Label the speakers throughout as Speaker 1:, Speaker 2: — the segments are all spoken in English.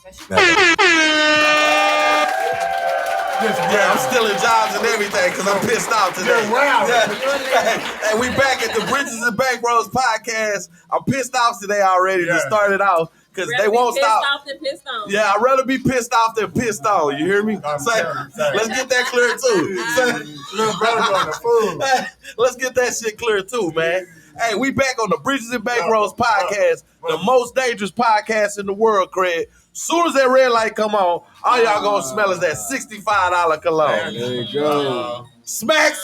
Speaker 1: Yeah, I'm stealing jobs and everything because I'm pissed off today. Hey, we back at the Bridges and Bankrolls podcast. I'm pissed off today already to start it off because they won't stop.
Speaker 2: Pissed off.
Speaker 1: Yeah, I'd rather be pissed off than pissed on. You hear me? Let's get that clear too. Let's get that shit clear too, man. Hey, we back on the Bridges and Bankrolls podcast, the most dangerous podcast in the world, Craig. Soon as that red light come on, all y'all gonna smell is that $65 cologne.
Speaker 3: There you go.
Speaker 1: Smack.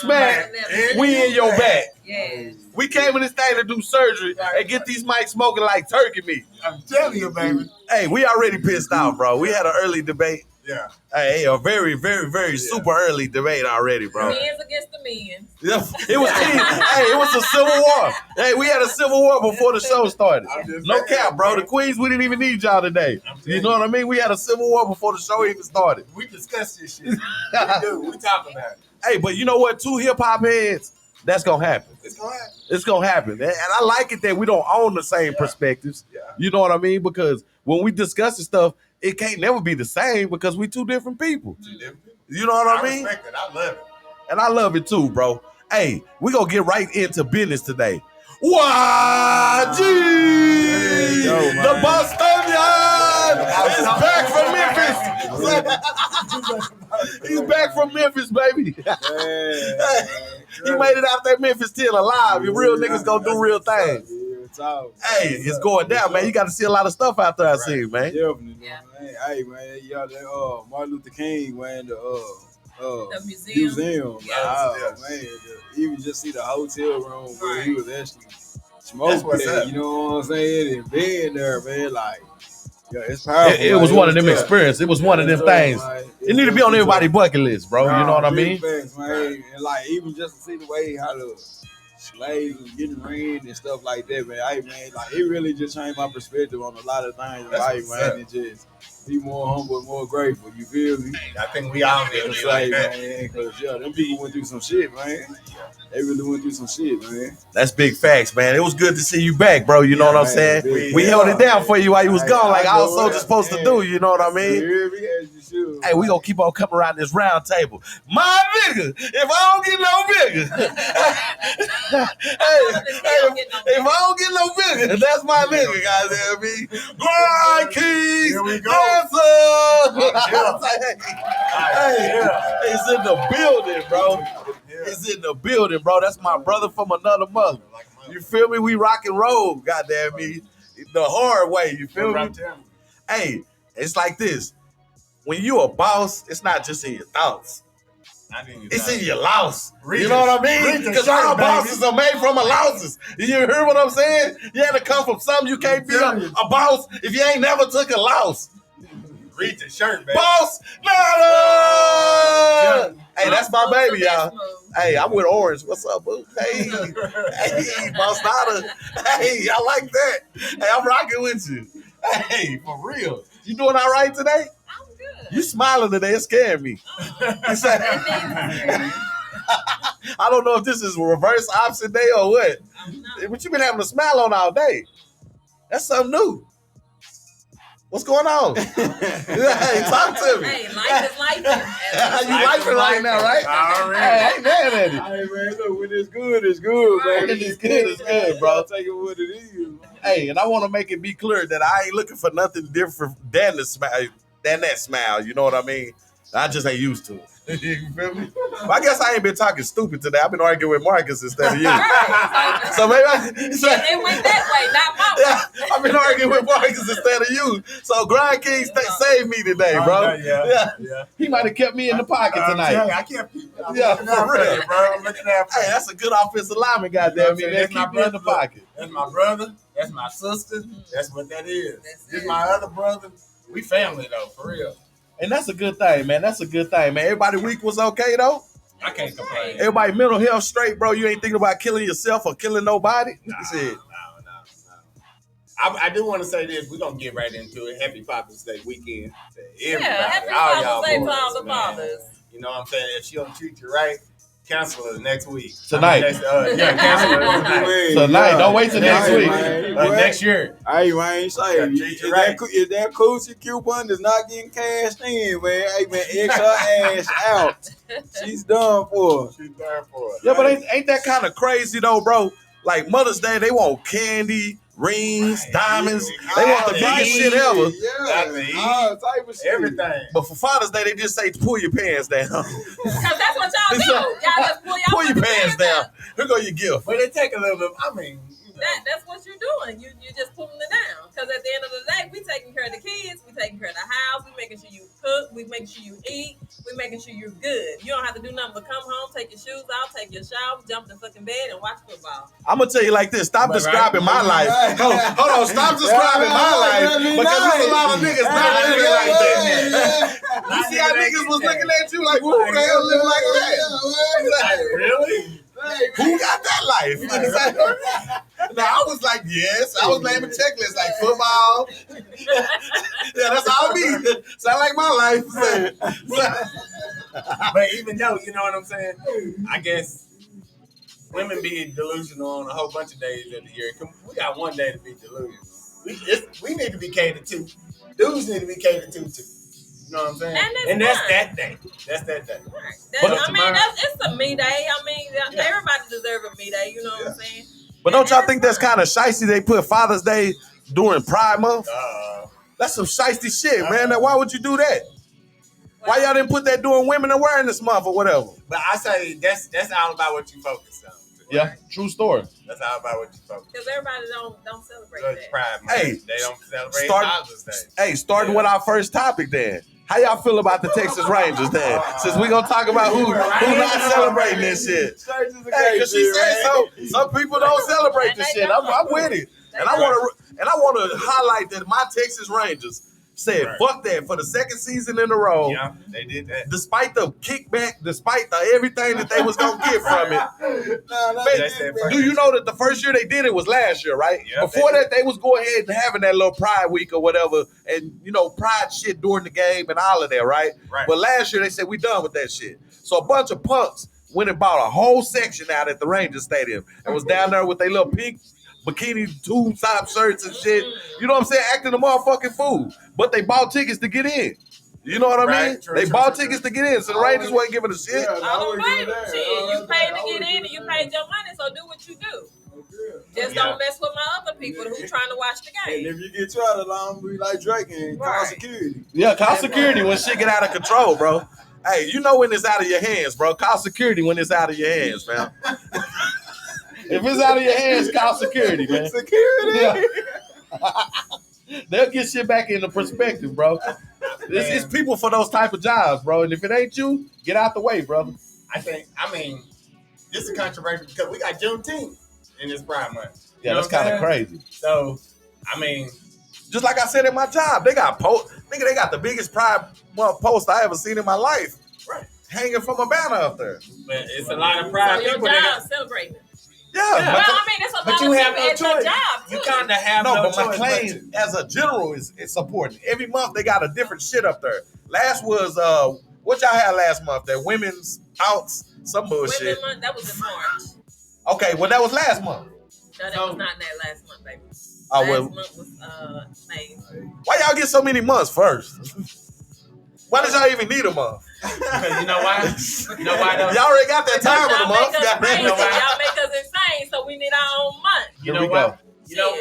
Speaker 1: We in your back.
Speaker 2: Yes.
Speaker 1: We came in this thing to do surgery and get these mics smoking like turkey meat.
Speaker 3: I'm telling you, baby.
Speaker 1: Hey, we already pissed off, bro. We had an early debate.
Speaker 3: Yeah.
Speaker 1: Hey, a very, very, very super early debate already, bro.
Speaker 2: Men's against the men.
Speaker 1: Yeah, it was it was a civil war. Hey, we had a civil war before the show started. No cap, bro. The Queens, we didn't even need y'all today. You know what I mean? We had a civil war before the show even started.
Speaker 3: We discussed this shit. We do. We talk about it.
Speaker 1: Hey, but you know what? Two hip hop heads, that's gonna happen. It's gonna happen. And I like it that we don't own the same perspectives.
Speaker 3: Yeah.
Speaker 1: You know what I mean? Because when we discuss this stuff, it can't never be the same because we two different people. You know what I mean?
Speaker 3: Respect it. I love it.
Speaker 1: And I love it too, bro. Hey, we gonna get right into business today. YG! The Bostonian is back from Memphis. He's back from Memphis, baby. He made it out that Memphis still alive. You real niggas gonna do real things. Hey, it's going down, man. You got to see a lot of stuff out there. I see, man.
Speaker 4: Definitely, man. Hey, man, y'all, that Martin Luther King, man, the museum.
Speaker 2: Yeah.
Speaker 4: Man, even just see the hotel room where he was actually smoking there. You know what I'm saying? And being there, man, like, yeah, it's powerful.
Speaker 1: It was one of them experiences. It was one of them things. It need to be on everybody's bucket list, bro. You know what I mean?
Speaker 4: Facts, man. And like even just to see the way how the slaves was getting ran and stuff like that, man. Like it really just changed my perspective on a lot of things in life, man. And just be more humble and more grateful. You feel me?
Speaker 3: I think we all need to be like that.
Speaker 4: Man, because them people went through some shit, man. They really went through some shit, man.
Speaker 1: That's big facts, man. It was good to see you back, bro. You know what I'm saying? We held it down for you while you was gone, like all soldiers supposed to do. You know what I mean? Hey, we gonna keep on coming around this round table. My nigga, if I don't get no bigger, if I don't get no bigger, that's my nigga, goddamn me. Grind Keys,
Speaker 3: here we go.
Speaker 1: It's in the building, bro. It's in the building, bro. That's my brother from another mother. You feel me? We rock and roll, goddamn me. The hard way, you feel me? Hey, it's like this. When you a boss, it's not just in your thoughts. It's in your loss. You know what I mean? Because all bosses are made from louses. You hear what I'm saying? You had to come from something. You can't be a boss if you ain't never took a loss.
Speaker 3: Read the shirt, baby.
Speaker 1: Boss, no. Hey, that's my baby, y'all. Hey, I'm with Orange. What's up, boo? Hey, Boss Nada. Hey, I like that. Hey, I'm rocking with you. Hey, for real. You doing all right today?
Speaker 2: I'm good.
Speaker 1: You smiling today. It scared me. I don't know if this is reverse opposite day or what. But you've been having a smile on all day. That's something new. What's going on? Hey, talk to me.
Speaker 2: Hey, life is life.
Speaker 1: You lifing right now, right?
Speaker 3: All right.
Speaker 1: Hey, I ain't mad at it.
Speaker 4: Hey, man, look, when it's good, it's good, man.
Speaker 1: When it's good, it's good, bro.
Speaker 4: Take it what it is, man.
Speaker 1: Hey, and I want to make it be clear that I ain't looking for nothing different than that smile. You know what I mean? I just ain't used to it. You feel me? Well, I guess I ain't been talking stupid today. I've been arguing with Marcus instead of you. So maybe
Speaker 2: They went that way, not my way.
Speaker 1: I've been arguing with Marcus instead of you. So Grind King saved me today, bro.
Speaker 3: Yeah.
Speaker 1: He might have kept me in the pocket tonight.
Speaker 3: I can't keep
Speaker 1: for real,
Speaker 3: bro. I'm looking out for
Speaker 1: Hey, that's a good offensive lineman, goddamn me. Man, keep me in the pocket.
Speaker 3: That's my brother. That's my sister. That's what that is. This is my other brother. We family, though, for real.
Speaker 1: And that's a good thing, man. That's a good thing, man. Everybody week was okay, though?
Speaker 3: I can't complain.
Speaker 1: Everybody mental health straight, bro. You ain't thinking about killing yourself or killing nobody?
Speaker 3: No. I do want to say this. We're going to get right into it. Happy Father's Day weekend to everybody.
Speaker 2: Yeah, happy
Speaker 3: all
Speaker 2: Father's Day
Speaker 3: y'all
Speaker 2: to all the
Speaker 3: boys, man.
Speaker 2: fathers.
Speaker 3: You know what I'm saying? If she don't treat you right, cancel it next week.
Speaker 1: Tonight.
Speaker 3: Cancel it tonight.
Speaker 1: Tonight. Don't wait till next week.
Speaker 3: Next year.
Speaker 4: Hey, man, say,
Speaker 3: Treat you right.
Speaker 4: if that coochie coupon is not getting cashed in, man, hey, man, X her ass out. She's done for.
Speaker 1: Yeah, but ain't that kind of crazy, though, bro? Like, Mother's Day, they want candy, rings, diamonds. They want the biggest shit ever.
Speaker 4: Yeah, type of shit.
Speaker 3: Everything.
Speaker 1: But for Father's Day, they just say, pull your pants down.
Speaker 2: Because that's what y'all do. Y'all just
Speaker 1: pull your pants down. Here go your gift.
Speaker 3: But it take a little bit, I mean,
Speaker 2: That's what you're doing. You just pulling it down. Because at the end of the day, we taking care of the kids. We taking care of the house. We making sure you cook. We making sure you eat. We making sure you're good. You don't have to do nothing but come home, take your shoes off, take your shower, jump in the fucking bed, and watch football.
Speaker 1: I'm gonna tell you like this. Stop describing my life. Hold on. Stop describing my life because there's a lot of niggas not living like that. You see how niggas was looking at you like, who the hell live like that?
Speaker 3: Really?
Speaker 1: Who got that life? Now I was like, yes. I was naming checklists like football. Yeah, that's how it be. Sound like my life.
Speaker 3: But even though, you know what I'm saying? I guess women be delusional on a whole bunch of days of the year. We got one day to be delusional. We need to be catered to. Dudes need to be catered to too. You know what I'm saying? And that's that day. That's that day.
Speaker 2: Right. It's a me day. I mean, everybody deserves a me day. You know what I'm saying?
Speaker 1: But don't y'all think that's kind of shicey? They put Father's Day during Pride Month. That's some shicey shit, man. Now, why would you do that? Why y'all didn't put that during Women Awareness Month or whatever?
Speaker 3: But I say that's all about what you focus on.
Speaker 1: Yeah, true story.
Speaker 3: That's all about what you focus on.
Speaker 2: Because everybody don't celebrate that.
Speaker 3: Pride Month.
Speaker 1: Hey,
Speaker 3: they don't celebrate Father's Day.
Speaker 1: Hey, starting with our first topic then. How y'all feel about the Texas Rangers then? Since we gonna talk about who not celebrating this shit. Hey, cause she said so. Some people don't celebrate this shit. I'm with it. And I wanna highlight that my Texas Rangers said fuck that for the second season in a row.
Speaker 3: Yeah, they did that.
Speaker 1: Despite the kickback, despite the everything that they was gonna get from it. Do you know that the first year they did it was last year, right?
Speaker 3: Yeah,
Speaker 1: before that, they was going ahead and having that little Pride Week or whatever, and Pride shit during the game and all of that, right? But last year they said we done with that shit. So a bunch of punks went and bought a whole section out at the Rangers Stadium and was down there with their little pink bikini tube top shirts and shit. You know what I'm saying? Acting a motherfucking fool. But they bought tickets to get in. You know what I mean? They bought tickets to get in, so the Rangers wasn't giving a shit.
Speaker 2: I don't blame them. Shit, you paid to get in and you paid your money, so do what you do. Just don't mess with my other people who trying to watch the game.
Speaker 4: And if you get tried along, we like Drake and call security.
Speaker 1: Yeah, call security when shit get out of control, bro. Hey, you know when it's out of your hands, bro. Call security when it's out of your hands, fam. If it's out of your hands, call security, man.
Speaker 4: Security?
Speaker 1: Yeah. They'll get shit back into perspective, bro. It's people for those type of jobs, bro. And if it ain't you, get out the way, brother.
Speaker 3: I mean, this is controversial because we got Juneteenth in this Pride Month.
Speaker 1: Yeah, that's kind of crazy.
Speaker 3: So, I mean,
Speaker 1: just like I said at my job, they got they got the biggest Pride Month post I ever seen in my life.
Speaker 3: Right.
Speaker 1: Hanging from a banner up there.
Speaker 3: But it's a lot of Pride people.
Speaker 2: Your job celebrating it.
Speaker 1: Yeah,
Speaker 2: well, I mean, it's a lot
Speaker 3: you
Speaker 2: of
Speaker 3: have
Speaker 2: people
Speaker 3: no
Speaker 2: at
Speaker 3: choice.
Speaker 2: your job, too.
Speaker 3: You kind of have no choice.
Speaker 1: But my claim as a general is important. Every month they got a different shit up there. Last was what y'all had last month? That women's outs, some bullshit.
Speaker 2: Women's month, that was in March.
Speaker 1: Okay, well that was last month.
Speaker 2: No, that was not that last month, baby.
Speaker 1: Last
Speaker 2: month was May.
Speaker 1: Why y'all get so many months first? Why did y'all even need a month?
Speaker 3: Because you know why?
Speaker 1: Y'all already got that time of the month.
Speaker 2: Y'all make us insane, so we need our own month.
Speaker 3: You know what? You know,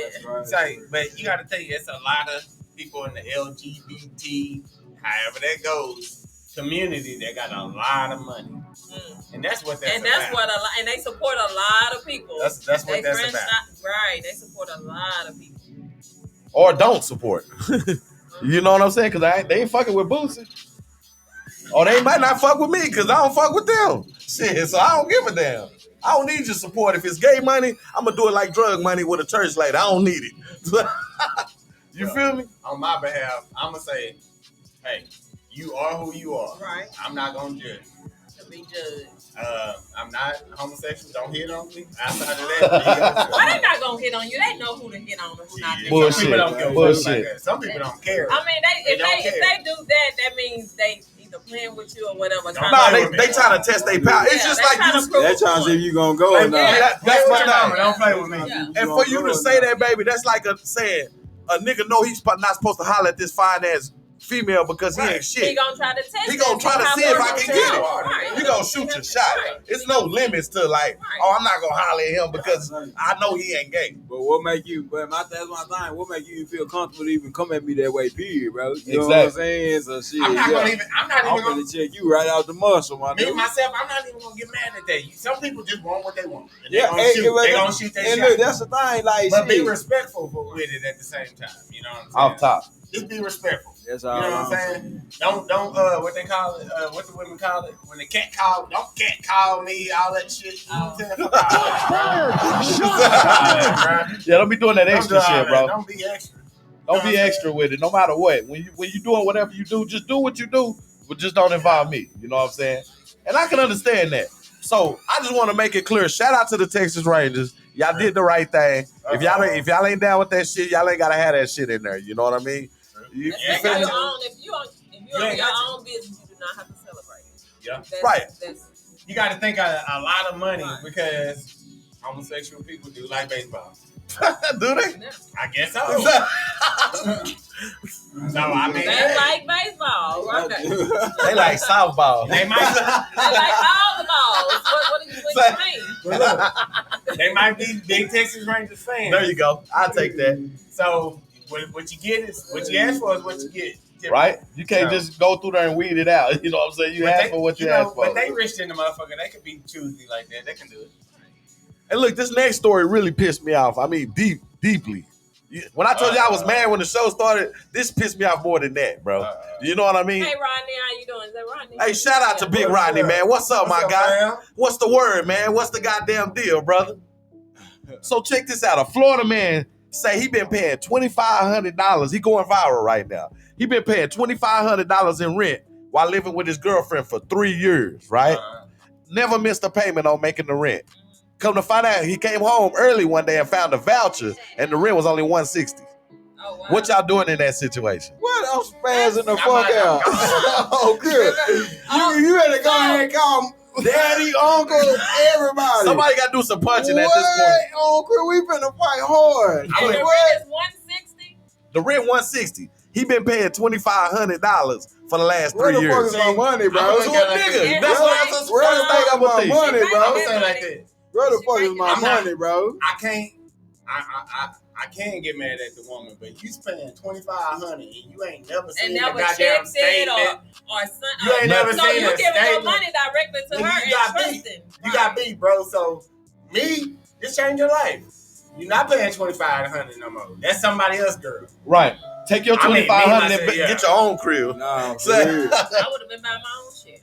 Speaker 3: but you got to tell you, it's a lot of people in the LGBT, however that goes, community that got a lot of money, and that's what that's about.
Speaker 2: And they support a lot of people.
Speaker 3: That's what that's about.
Speaker 2: Right? They support a lot of people.
Speaker 1: Or don't support. You know what I'm saying? Because they ain't fucking with Boosie. Or they might not fuck with me because I don't fuck with them. Shit, so I don't give a damn. I don't need your support. If it's gay money, I'm going to do it like drug money with a church lady. I don't need it. You feel me?
Speaker 3: On my behalf, I'm going to say, hey, you are who you are.
Speaker 2: Right.
Speaker 3: I'm not going to judge.
Speaker 2: To be judged.
Speaker 3: I'm not homosexual. Don't hit on me. Outside of that,
Speaker 2: why they not gonna hit on you? They know who to hit on and who not to.
Speaker 1: Bullshit.
Speaker 3: Some people don't give a fuck like that. Some people don't care.
Speaker 2: I mean, if they do that, that means they either playing with you or whatever.
Speaker 1: Nah, they trying to test their power. It's just like you just.
Speaker 4: They're trying to see if you gonna go or not.
Speaker 1: That's what I
Speaker 3: Don't play with me.
Speaker 1: And for you to say that, baby, that's like saying a nigga know he's not supposed to holler at this fine ass female because he ain't shit.
Speaker 2: He gonna try to test.
Speaker 1: He gonna try to see if I can get it.
Speaker 2: Right.
Speaker 1: You gonna shoot your shot. It's no limits to like, oh, I'm not gonna holler at him because I know he ain't gay.
Speaker 4: But what make you? But that's my thing. What make you feel comfortable to even come at me that way? Period, bro. You know what I'm saying? So shit.
Speaker 3: I'm not even
Speaker 4: gonna check you right out the muscle, my
Speaker 3: me
Speaker 4: dude.
Speaker 3: myself. I'm not even gonna get mad at that. Some people just want what they want. And
Speaker 4: Yeah,
Speaker 3: they gonna shoot their shot.
Speaker 4: Look, that's the thing. Like,
Speaker 3: but be respectful with it at the same time. You know what I'm saying?
Speaker 1: Off top.
Speaker 3: Just be respectful.
Speaker 4: That's
Speaker 3: You
Speaker 4: all.
Speaker 3: know what I'm saying? Don't what they call it, what the women call it, when the cat call, don't cat call me, all that shit. You know what I'm saying?
Speaker 1: Yeah, don't be doing that extra shit, bro.
Speaker 3: Don't be extra.
Speaker 1: Don't be extra with it, no matter what. When you doing whatever you do, just do what you do, but just don't involve me. You know what I'm saying? And I can understand that. So I just want to make it clear. Shout out to the Texas Rangers. Y'all did the right thing. If y'all ain't down with that shit, y'all ain't gotta have that shit in there. You know what I mean? You feel me?
Speaker 2: If you own your own business, you do not have to celebrate it.
Speaker 3: Yeah.
Speaker 1: Right.
Speaker 3: You got to think a lot of money because homosexual people do like baseball.
Speaker 1: Do they?
Speaker 3: I guess so. So I mean,
Speaker 2: they like baseball. Right?
Speaker 1: They like softball.
Speaker 3: They might.
Speaker 2: They like all the balls. What do you mean?
Speaker 3: They might be big Texas Rangers fans.
Speaker 1: There you go. I'll take that.
Speaker 3: So what you get is what you ask for is what you get.
Speaker 1: Right? You can't just go through there and weed it out. You know what I'm saying? You ask for what you ask for.
Speaker 3: But they rich in the motherfucker. They could be choosy like that. They can do it.
Speaker 1: And look, this next story really pissed me off. I mean, deeply. When I told you I was mad when the show started, this pissed me off more than that, bro. You know what I mean?
Speaker 2: Hey, Rodney, how you doing? Is that Rodney?
Speaker 1: Hey, shout out to Big Rodney, man. What's up, my guy?
Speaker 3: Man?
Speaker 1: What's the word, man? What's the goddamn deal, brother? So check this out. A Florida man say he been paying $2,500. He going viral right now. He been paying $2,500 in rent while living with his girlfriend for 3 years, right? Never missed a payment on making the rent. Come to find out, he came home early one day and found a voucher, and the rent was only $160.
Speaker 2: Oh, wow.
Speaker 1: What y'all doing in that situation?
Speaker 4: What? I'm spazzing the fuck out. Oh, good. You better go ahead and call daddy, uncle, everybody.
Speaker 1: Somebody got to do some punching at this point.
Speaker 4: Uncle? We finna fight hard.
Speaker 2: And the rent is $160?
Speaker 1: The rent $160. He been paying $2,500 for the last 3 years.
Speaker 4: Where the fuck is my money, bro?
Speaker 1: So what nigga? That's what I'm
Speaker 4: Where the fuck is my money,
Speaker 3: I'm
Speaker 4: bro?
Speaker 3: saying like this.
Speaker 4: Where the fuck is my money, bro?
Speaker 3: I can't get mad at the woman, but you spending $2,500 and you ain't never seen
Speaker 2: And
Speaker 3: the
Speaker 2: never
Speaker 3: goddamn
Speaker 2: checked it
Speaker 3: statement.
Speaker 2: or something.
Speaker 3: You ain't never
Speaker 2: so
Speaker 3: seen
Speaker 2: you
Speaker 3: a
Speaker 2: giving your
Speaker 3: statement.
Speaker 2: money directly to
Speaker 3: Nigga,
Speaker 2: her
Speaker 3: you
Speaker 2: and
Speaker 3: got
Speaker 2: trusting.
Speaker 3: beat. You got beat, bro. So me, this changed your life. You're not paying $2,500 no more. That's somebody else's girl.
Speaker 1: Right. Take your $2,500 and get your own crib.
Speaker 4: Nah,
Speaker 2: I would have been buying my own shit.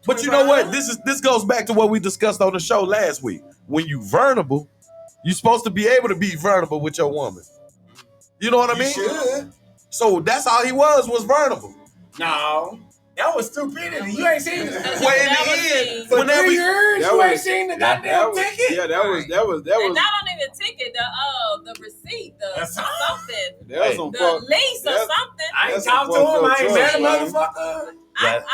Speaker 1: But you know what? This goes back to what we discussed on the show last week. When you vulnerable, you're supposed to be able to be vulnerable with your woman. You know what I mean?
Speaker 3: Should.
Speaker 1: So that's all he was vulnerable.
Speaker 3: No. That was stupidity. You ain't seen it.
Speaker 1: Well, in the end,
Speaker 3: For
Speaker 1: whenever
Speaker 3: 3 years, you ain't seen the goddamn ticket.
Speaker 4: Yeah, that was.
Speaker 2: And not only the ticket, the receipt,
Speaker 3: That's
Speaker 2: something,
Speaker 4: That was some
Speaker 2: the
Speaker 4: fuck.
Speaker 2: lease or something.
Speaker 3: I ain't
Speaker 4: That's
Speaker 3: talked to
Speaker 4: some
Speaker 3: him. I
Speaker 4: fucked
Speaker 3: ain't
Speaker 4: up
Speaker 3: met a
Speaker 4: trust, man.
Speaker 3: motherfucker.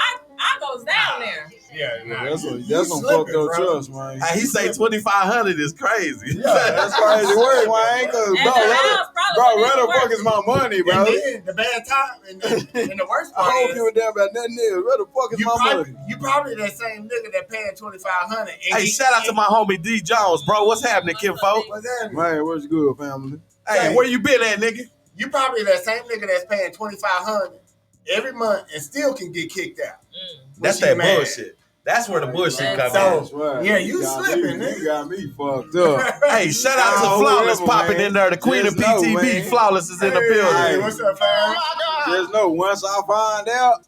Speaker 2: I goes down there.
Speaker 3: Yeah, nah,
Speaker 4: That's
Speaker 3: you
Speaker 4: some
Speaker 3: slipping,
Speaker 4: fucked up
Speaker 3: bro.
Speaker 4: trust, man.
Speaker 1: he say $2,500 is crazy.
Speaker 4: Yeah, that's crazy work, man. Cause
Speaker 2: And the
Speaker 4: bro,
Speaker 2: house probably
Speaker 4: where the
Speaker 2: wouldn't
Speaker 4: fuck is my money, bro?
Speaker 3: And then the bad time and the worst
Speaker 4: I
Speaker 3: part
Speaker 4: don't
Speaker 3: is
Speaker 4: give a damn about nothing else. Where the fuck is my money?
Speaker 3: you probably that same nigga that paying $2,500.
Speaker 1: Hey, shout out to my homie D Jones, bro. What's happening, Kimfo?
Speaker 3: What's that?
Speaker 4: Man, what's good, family?
Speaker 1: Hey, where you been at, nigga?
Speaker 3: You probably that same nigga that's paying $2,500 every month and still can get kicked out.
Speaker 1: That's
Speaker 3: When she
Speaker 1: that
Speaker 3: mad.
Speaker 1: bullshit. That's where the bullshit comes
Speaker 3: So-
Speaker 1: in.
Speaker 4: That's right.
Speaker 3: Yeah, you
Speaker 4: got
Speaker 3: slipping,
Speaker 4: me,
Speaker 3: nigga.
Speaker 4: You got me fucked up.
Speaker 1: Hey, shout out to
Speaker 4: Nah,
Speaker 1: Flawless
Speaker 4: whatever,
Speaker 1: popping
Speaker 4: man.
Speaker 1: in there. The queen of
Speaker 4: Just know,
Speaker 1: PTB,
Speaker 4: man.
Speaker 1: Flawless is in the
Speaker 3: Hey,
Speaker 1: building.
Speaker 3: what's up, fam?
Speaker 4: Just know once I find out,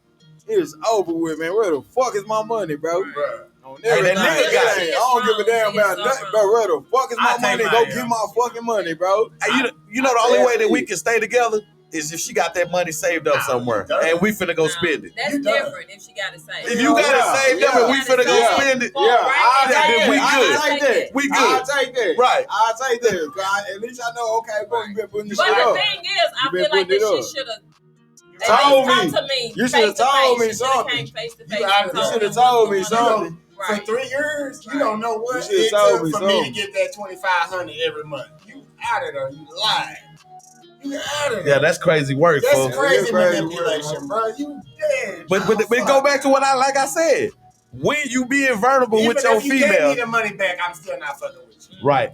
Speaker 4: it's over with, man. Where the fuck is my money, bro?
Speaker 3: Bruh.
Speaker 4: On
Speaker 1: Hey, that
Speaker 4: everything.
Speaker 1: nigga got
Speaker 4: I don't give a damn about nothing, bro. Where the fuck is my
Speaker 3: I take
Speaker 4: money?
Speaker 3: my
Speaker 4: Go
Speaker 3: L.
Speaker 4: get my fucking money, bro.
Speaker 1: Hey, you know the only way that we can stay together is if she got that money saved up somewhere, and we finna go spend it.
Speaker 2: That's
Speaker 3: You done.
Speaker 2: different if she got it saved.
Speaker 1: If you got it saved up and we finna go
Speaker 4: Yeah.
Speaker 1: spend it,
Speaker 4: I'll
Speaker 1: then
Speaker 4: take
Speaker 1: we
Speaker 4: that.
Speaker 1: good.
Speaker 4: I'll take that.
Speaker 1: We good.
Speaker 4: I'll take that.
Speaker 1: Right.
Speaker 4: I'll take that. At least I know, okay, bro, you been putting this
Speaker 2: But
Speaker 4: shit
Speaker 2: the
Speaker 4: up.
Speaker 2: thing is, I
Speaker 4: You been
Speaker 2: feel like
Speaker 4: putting
Speaker 2: that
Speaker 4: it
Speaker 2: she
Speaker 4: up.
Speaker 2: should have
Speaker 4: Told
Speaker 2: Talk
Speaker 4: me.
Speaker 2: to me.
Speaker 4: You should have told me something.
Speaker 2: You
Speaker 4: should have told me something.
Speaker 3: For 3 years, you don't know what
Speaker 4: You
Speaker 3: it
Speaker 4: should've told
Speaker 3: took
Speaker 4: me
Speaker 3: for
Speaker 4: something.
Speaker 3: me to get that $2,500 every month. You out of there. You lying. You out of there.
Speaker 1: Yeah, that's crazy work,
Speaker 3: That's
Speaker 1: folks.
Speaker 3: crazy
Speaker 4: crazy
Speaker 3: manipulation, bro. You dead.
Speaker 1: But it go back to what I said. When you being vulnerable
Speaker 3: Even
Speaker 1: with your
Speaker 3: if you gave me
Speaker 1: female,
Speaker 3: the money back, I'm still not fucking with you.
Speaker 1: right?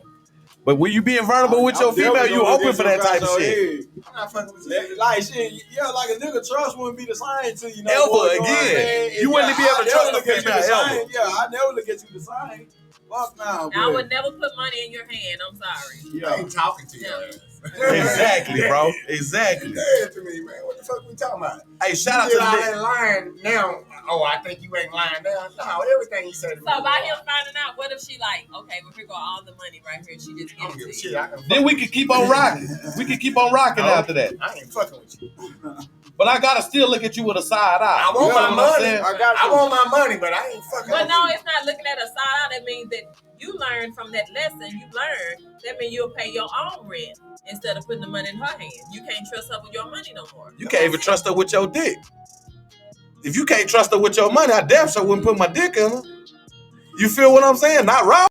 Speaker 1: But when you being vulnerable with your female, you open for that type of shit.
Speaker 3: I'm not fucking with you.
Speaker 4: Like shit, yeah, like a nigga trust wouldn't be the same to you.
Speaker 1: Ever again. You wouldn't be able to trust a female ever.
Speaker 4: Yeah, I never look at you the same. Fuck now,
Speaker 2: I would never put money in your hand. I'm sorry.
Speaker 3: I ain't talking to you.
Speaker 1: Exactly, bro. Exactly.
Speaker 3: Dead to me, man. What the fuck we talking about?
Speaker 1: Hey, shout out to
Speaker 3: all
Speaker 1: the
Speaker 3: that lying now. Oh, I think you ain't lying now. No, everything you said to me.
Speaker 2: So by him finding out, what if she like, okay, well here go all the money right here. She just
Speaker 3: I don't
Speaker 2: gives
Speaker 3: give a
Speaker 2: it to
Speaker 3: shit.
Speaker 2: you.
Speaker 1: Then we could keep on rocking. We could keep on rocking after that.
Speaker 3: I ain't fucking with you.
Speaker 1: But I gotta still look at you with a side eye.
Speaker 3: I want my money.
Speaker 4: I
Speaker 3: I want my money, but I ain't fucking
Speaker 2: But
Speaker 3: with
Speaker 2: no,
Speaker 3: you.
Speaker 2: it's not looking at a side out. That means that you learn from that lesson. You learn. That means you'll pay your own rent instead of putting the money in her hand. You can't trust her with your money no more.
Speaker 1: You can't even trust her with your dick. If you can't trust her with your money, I damn sure wouldn't put my dick in her. You feel what I'm saying? Not wrong.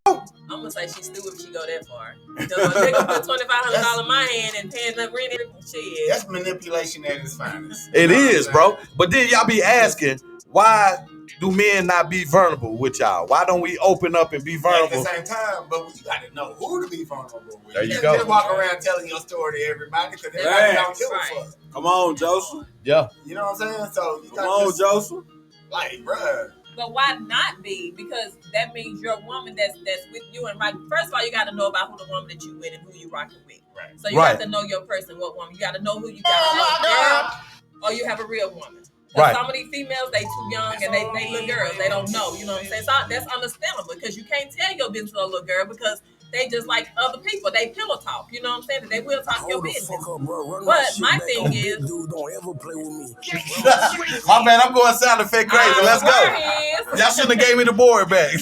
Speaker 2: I'm gonna say she's stupid if she go that far. So a nigga put $2,500 in my hand and paying the rent every shit.
Speaker 3: That's manipulation at its finest.
Speaker 1: It is, bro. But then y'all be asking, why do men not be vulnerable with y'all? Why don't we open up and be
Speaker 3: At
Speaker 1: vulnerable?
Speaker 3: the same time, but you got to know who to be vulnerable with.
Speaker 1: There you
Speaker 3: can't
Speaker 1: go.
Speaker 3: just walk around telling your story to everybody because everybody
Speaker 4: Right.
Speaker 3: don't give a
Speaker 2: Right.
Speaker 3: fuck.
Speaker 4: Come on, Joseph.
Speaker 1: Yeah.
Speaker 3: You know what I'm saying? So you
Speaker 4: Come on,
Speaker 3: got to
Speaker 4: Joseph.
Speaker 3: like, bruh.
Speaker 2: But why not be? Because that means you're a woman that's with you. And like, first of all, you got to know about who the woman that you with and who you rocking with.
Speaker 3: Right.
Speaker 2: So you
Speaker 1: Right.
Speaker 2: got to know your person, what woman. You got to know who you got. A girl, or you have a real woman.
Speaker 1: Right.
Speaker 2: Some of these females, they too young and they little girls. They don't know. You know what I'm saying? So that's understandable because you can't tell your business to a little girl because they just like other people. They pillow talk. You know what I'm saying? They will talk your business. But my thing is,
Speaker 5: dude, don't ever play with me.
Speaker 1: My man, I'm going sound effect crazy. Let's go. Y'all shouldn't have gave me the board back. Hey,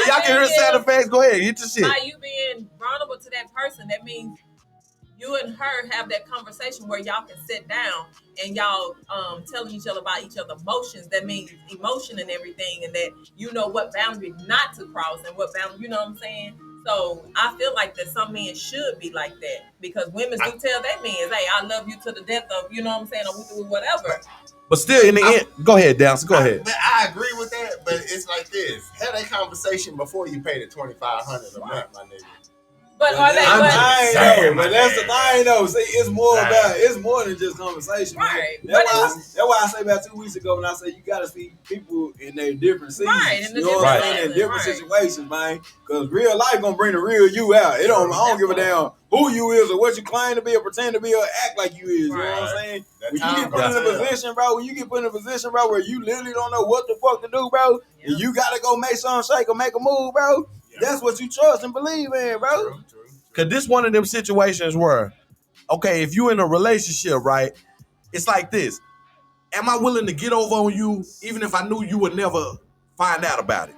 Speaker 1: y'all can hear sound effects. Go ahead, hit your shit.
Speaker 2: By you being vulnerable to that person, that means you and her have that conversation where y'all can sit down and y'all telling each other about each other's emotions. That means emotion and everything, and that you know what boundary not to cross and what boundary, you know what I'm saying? So I feel like that some men should be like that because women do tell their men, hey, I love you to the death of, you know what I'm saying, or whatever.
Speaker 1: But still, in the end, go ahead, Downs. Go ahead.
Speaker 3: But I agree with that, but it's like this. Have that conversation before you pay the $2,500 a month, my nigga.
Speaker 2: But are they?
Speaker 4: But that's the thing, though. See, it's more than just conversation.
Speaker 2: Right.
Speaker 4: That's why I say about 2 weeks ago when I say you gotta see people in their different seasons.
Speaker 2: Right, in the
Speaker 4: you know what I'm
Speaker 2: different
Speaker 4: saying? In
Speaker 2: seasons,
Speaker 4: different
Speaker 2: right.
Speaker 4: situations, man. Because real life gonna bring the real you out. I don't give a damn who you is or what you claim to be or pretend to be or act like you is. You know what I'm saying? When you get put in a position, bro, where you literally don't know what the fuck to do, bro, and you gotta go make something shake or make a move, bro. That's what you trust and believe in, bro.
Speaker 3: True.
Speaker 1: Cause this one of them situations where, okay, if you in a relationship, right, it's like this. Am I willing to get over on you even if I knew you would never find out about it?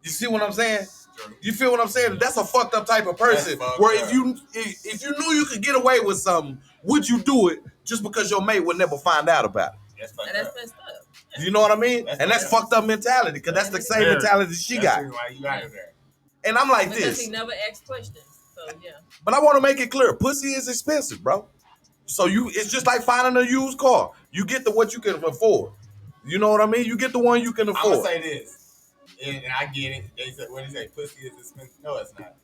Speaker 1: You see what I'm saying?
Speaker 3: True.
Speaker 1: You feel what I'm saying? That's a fucked up type of person. Where if you knew you could get away with something, would you do it just because your mate would never find out about it?
Speaker 2: That's messed up.
Speaker 1: You know what I mean? That's fucked up mentality because that's the same mentality she got.
Speaker 3: Why you out of there?
Speaker 1: And I'm like
Speaker 2: Because
Speaker 1: this.
Speaker 2: he never asked questions. So yeah.
Speaker 1: But I want to make it clear, pussy is expensive, bro. So it's just like finding a used car. You get the what you can afford. You know what I mean? You get the one you can
Speaker 3: I'm
Speaker 1: afford.
Speaker 3: gonna say this, and I get it. They said, what do you say? Pussy is expensive. No, it's not.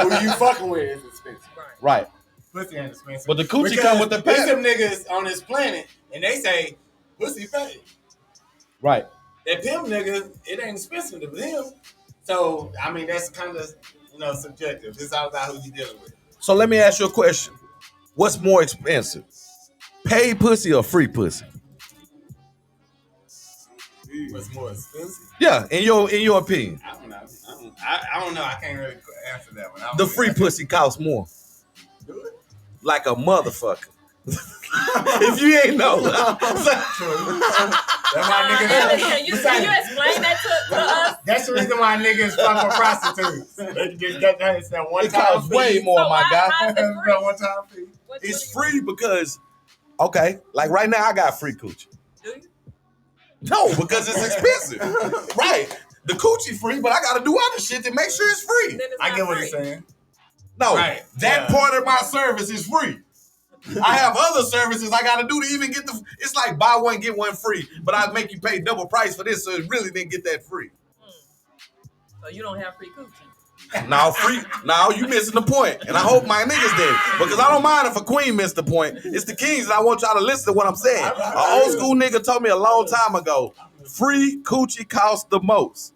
Speaker 3: Who you fucking with is expensive.
Speaker 1: Right.
Speaker 3: Pussy ain't expensive.
Speaker 1: But the coochie come with the
Speaker 3: There's
Speaker 1: pay.
Speaker 3: some niggas on this planet, and they say pussy pay.
Speaker 1: Right.
Speaker 3: That pimp nigga, it ain't expensive to him. So I mean, that's kind of subjective. It's all about who you dealing with.
Speaker 1: So let me ask you a question. What's more expensive? Paid pussy or free pussy?
Speaker 3: What's more expensive?
Speaker 1: Yeah, in your opinion.
Speaker 3: I don't know. I don't know. I can't really answer that one.
Speaker 1: The free pussy costs more.
Speaker 3: Do it.
Speaker 1: Like a motherfucker. If you ain't know.
Speaker 3: True. That's why niggas.
Speaker 2: Can you explain that to us?
Speaker 3: That's the reason why niggas fuck with prostitutes. They just get that one
Speaker 1: It
Speaker 3: time
Speaker 1: costs
Speaker 3: fee.
Speaker 1: way more,
Speaker 2: So
Speaker 1: my
Speaker 2: why
Speaker 1: guy.
Speaker 2: is it free?
Speaker 3: That one time fee.
Speaker 1: It's free because Okay, like right now I got free coochie.
Speaker 2: Do you?
Speaker 1: No, because it's expensive. Right. The coochie free, but I got to do other shit to make sure it's free.
Speaker 2: Then it's
Speaker 3: I
Speaker 2: not
Speaker 3: get what
Speaker 2: free.
Speaker 3: you're saying.
Speaker 1: No,
Speaker 3: Right.
Speaker 1: that part of my service is free. I have other services I got to do to even get the. It's like buy one get one free, but I make you pay double price for this, so it really didn't get that free.
Speaker 2: So you don't have free coochie.
Speaker 1: Now free. Now you missing the point, and I hope my niggas did because I don't mind if a queen missed the point. It's the kings, and I want y'all to listen to what I'm saying. An old school nigga told me a long time ago, free coochie costs the most.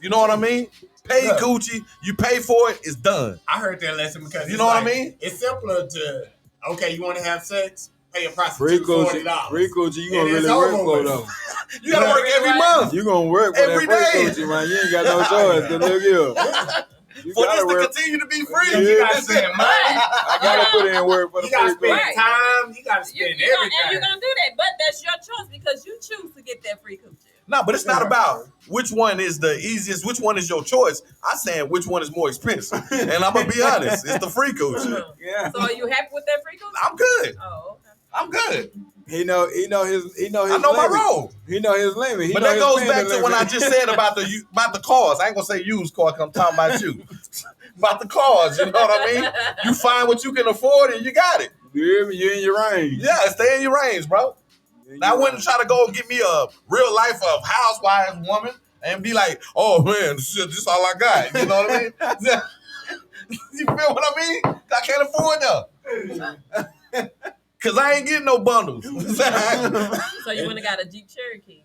Speaker 1: You know what I mean? Pay coochie, you pay for it, it's done.
Speaker 3: I heard that lesson because
Speaker 1: you know what I mean.
Speaker 3: It's simpler to you want to have sex, pay a prostitute $40.
Speaker 4: Free coochie, you gonna really work for though.
Speaker 1: You gotta work every month.
Speaker 4: You gonna work for
Speaker 1: every
Speaker 4: that
Speaker 1: day,
Speaker 4: free coochie, man. You ain't got no choice. To look here.
Speaker 1: For this to continue to be free,
Speaker 3: you gotta spend money.
Speaker 4: I gotta put in work for the free coochie.
Speaker 3: You gotta spend time. You gotta spend everything.
Speaker 2: And you're gonna do that, but that's your choice because you choose to get that free coochie.
Speaker 1: No, but it's not about which one is the easiest, which one is your choice. I'm saying which one is more expensive. And I'm gonna be honest, it's the free coochie.
Speaker 4: Yeah.
Speaker 2: So are you happy with that free coochie?
Speaker 1: I'm good.
Speaker 2: Oh, okay.
Speaker 1: I'm good.
Speaker 4: He know his
Speaker 1: I know my
Speaker 4: limit.
Speaker 1: role.
Speaker 4: He know his limit.
Speaker 1: But that goes back to when I just said about the cars. I ain't gonna say used car, 'cause I'm talking about you. About the cars, you know what I mean? You find what you can afford and you got it.
Speaker 4: You hear me? You in your range.
Speaker 1: Yeah, stay in your range, bro. Now, I wouldn't try to go and get me a real life of housewives woman and be like, oh man, shit, this is all I got. You know what I mean? You feel what I mean? I can't afford them. Cause I ain't getting no bundles.
Speaker 2: So you went and got a Jeep Cherokee.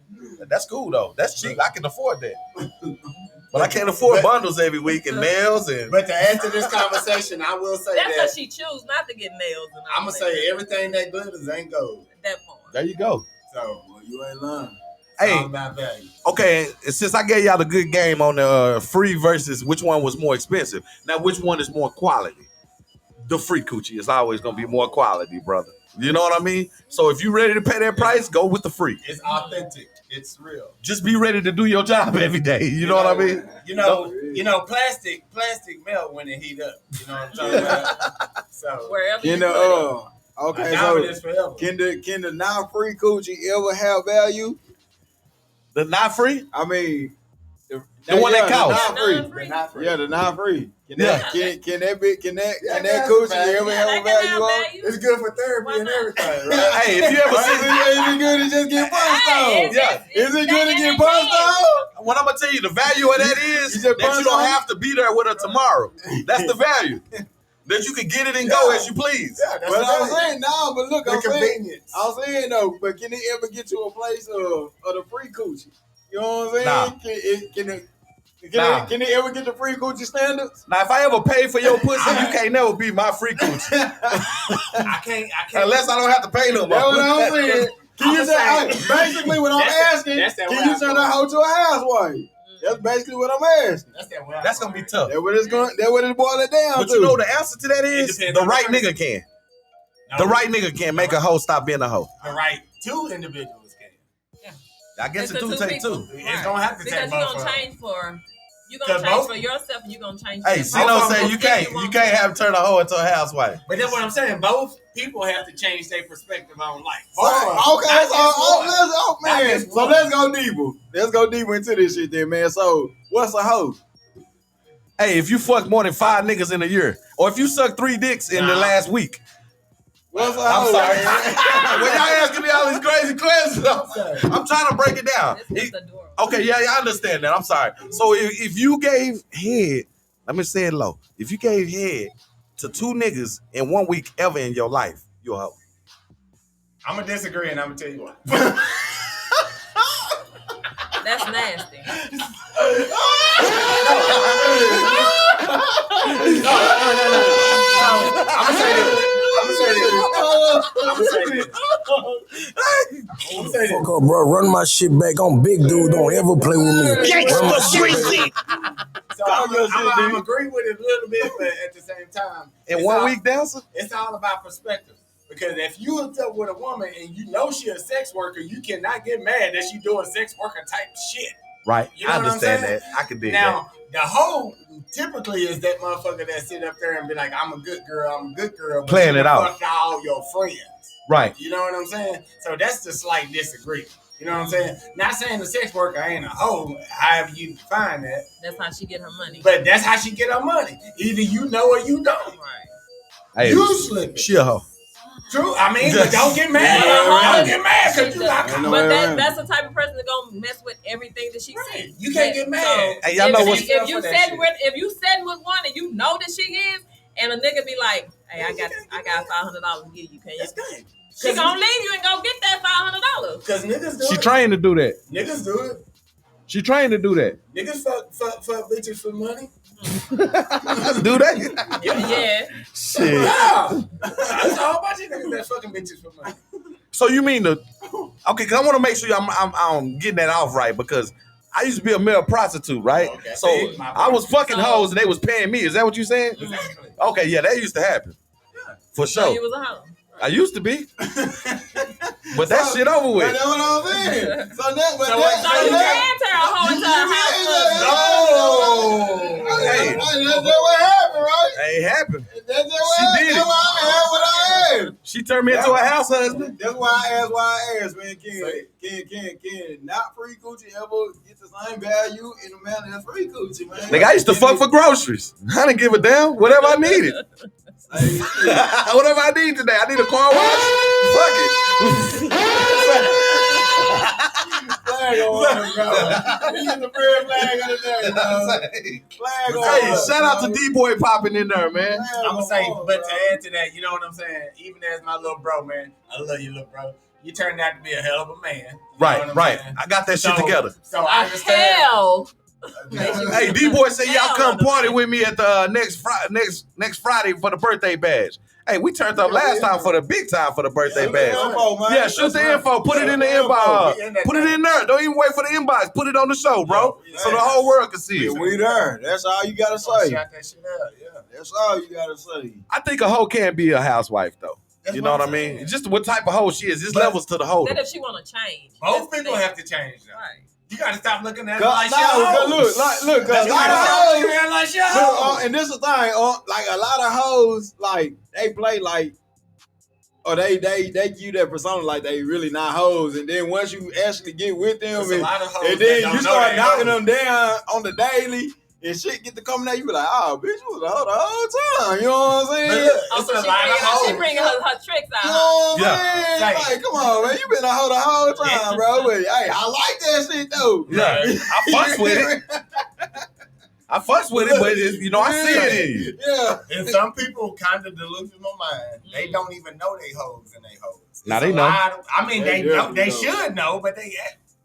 Speaker 1: That's cool though. That's cheap. I can afford that. But I can't afford bundles every week and nails and.
Speaker 3: But to add to this conversation, I will say
Speaker 2: that's
Speaker 3: that
Speaker 2: how she choose not to get nails. And all
Speaker 3: I'm gonna say everything that glitters ain't gold.
Speaker 2: at that point.
Speaker 1: There you go.
Speaker 3: So
Speaker 4: Well, you ain't lying.
Speaker 1: Hey,
Speaker 3: all about value.
Speaker 1: okay. Since I gave y'all the good game on the free versus which one was more expensive, now which one is more quality? The free coochie is always gonna be more quality, brother. You know what I mean? So if you ready to pay that price, go with the free.
Speaker 3: It's authentic. It's real.
Speaker 1: Just be ready to do your job every day. You know what I mean?
Speaker 3: You know, plastic melt when it heat up. You know what I'm talking about? So
Speaker 2: Wherever
Speaker 4: Can
Speaker 2: you put it.
Speaker 4: okay,
Speaker 3: diamond
Speaker 4: so
Speaker 3: is forever.
Speaker 4: can the not free coochie ever have value?
Speaker 1: The not free?
Speaker 4: I mean,
Speaker 1: The one that counts.
Speaker 4: The not free.
Speaker 2: Non-free.
Speaker 3: Not free.
Speaker 4: Yeah, the not free. Can
Speaker 1: Yeah.
Speaker 4: that coochie ever
Speaker 2: Yeah,
Speaker 4: have
Speaker 2: that
Speaker 4: a
Speaker 2: can
Speaker 4: value
Speaker 2: have
Speaker 4: on?
Speaker 2: value.
Speaker 3: It's good for therapy
Speaker 2: Why
Speaker 3: and
Speaker 2: not?
Speaker 3: everything, right?
Speaker 1: Hey, if you ever
Speaker 4: Is
Speaker 1: see,
Speaker 4: it good to just get punched
Speaker 2: Hey,
Speaker 4: on?
Speaker 1: Yeah.
Speaker 4: Is it good to get
Speaker 2: that
Speaker 4: punched
Speaker 2: is.
Speaker 4: on?
Speaker 1: what I'm gonna tell you, the value of that is
Speaker 4: You
Speaker 1: that
Speaker 4: just
Speaker 1: you don't
Speaker 4: punch
Speaker 1: have to be there with her tomorrow. That's the value. That you can get it and go as you please.
Speaker 3: Yeah, that's
Speaker 4: But I was
Speaker 3: the
Speaker 4: saying, no, but look,
Speaker 3: The
Speaker 4: I'm saying,
Speaker 3: convenience.
Speaker 4: though, but can it ever get to a place of the free coochie? You know what I'm saying?
Speaker 1: Nah.
Speaker 4: Can it ever get the free coochie standards?
Speaker 1: Now, if I ever pay for your pussy, you can't never be my free coochie.
Speaker 3: I can't.
Speaker 1: Unless I don't have to pay no more.
Speaker 4: That's what I'm saying. Can you
Speaker 3: I'ma
Speaker 4: say, basically what I'm asking,
Speaker 3: that's that
Speaker 4: can you turn a hoe to a housewife? That's basically what I'm asking.
Speaker 1: That's gonna be tough.
Speaker 4: That's what it's boiling down
Speaker 1: But
Speaker 4: to.
Speaker 1: you know the answer to that is
Speaker 3: depends
Speaker 1: the
Speaker 3: on
Speaker 1: right
Speaker 3: the person.
Speaker 1: nigga can.
Speaker 3: No,
Speaker 1: The right nigga can make a hoe stop being a hoe.
Speaker 3: The right two individuals can.
Speaker 1: I guess
Speaker 2: It's
Speaker 1: it
Speaker 2: the
Speaker 1: do
Speaker 2: two
Speaker 1: take
Speaker 2: people.
Speaker 1: two.
Speaker 3: It's gonna have to
Speaker 2: Because
Speaker 3: take
Speaker 2: you're
Speaker 3: both.
Speaker 2: gonna
Speaker 3: of
Speaker 2: change for yourself and you're gonna change
Speaker 1: Hey,
Speaker 2: for
Speaker 1: see what I'm saying? You
Speaker 2: Both
Speaker 1: can't have turn a hoe into a housewife.
Speaker 3: But that's what I'm saying. Both people have to change their perspective on life.
Speaker 4: Okay,
Speaker 3: Not
Speaker 4: man.
Speaker 3: just
Speaker 4: So
Speaker 3: one.
Speaker 4: let's go deeper. Let's go deeper into this shit then, man. So what's a hoe?
Speaker 1: Hey, if you fuck more than 5 niggas in a year, or if you suck 3 dicks in the last week.
Speaker 4: What's a
Speaker 1: I'm
Speaker 4: hoe?
Speaker 1: sorry.
Speaker 4: man?
Speaker 1: When y'all asking me all these crazy questions, I'm trying to break it down.
Speaker 2: It's adorable.
Speaker 1: Okay, yeah, I understand that. I'm sorry. So if you gave head, let me say it low. If you gave head to 2 niggas in 1 week ever in your life, you're a hoe.
Speaker 3: I'm gonna disagree, and I'm gonna tell you why.
Speaker 2: That's nasty.
Speaker 3: I'm gonna say this.
Speaker 5: Fuck up, bro. Run my shit back. I'm big dude. Don't ever play with me. Run my shit back.
Speaker 3: So I'm agree with it a little bit, but at the same time,
Speaker 1: In
Speaker 3: it's
Speaker 1: 1
Speaker 3: all-
Speaker 1: week, dancer?
Speaker 3: it's all about perspective. Because if you hooked up with a woman and you know she a sex worker, you cannot get mad that she doing sex worker type shit.
Speaker 1: Right.
Speaker 3: You know
Speaker 1: I
Speaker 3: what I'm
Speaker 1: understand
Speaker 3: saying?
Speaker 1: that. I can dig that.
Speaker 3: Now, the hoe typically is that motherfucker that sit up there and be like, I'm a good girl, but
Speaker 1: Playing
Speaker 3: you
Speaker 1: it out.
Speaker 3: fuck all your friends.
Speaker 1: Right.
Speaker 3: You know what I'm saying? So that's the slight disagreement. You know what I'm saying? Not saying the sex worker ain't a hoe, however you define that.
Speaker 2: That's how she get her money.
Speaker 3: But that's how she get her money. Either you know or you don't.
Speaker 2: Right.
Speaker 1: Hey,
Speaker 3: You slip it.
Speaker 1: she a hoe.
Speaker 3: True. I mean, but don't get mad. Don't get mad because you got caught.
Speaker 2: But that's the type of person that gonna mess with everything that she sees.
Speaker 3: You can't get mad.
Speaker 2: So,
Speaker 1: Hey, y'all know what's
Speaker 2: if you setting with one and you know that she is, and a nigga be like, "Hey, I got $500 to give you, can you?"
Speaker 3: That's good.
Speaker 2: She gonna leave you and go get that $500.
Speaker 3: Because niggas do it.
Speaker 1: She trained to do that.
Speaker 3: Niggas do it.
Speaker 1: She trained to do that.
Speaker 3: Niggas fuck bitches for money.
Speaker 1: Do that?
Speaker 2: Yeah.
Speaker 1: Shit.
Speaker 3: Yeah. That's a whole bunch of niggas that fucking bitches for money.
Speaker 1: So you mean okay? Because I want to make sure I'm getting that off right, because I used to be a male prostitute, right?
Speaker 3: Okay.
Speaker 1: So I was fucking hoes and they was paying me. Is that what you saying?
Speaker 3: Exactly.
Speaker 1: Okay, yeah, that used to happen.
Speaker 3: Yeah.
Speaker 1: For
Speaker 2: So
Speaker 1: sure.
Speaker 2: you was a hoe.
Speaker 1: I used to be. But that shit over with.
Speaker 4: That's what I'm saying. So
Speaker 2: So you can turn a hoe into a house husband.
Speaker 3: No.
Speaker 1: Hey.
Speaker 4: That's what happened, right?
Speaker 1: That ain't happened.
Speaker 4: That's what
Speaker 1: She
Speaker 4: happened.
Speaker 1: did it.
Speaker 4: That's why I had what I had.
Speaker 1: She turned me into a house husband.
Speaker 4: That's why I asked, man. Can not free coochie ever get the same value in a manner as free coochie, man?
Speaker 1: Nigga, I used to fuck for groceries. I didn't give a damn. Whatever I needed. Whatever I need today. I need a car wash. Fuck
Speaker 4: Flag on it, bro. We get the red flag of the day, bro.
Speaker 1: it.
Speaker 4: Flag on
Speaker 1: Hey,
Speaker 4: it,
Speaker 1: shout out to
Speaker 4: bro.
Speaker 1: D-Boy popping in there, man.
Speaker 3: I'm gonna say, but to add to that, you know what I'm saying? Even as my little bro, man, I love you, little bro. You turned out to be a hell of a man. You know what I'm
Speaker 1: Right.
Speaker 3: saying?
Speaker 1: I got that shit together.
Speaker 3: So I understand.
Speaker 2: Hell.
Speaker 1: Hey, D-Boy said y'all come party with me at the next Friday for the birthday badge. Hey, we turned up last time for the big time for the birthday badge. Yeah, shoot the info. Put it in the inbox. Put it in there. Don't even wait for the inbox. Put it on the show, bro, so the whole world can see it.
Speaker 4: We there. That's all you gotta say.
Speaker 3: Shout that shit out, yeah.
Speaker 4: That's all you gotta say.
Speaker 1: I think a hoe can be a housewife, though. You know what I mean? Just what type of hoe she is. There's levels to the hoe.
Speaker 2: That if she want to change.
Speaker 3: Both people have to change, though.
Speaker 2: Right.
Speaker 3: You gotta stop looking at it
Speaker 4: Look,
Speaker 3: like shit.
Speaker 4: look, cause
Speaker 3: You
Speaker 4: a lot
Speaker 3: gotta
Speaker 4: of
Speaker 3: stop
Speaker 4: hoes,
Speaker 3: looking at it like shit.
Speaker 4: and this is the thing, like a lot of hoes, like they play like, or they give you that persona like they really not hoes, and then once you actually get with them,
Speaker 3: There's a lot of hoes
Speaker 4: and
Speaker 3: that
Speaker 4: then
Speaker 3: don't
Speaker 4: you
Speaker 3: know
Speaker 4: start
Speaker 3: they
Speaker 4: knocking
Speaker 3: hoes.
Speaker 4: them down on the daily, and shit get to coming out, you be like, oh, bitch, you was a hoe the whole time, you know what I'm saying?
Speaker 3: But look,
Speaker 2: Oh,
Speaker 3: it's
Speaker 2: so
Speaker 3: a lot of
Speaker 2: she
Speaker 3: hoes.
Speaker 2: bringing her tricks
Speaker 4: You
Speaker 2: out.
Speaker 4: know what I'm
Speaker 1: Yeah.
Speaker 4: saying?
Speaker 3: Say.
Speaker 4: Like, come on, man, you been a hoe the whole time, bro. But hey, I like that shit though.
Speaker 1: Yeah, I fucks with it. I fucks with it, but I see it in you.
Speaker 4: Yeah.
Speaker 3: And some people kind of delusional mind. They don't even know they hoes and they hoes.
Speaker 1: Now
Speaker 3: It's
Speaker 1: they
Speaker 3: a
Speaker 1: know.
Speaker 3: lot of- I mean,
Speaker 4: They
Speaker 3: they know.
Speaker 4: do
Speaker 3: They
Speaker 4: know.
Speaker 3: should know, but they,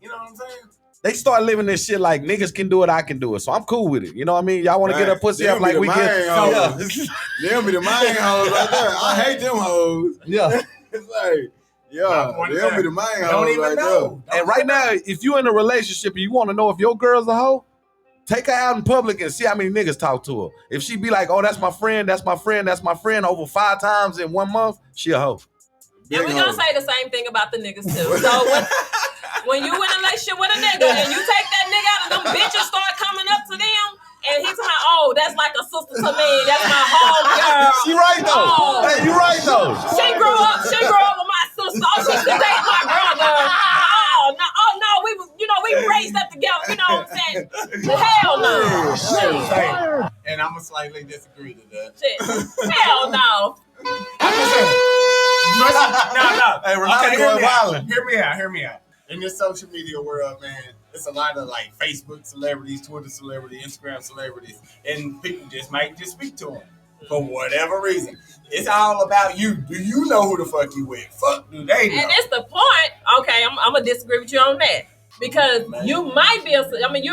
Speaker 3: you know what I'm saying?
Speaker 1: They start living this shit like niggas can do it, I can do it. So I'm cool with it. You know what I mean? Y'all want to get a pussy
Speaker 4: Them
Speaker 1: up
Speaker 4: be
Speaker 1: like
Speaker 4: the
Speaker 1: we
Speaker 4: main
Speaker 1: get.
Speaker 4: hoes. Them be the main hoes right there. I hate them hoes.
Speaker 1: Yeah.
Speaker 4: It's like, yeah, them be the main hoes
Speaker 3: Don't even
Speaker 4: right
Speaker 3: know.
Speaker 1: And right now, if you in a relationship and you want to know if your girl's a hoe, take her out in public and see how many niggas talk to her. If she be like, oh, that's my friend, that's my friend, that's my friend over 5 times in 1 month, she a hoe.
Speaker 2: And we're gonna say the same thing about the niggas too. So when you in a relationship with a nigga and you take that nigga out and them bitches start coming up to them and he's like, oh, that's like a sister to me. That's my home girl.
Speaker 1: She right though.
Speaker 2: Oh.
Speaker 1: Hey, you right though.
Speaker 2: She grew up with my sister. Oh, she used to date my brother. Oh no, we raised up together. You know what I'm saying? Hell no.
Speaker 3: Say, and I'm gonna slightly disagree to that.
Speaker 2: Shit. Hell no.
Speaker 3: No.
Speaker 1: Hey, Ronaldo
Speaker 3: Okay,
Speaker 1: going violent.
Speaker 3: Hear me out. In this social media world, man, it's a lot of like Facebook celebrities, Twitter celebrities, Instagram celebrities, and people just might just speak to them for whatever reason. It's all about you. Do you know who the fuck you with? Fuck, do they know?
Speaker 2: And it's the point. Okay, I'm gonna disagree with you on that because you might be you're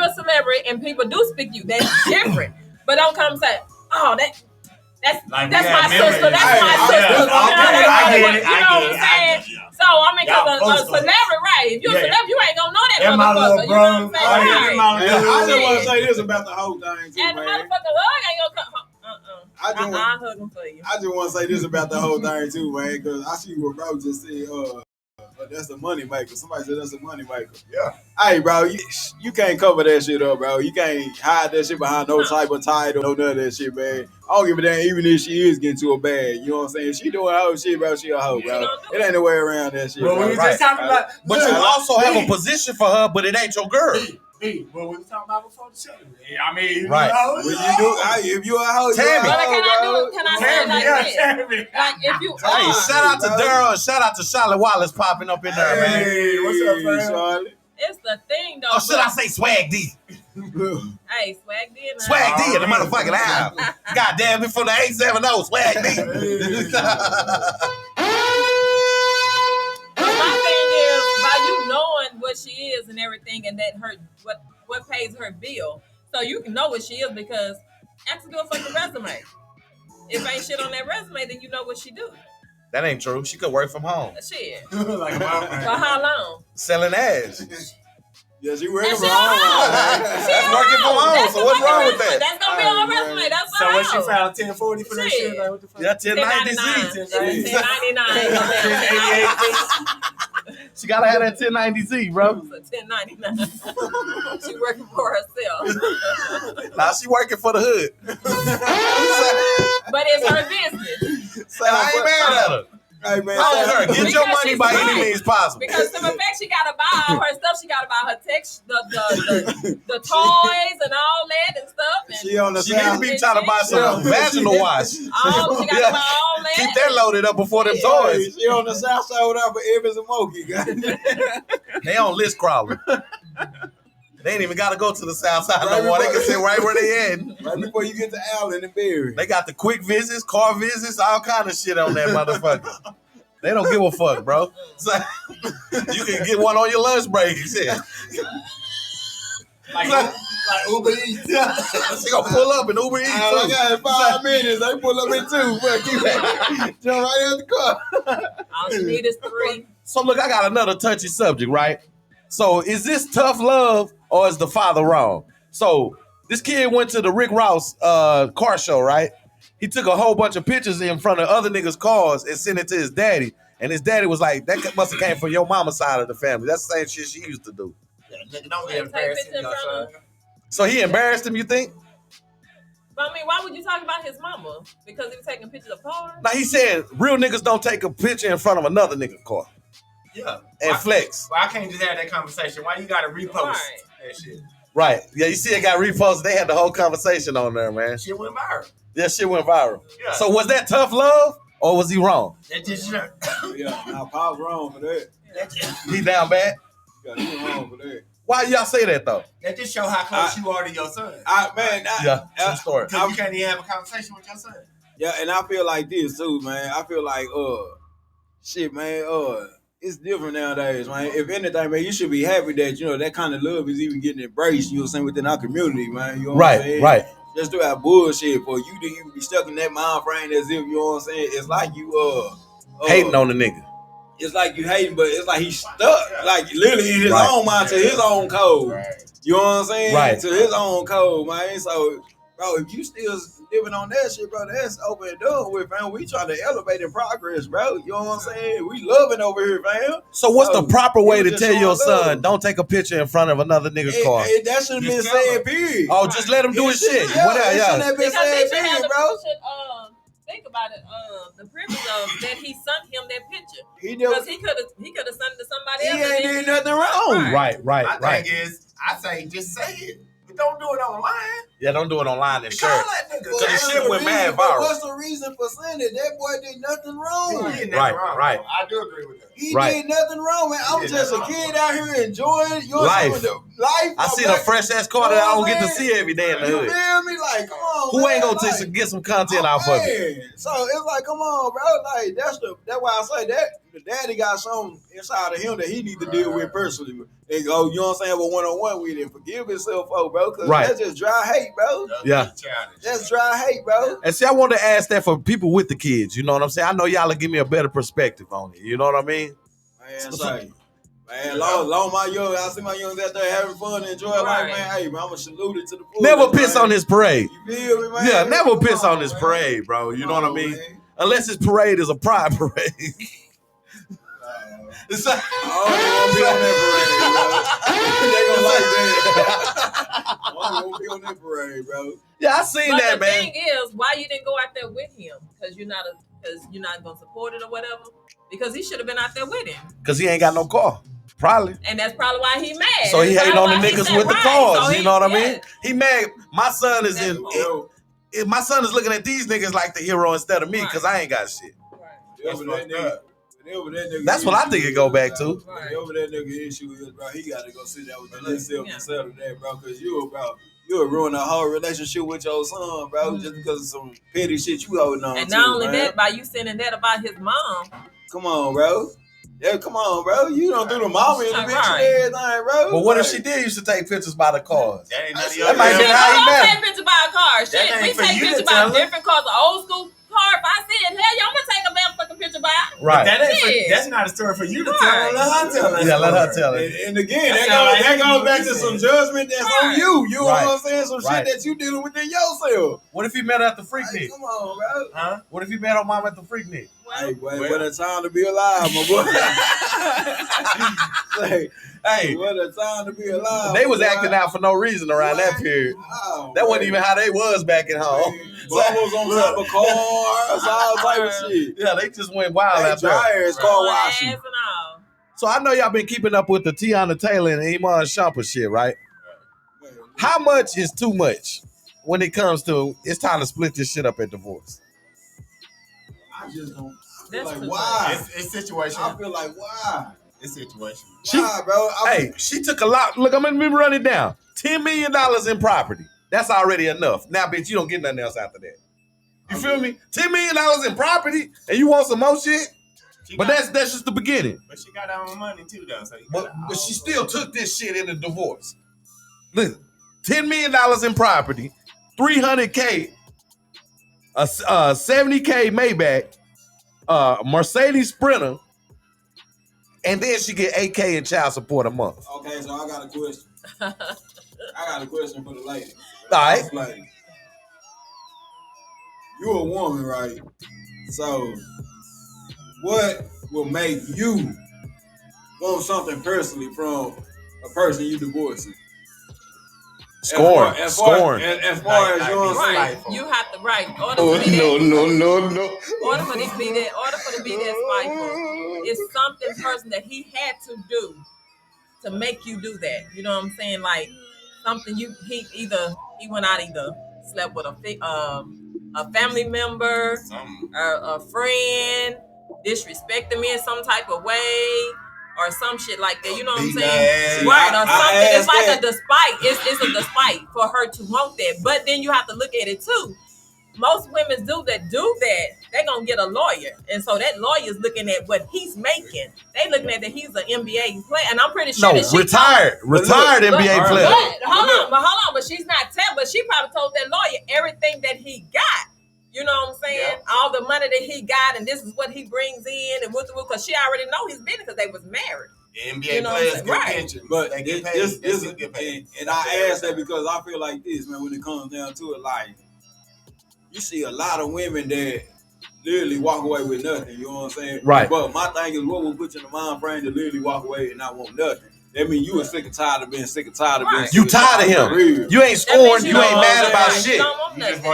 Speaker 2: a celebrity and people do speak to you. That's different. But don't come and say, oh, that's
Speaker 3: Like,
Speaker 2: my
Speaker 3: we got
Speaker 2: sister.
Speaker 3: memories.
Speaker 2: That's my
Speaker 3: Yeah,
Speaker 2: sister.
Speaker 3: okay, I get it.
Speaker 2: You know what I'm saying? So I mean,
Speaker 3: Y'all
Speaker 2: because a
Speaker 3: both
Speaker 2: celebrity, right? If you're a celebrity, you ain't gonna know that
Speaker 3: And my
Speaker 2: motherfucker.
Speaker 3: little
Speaker 2: You know what I'm
Speaker 3: bro.
Speaker 2: saying?
Speaker 3: Yeah,
Speaker 2: Right.
Speaker 3: my little
Speaker 4: I just
Speaker 2: Yeah.
Speaker 4: want to say this about the whole thing too,
Speaker 2: And the
Speaker 4: man.
Speaker 2: motherfucker hug ain't gonna come.
Speaker 4: I
Speaker 2: I'll hug him for you.
Speaker 4: just want to say this about the whole thing too, man, because I see what bro just said. that's a money maker. Somebody said that's a money maker.
Speaker 3: Yeah.
Speaker 4: Hey, bro, you can't cover that shit up, bro. You can't hide that shit behind no type of title, no none of that shit, man. I don't give a damn, even if she is getting to a bag. You know what I'm saying? If she doing hoe shit, bro, she a hoe, bro. It ain't no way around that shit,
Speaker 3: Well,
Speaker 4: bro.
Speaker 3: we was just talking about.
Speaker 1: But you also have a position for her, but it ain't your girl.
Speaker 3: Well, we was talking about before the show. I mean,
Speaker 1: Right.
Speaker 4: When you do, if you a hoe,
Speaker 1: Tammy.
Speaker 2: But can I say it like this?
Speaker 3: Tammy.
Speaker 2: Like if you
Speaker 1: Hey,
Speaker 2: are,
Speaker 1: shout out to Daryl and shout out to Charlotte Wallace popping up in there, man.
Speaker 3: Hey, what's up, man?
Speaker 4: Charlotte?
Speaker 2: it's the thing though.
Speaker 1: Or should I say Swag D?
Speaker 2: Hey, swag D.
Speaker 1: Swag D in the motherfucking house. God damn it, from the 870, Swag D.
Speaker 2: My thing is, by you knowing what she is and everything, and that her what pays her bill, so you can know what she is because ask her to do a fucking resume. If ain't shit on that resume, then you know what she do.
Speaker 1: That ain't true. She could work from home.
Speaker 2: Shit.
Speaker 3: Like
Speaker 2: For how long?
Speaker 1: Selling ass.
Speaker 4: Yeah, she working
Speaker 2: And
Speaker 4: from
Speaker 2: she
Speaker 4: home.
Speaker 1: That's working from home, so what's wrong with that?
Speaker 2: That's gonna be on her resume. That's
Speaker 3: So
Speaker 2: her
Speaker 3: when she
Speaker 2: house.
Speaker 3: found 1040 for that
Speaker 2: Shit.
Speaker 3: shit, like what the fuck?
Speaker 1: Yeah, 1090Z.
Speaker 2: 1099.
Speaker 1: She gotta have that 1090Z, bro.
Speaker 2: 1099. She working for herself.
Speaker 1: Nah, she working for the hood.
Speaker 2: But it's her business.
Speaker 1: And I ain't mad at her.
Speaker 4: Hey, man.
Speaker 1: Tell her, get
Speaker 2: Because
Speaker 1: your money
Speaker 2: she's
Speaker 1: by any
Speaker 2: right.
Speaker 1: means possible.
Speaker 2: Because to the fact she gotta buy all her stuff, she gotta buy her text, the toys and all that and stuff. And
Speaker 4: She on the
Speaker 1: She need to
Speaker 4: south.
Speaker 1: be trying to buy some vaginal wash.
Speaker 2: she gotta buy all that.
Speaker 1: Keep that loaded up before them
Speaker 4: Hey,
Speaker 1: toys.
Speaker 4: she on the south side without for Evans and Moki.
Speaker 1: They on list crawling. They ain't even got to go to the south side no more. They can sit right where they at.
Speaker 4: Right before you get to Allen and Berry.
Speaker 1: They got the quick visits, car visits, all kind of shit on that motherfucker. They don't give a fuck, bro. So, you can get one on your lunch break. Shit.
Speaker 3: Like Uber Eats.
Speaker 1: She gonna pull up and Uber Eats.
Speaker 4: I got 5 minutes. They pull up in 2. But keep that. Jump right out the car.
Speaker 2: All she need is 3.
Speaker 1: So look, I got another touchy subject, right? So is this tough love or is the father wrong? So this kid went to the Rick Ross car show, right? He took a whole bunch of pictures in front of other niggas' cars and sent it to his daddy. And his daddy was like, that must have came from your mama's side of the family. That's the same shit she used to do.
Speaker 3: Nigga, don't be
Speaker 2: Take
Speaker 3: embarrassing
Speaker 2: picture in front
Speaker 3: yourself.
Speaker 2: of-
Speaker 1: So he embarrassed him, you think?
Speaker 2: But I mean, why would you talk about his mama? Because he was taking pictures of cars?
Speaker 1: Now he said real niggas don't take a picture in front of another nigga's car
Speaker 3: Yeah.
Speaker 1: and flex.
Speaker 3: Well, I can't just have that conversation. Why you gotta repost
Speaker 2: Right.
Speaker 3: that shit?
Speaker 1: Right. Yeah, you see it got reposted. They had the whole conversation on there, man.
Speaker 3: Shit went viral.
Speaker 1: Yeah, shit went viral.
Speaker 3: Yeah.
Speaker 1: So was that tough love or was he wrong?
Speaker 3: That just
Speaker 4: Yeah, now Paul's wrong for that.
Speaker 1: He down bad?
Speaker 4: Yeah, he wrong for that.
Speaker 1: Why y'all say that though?
Speaker 3: that just show how close you are to your son.
Speaker 1: Yeah, true story.
Speaker 3: Because you can't even have a conversation with your son.
Speaker 4: Yeah, and I feel like this too, man. I feel like, shit, man, it's different nowadays, man. If anything, man, you should be happy that, you know, that kind of love is even getting embraced, you know what I'm saying, within our community, man. You know what I'm saying?
Speaker 1: Right.
Speaker 4: Just do that bullshit for you to even be stuck in that mind frame as if, you know what I'm saying, it's like you,
Speaker 1: Hating on the nigga.
Speaker 4: it's like you hating, but it's like he's stuck, like literally in his
Speaker 1: Right.
Speaker 4: own mind to his own code.
Speaker 3: Right.
Speaker 4: You know what I'm saying?
Speaker 1: Right.
Speaker 4: To his own code, man. So, bro, if you still living on that shit, bro, that's over and done with, man. We trying to elevate and progress, bro. You know what I'm saying? We loving over here, fam.
Speaker 1: So what's the proper way
Speaker 4: it
Speaker 1: to
Speaker 4: was
Speaker 1: tell
Speaker 4: just
Speaker 1: your
Speaker 4: showing
Speaker 1: son,
Speaker 4: love.
Speaker 1: don't take a picture in front of another nigga's car?
Speaker 4: That should have been
Speaker 3: Just tell
Speaker 4: said,
Speaker 3: him.
Speaker 4: period.
Speaker 1: Oh, just let him do his shit.
Speaker 4: Yeah,
Speaker 1: Whatever,
Speaker 4: it
Speaker 1: yeah.
Speaker 4: shouldn't have been
Speaker 2: Because they
Speaker 4: said,
Speaker 2: should have
Speaker 4: period,
Speaker 2: the
Speaker 4: bro.
Speaker 2: think about it, the privilege of that he sent him that picture.
Speaker 4: He
Speaker 2: Because
Speaker 4: never,
Speaker 2: he could have sent it to somebody
Speaker 4: he
Speaker 2: else.
Speaker 4: ain't
Speaker 2: and
Speaker 4: did
Speaker 2: then-
Speaker 4: nothing wrong.
Speaker 1: Right.
Speaker 3: My thing is, I say just say it. But don't do it online.
Speaker 1: Yeah, don't do it online and
Speaker 3: Call
Speaker 1: share.
Speaker 3: that nigga.
Speaker 1: Cause the
Speaker 4: What's
Speaker 1: shit
Speaker 4: the
Speaker 1: went
Speaker 4: reason-
Speaker 1: mad viral.
Speaker 4: What's the reason for saying it? That boy did nothing wrong.
Speaker 3: He did
Speaker 1: Right,
Speaker 3: nothing wrong,
Speaker 1: right.
Speaker 3: bro. I do agree with that.
Speaker 4: He
Speaker 1: Right.
Speaker 4: did nothing wrong, man. I'm
Speaker 3: He did
Speaker 4: just a
Speaker 3: nothing
Speaker 4: kid out here enjoying your
Speaker 1: Life.
Speaker 4: life.
Speaker 1: I seen a fresh ass car that I don't get to see every day in the
Speaker 4: You
Speaker 1: hood.
Speaker 4: feel me? Like, come on.
Speaker 1: Who ain't
Speaker 4: man.
Speaker 1: gonna
Speaker 4: Like,
Speaker 1: get some content off of it?
Speaker 4: man. So it's like, come on, bro. Like that's why I say that the daddy got something inside of him that he need to deal with personally. And go, you know what I'm saying, but one-on-one with him. Forgive himself, bro. Cause
Speaker 1: Right.
Speaker 4: that's just dry hate, bro.
Speaker 1: Yeah.
Speaker 3: Childish.
Speaker 4: That's dry hate, bro.
Speaker 1: And see, I want to ask that for people with the kids. You know what I'm saying? I know y'all will give me a better perspective on it. You know what I mean?
Speaker 4: Man, say, man, long my young, I see my youngs out there having fun and enjoying life, man. Hey, man, I'ma salute it to the fullest,
Speaker 1: Never piss
Speaker 4: man.
Speaker 1: on his parade.
Speaker 4: You feel me, man?
Speaker 1: Yeah, never
Speaker 4: Come
Speaker 1: piss on
Speaker 4: on,
Speaker 1: his
Speaker 4: man.
Speaker 1: parade, bro. You know what I
Speaker 4: Come on,
Speaker 1: mean?
Speaker 4: man.
Speaker 1: Unless his parade is a pride parade. It's like,
Speaker 4: I don't be on that parade, bro. They gonna like that. I don't be on that parade, bro.
Speaker 1: yeah, I seen
Speaker 2: But
Speaker 1: that,
Speaker 2: the
Speaker 1: man.
Speaker 2: thing is, why you didn't go out there with him? Because you're not gonna support it or whatever. Because he should have been out there with him.
Speaker 1: Because he ain't got no car. Probably.
Speaker 2: And that's probably why he mad.
Speaker 1: So he
Speaker 2: That's
Speaker 1: hating on
Speaker 2: probably
Speaker 1: the
Speaker 2: why he
Speaker 1: niggas
Speaker 2: said,
Speaker 1: with the
Speaker 2: right.
Speaker 1: cars.
Speaker 2: So
Speaker 1: You know what I
Speaker 2: yeah.
Speaker 1: mean? He mad. My son is
Speaker 2: That's-
Speaker 1: my son is looking at these niggas like the hero instead of me because
Speaker 2: Right.
Speaker 1: I ain't got shit.
Speaker 2: Right.
Speaker 1: That's what I think it go back to.
Speaker 4: Whatever that nigga issue is, bro, he got to go sit down with himself and settle that, bro, because you'll ruin a whole relationship with your son, bro, just because of some petty shit you holding on to.
Speaker 2: And not only
Speaker 4: man.
Speaker 2: that, by you sending that about his mom.
Speaker 4: Come on, bro. Yeah, come on, bro. You don't do the mama in the bitch and everything, bro.
Speaker 1: But what if she did used to take pictures by the cars?
Speaker 3: That ain't none of your
Speaker 1: That might be
Speaker 3: business.
Speaker 1: how he
Speaker 2: I don't
Speaker 1: met.
Speaker 2: take pictures by a car. Shit,
Speaker 3: That
Speaker 2: we
Speaker 3: ain't for
Speaker 2: take
Speaker 3: you to
Speaker 2: pictures
Speaker 3: tell
Speaker 2: by
Speaker 3: her.
Speaker 2: different cars. An old school car. If I see it, hell, y'all gonna take a motherfucking picture by it.
Speaker 1: Right.
Speaker 3: That ain't
Speaker 2: Shit.
Speaker 3: that's not a story for you to
Speaker 2: Right.
Speaker 3: tell. Let her tell it.
Speaker 1: Yeah, let her tell it.
Speaker 4: And again,
Speaker 3: That
Speaker 4: that
Speaker 3: sound
Speaker 4: goes
Speaker 3: like
Speaker 4: back
Speaker 3: you
Speaker 4: to some
Speaker 3: said.
Speaker 4: judgment that's on
Speaker 2: Right.
Speaker 4: you. You know
Speaker 1: Right.
Speaker 4: what I'm saying? Some
Speaker 1: Right.
Speaker 4: shit that you dealing with in yourself.
Speaker 1: What if he met her at the Freaknik?
Speaker 4: Come on, bro.
Speaker 3: Huh?
Speaker 1: What if he met her mom at the Freaknik?
Speaker 4: Hey, boy,
Speaker 3: Well.
Speaker 4: what a time to be alive, my boy. Like,
Speaker 1: Hey,
Speaker 4: what a time to be alive.
Speaker 1: they was
Speaker 4: boy.
Speaker 1: acting out for no reason around that period.
Speaker 4: Oh,
Speaker 1: That wasn't
Speaker 4: man.
Speaker 1: even how they was back at home.
Speaker 4: Bubbles on top of cars, all type of shit.
Speaker 1: Yeah, they just went wild
Speaker 4: Hey,
Speaker 1: out there.
Speaker 4: dryers, car
Speaker 2: Blowing
Speaker 4: washing.
Speaker 2: ass and all.
Speaker 1: So I know y'all been keeping up with the Tiana Taylor and Iman Shumpert shit, right? How much is too much when it comes to it's time to split this shit up at divorce?
Speaker 4: I just don't. I feel
Speaker 2: That's
Speaker 4: like
Speaker 2: too
Speaker 4: why?
Speaker 3: It's situation.
Speaker 4: I feel like why?
Speaker 3: It's situation.
Speaker 4: Why, bro?
Speaker 1: Hey, she took a lot. Look, I'm gonna run it down. $10 million in property. That's already enough. Now, bitch, you don't get nothing else after that. You feel me? $10 million in property, and you want some more shit? But that's just the beginning.
Speaker 3: But she got her own money too, though. So
Speaker 1: But she still took this shit in the divorce. Listen, $10 million in property, $300K, a $70K Maybach, Mercedes Sprinter, and then she get $8K in child support a month.
Speaker 4: Okay, so I got a question. I got a question for the lady.
Speaker 1: All right.
Speaker 4: Lady. You a woman, right? So, what will make you want something personally from a person you divorcing?
Speaker 1: Scorn.
Speaker 4: As far
Speaker 1: Scorn.
Speaker 4: as you know what I'm saying?
Speaker 2: Right. You have to in order
Speaker 5: Oh,
Speaker 2: to be
Speaker 5: no,
Speaker 2: that,
Speaker 5: no, no, no.
Speaker 2: in order for this be that, in order for to be that spiteful, it's something person that he had to do to make you do that. You know what I'm saying? Like something he went out either slept with a family member or a friend, disrespected me in some type of way. Or some shit like that, you know what I'm saying? Right, or something. It's like a despite. It's a despite for her to want that. But then you have to look at it too. Most women do that, they're gonna get a lawyer. And so that lawyer's looking at what he's making. They looking at that he's an NBA player. And I'm pretty sure
Speaker 1: No,
Speaker 2: that she
Speaker 1: retired NBA player.
Speaker 2: But hold on, but she's not but she probably told that lawyer everything that he got. You know what I'm saying? Yeah. All the money that he got, and this is what he brings in, and because she already know his business because they was married.
Speaker 3: NBA players get pension,
Speaker 4: but
Speaker 3: they get paid.
Speaker 4: This get paid. And I ask that because I feel like this, man. When it comes down to it, like you see a lot of women that literally walk away with nothing. You know what I'm saying?
Speaker 1: Right.
Speaker 4: But my thing is, what will put you in the mind frame to literally walk away and not want nothing? That means you are sick and tired of being sick and tired of being.
Speaker 1: You tired of him. You ain't scorned. You ain't mad about shit.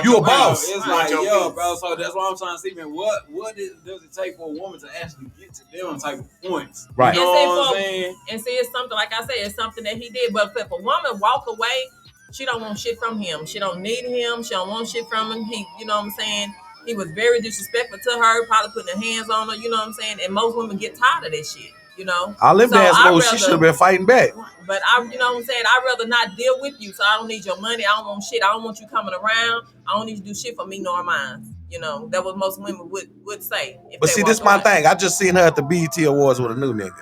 Speaker 1: You a boss.
Speaker 4: It's like, yo, bro. So that's why I'm trying to see, man. What does it take for a woman to actually get to them type of points?
Speaker 1: Right.
Speaker 4: You know what I'm saying?
Speaker 2: And see, it's something like I said, it's something that he did. But if a woman walk away, she don't want shit from him. She don't need him. She don't want shit from him. He, you know what I'm saying? He was very disrespectful to her, probably putting her hands on her. You know what I'm saying? And most women get tired of that shit. You know,
Speaker 1: all them dance moves, she should have been fighting back.
Speaker 2: But you know what I'm saying? I'd rather not deal with you, so I don't need your money. I don't want shit. I don't want you coming around. I don't need you to do shit for me nor mine. You know, that what most women would say.
Speaker 1: But see, this my thing. I just seen her at the BET Awards with a new nigga.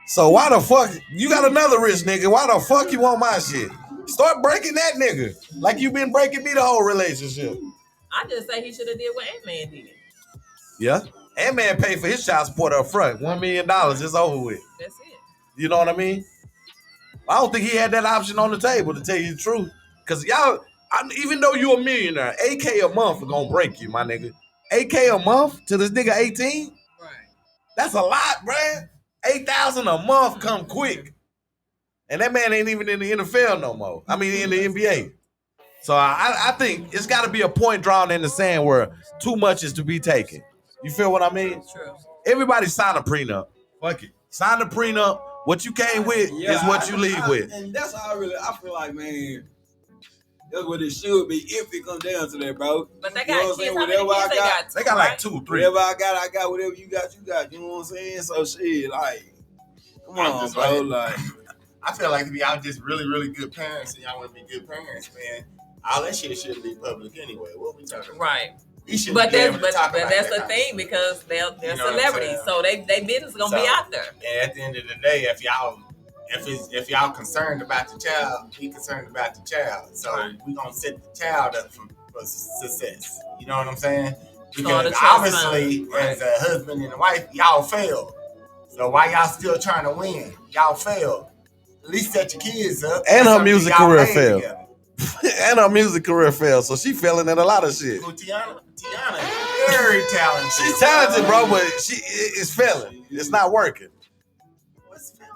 Speaker 1: So why the fuck you got another rich nigga? Why the fuck you want my shit? Start breaking that nigga like you been breaking me the whole relationship.
Speaker 2: I just say he should have did what Ant-Man did.
Speaker 1: Yeah. Ant-Man paid for his child support up front. $1 million, it's over with.
Speaker 2: That's it.
Speaker 1: You know what I mean? I don't think he had that option on the table, to tell you the truth. Because y'all, even though you a millionaire, $8K a month is going to break you, my nigga. $8K a month to this nigga 18?
Speaker 2: Right.
Speaker 1: That's a lot, bruh. 8,000 a month come quick. And that man ain't even in the NFL no more. I mean, in the NBA. So I think it's got to be a point drawn in the sand where too much is to be taken. You feel what I mean?
Speaker 2: True.
Speaker 1: Everybody sign a prenup. Fuck it. Sign a prenup. What you came with is what you leave with.
Speaker 4: And that's how I feel like, man, that's what it should be if it comes down to that, bro.
Speaker 2: But they got kids. How many kids they got?
Speaker 1: They got like 2, 3.
Speaker 4: Whatever I got. Whatever you got, you got. You know what I'm saying? So shit, like, come on, bro. Like,
Speaker 3: I feel like if y'all just really, really good parents and y'all want to be good parents, man, all that shit should be public anyway. What we talking about?
Speaker 2: Right.
Speaker 3: But
Speaker 2: that's the thing because they're celebrities, so they business is gonna be out there.
Speaker 3: And at the end of the day, if y'all concerned about the child, be concerned about the child. So we gonna set the child up for success. You know what I'm saying? Because obviously, as a husband and a wife, y'all failed. So why y'all still trying to win? Y'all failed. At least set your kids up.
Speaker 1: And her music career failed. And her music career failed, so she failing at a lot of shit.
Speaker 3: Well, Tiana, very talented.
Speaker 1: She's talented, bro, but she is failing. It's not working.
Speaker 3: What's failing?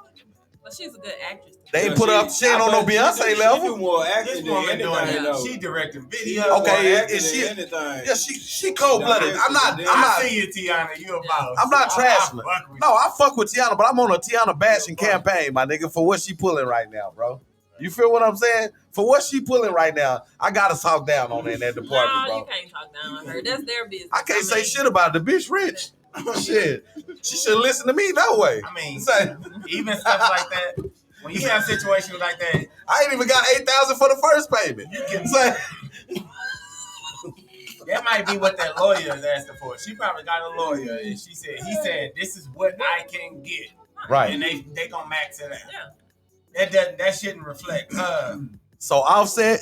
Speaker 2: But she's a good actress.
Speaker 1: They ain't put up shit on no Beyonce level.
Speaker 4: She do more acting than anything.
Speaker 3: She directing videos.
Speaker 1: Okay, is she? Yeah, she cold blooded. I'm not.
Speaker 3: I see you, Tiana. You a boss.
Speaker 1: I'm not trashing her. No, I fuck with Tiana, but I'm on a Tiana bashing campaign, my nigga, for what she pulling right now, bro. You feel what I'm saying? For what she pulling right now, I gotta talk down on her in that department, bro.
Speaker 2: No, you can't talk down on her. That's their business.
Speaker 1: I can't say shit about the bitch rich. Shit. She should listen to me that way.
Speaker 3: I mean, even stuff like that, when you have situations like that,
Speaker 1: I ain't even got 8,000 for the first payment.
Speaker 3: You can say that might be what that lawyer is asking for. She probably got a lawyer and he said, this is what I can get.
Speaker 1: Right.
Speaker 3: And they gonna max it out.
Speaker 2: Yeah.
Speaker 3: That shouldn't reflect her.
Speaker 1: So Offset,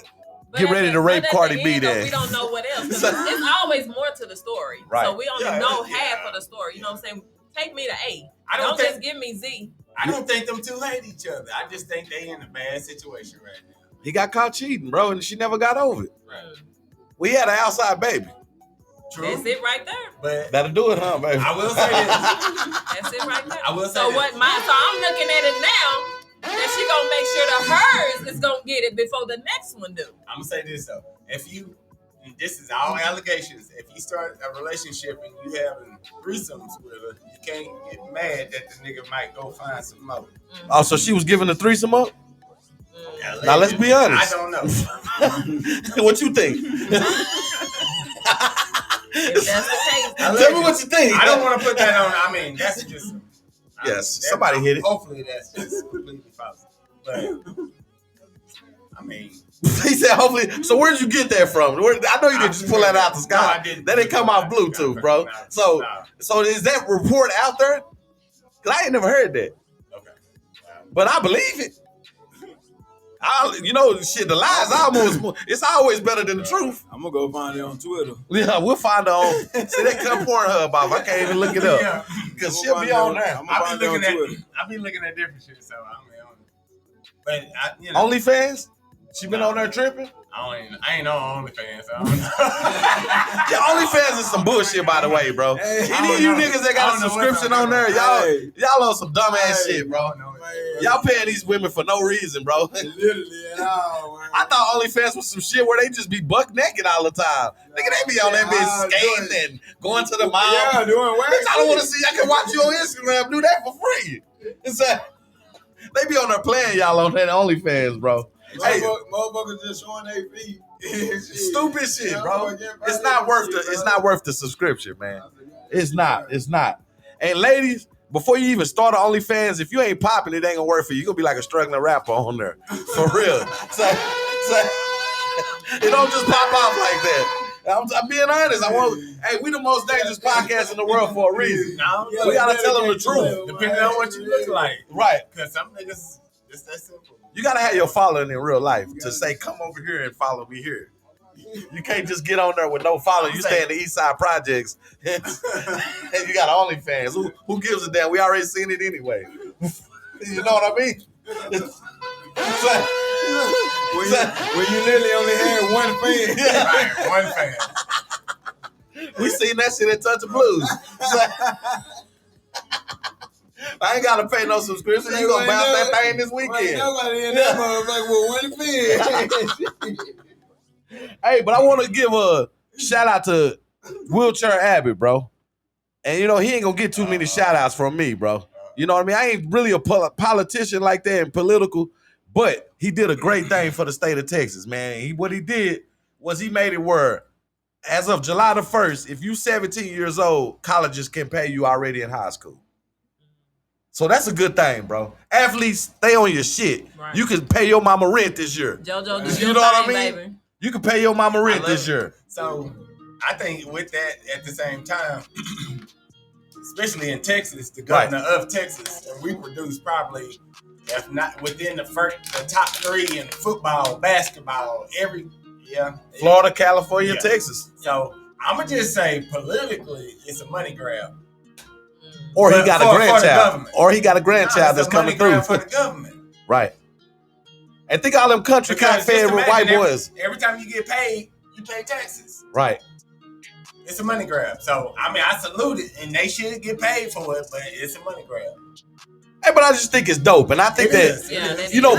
Speaker 1: get ready to rape Cardi B then.
Speaker 2: We don't know what else. It's always more to the story.
Speaker 1: Right.
Speaker 2: So we only know half of the story. You know what I'm saying? Take me to A. Don't just give me Z.
Speaker 3: I don't think them two hate each other. I just think they in a bad situation right now.
Speaker 1: He got caught cheating, bro, and she never got over it.
Speaker 3: Right.
Speaker 1: We had an outside baby.
Speaker 2: True. That's it right there.
Speaker 3: But
Speaker 1: that'll do it, huh, baby?
Speaker 3: I will say this.
Speaker 2: That's it right there.
Speaker 3: I will say
Speaker 2: so
Speaker 3: this.
Speaker 2: So I'm looking at it now. That she gonna make sure that hers is gonna get it before the next one do.
Speaker 3: I'm gonna say this though: this is all allegations. If you start a relationship and you having threesomes with her, you can't get mad that the nigga might go find some more.
Speaker 1: Mm-hmm. Oh, so she was giving the threesome up? Now let's be honest.
Speaker 3: I don't know.
Speaker 1: What you think?
Speaker 2: If that's the case,
Speaker 1: tell me what you think.
Speaker 3: I don't want to put that on. I mean, that's just.
Speaker 1: Yes, somebody hit it.
Speaker 3: Hopefully that's just completely false. But I mean,
Speaker 1: he said hopefully. So where did you get that from? I know you didn't just pull that out the sky.
Speaker 3: No, I didn't.
Speaker 1: That didn't come off Bluetooth, bro. So is that report out there? Cause I ain't never heard that.
Speaker 3: Okay.
Speaker 1: But I believe it. The lies it's always better than the truth.
Speaker 4: I'm gonna go find it on Twitter.
Speaker 1: Yeah, we'll find her on. See, they cut Pornhub off. I can't even look it up because she'll be on there.
Speaker 3: I'll be looking at different shit. So but
Speaker 1: OnlyFans? She been on there tripping?
Speaker 3: I ain't on OnlyFans. I don't know.
Speaker 1: Yeah, OnlyFans is some bullshit, by the way, bro. Any of you niggas that got a subscription on there, y'all on some dumbass shit, bro. Y'all paying these women for no reason, bro.
Speaker 4: Literally at all, man.
Speaker 1: I thought OnlyFans was some shit where they just be buck naked all the time. Nigga, they be on that bitch skating and going to the mall.
Speaker 4: Yeah, doing work.
Speaker 1: Bitch, I don't want to see. I can watch you on Instagram do that for free. They be on there playing y'all on that OnlyFans, bro.
Speaker 4: Hey, motherfuckers just showing their feet.
Speaker 1: Stupid shit, bro. It's not worth the subscription, man. It's not. And ladies, before you even start an OnlyFans, if you ain't popping, it ain't gonna work for you. You're gonna be like a struggling rapper on there. For real. So it don't just pop off like that. I'm being honest. We the most dangerous podcast in the world for a reason. We gotta tell them the truth.
Speaker 3: Depending on what you look like.
Speaker 1: Right.
Speaker 3: Because some niggas, it's that simple.
Speaker 1: You gotta have your following in real life to say, come over here and follow me here. You can't just get on there with no following. You stay in the East Side Projects and you got OnlyFans. Who gives a damn? We already seen it anyway. You know what I mean?
Speaker 4: When you literally only had one fan.
Speaker 3: Yeah. Right, one fan.
Speaker 1: We seen that shit at Touch of Blues. I ain't gotta pay no subscription. You gonna bounce that thing this weekend.
Speaker 4: Nobody in that motherfucker with one fin.
Speaker 1: Hey, but I want to give a shout out to Wheelchair Abbott, bro. And he ain't gonna get too many shout outs from me, bro. You know what I mean? I ain't really a politician like that and political, but he did a great thing for the state of Texas, man. What he did was he made it where, as of July the 1st, if you 17 years old, colleges can pay you already in high school. So that's a good thing, bro. Athletes, stay on your shit. Right. You can pay your mama rent this year.
Speaker 2: JoJo, you know what I mean? Baby.
Speaker 1: You can pay your mama rent this year.
Speaker 3: So I think with that, at the same time, especially in Texas, the governor of Texas, and we produce probably, if not within the top 3 in football, basketball,
Speaker 1: Florida, California, Texas.
Speaker 3: So I'm gonna just say politically, it's a money grab.
Speaker 1: Or he got a grandchild. Or he got a grandchild that's coming through.
Speaker 3: For the government.
Speaker 1: Right. And think all them country kind of favorite white boys.
Speaker 3: Every time you get paid, you pay taxes.
Speaker 1: Right.
Speaker 3: It's a money grab. So, I mean, I salute it, and they should get paid for it, but it's a money grab.
Speaker 1: Hey, but I just think it's dope. And I think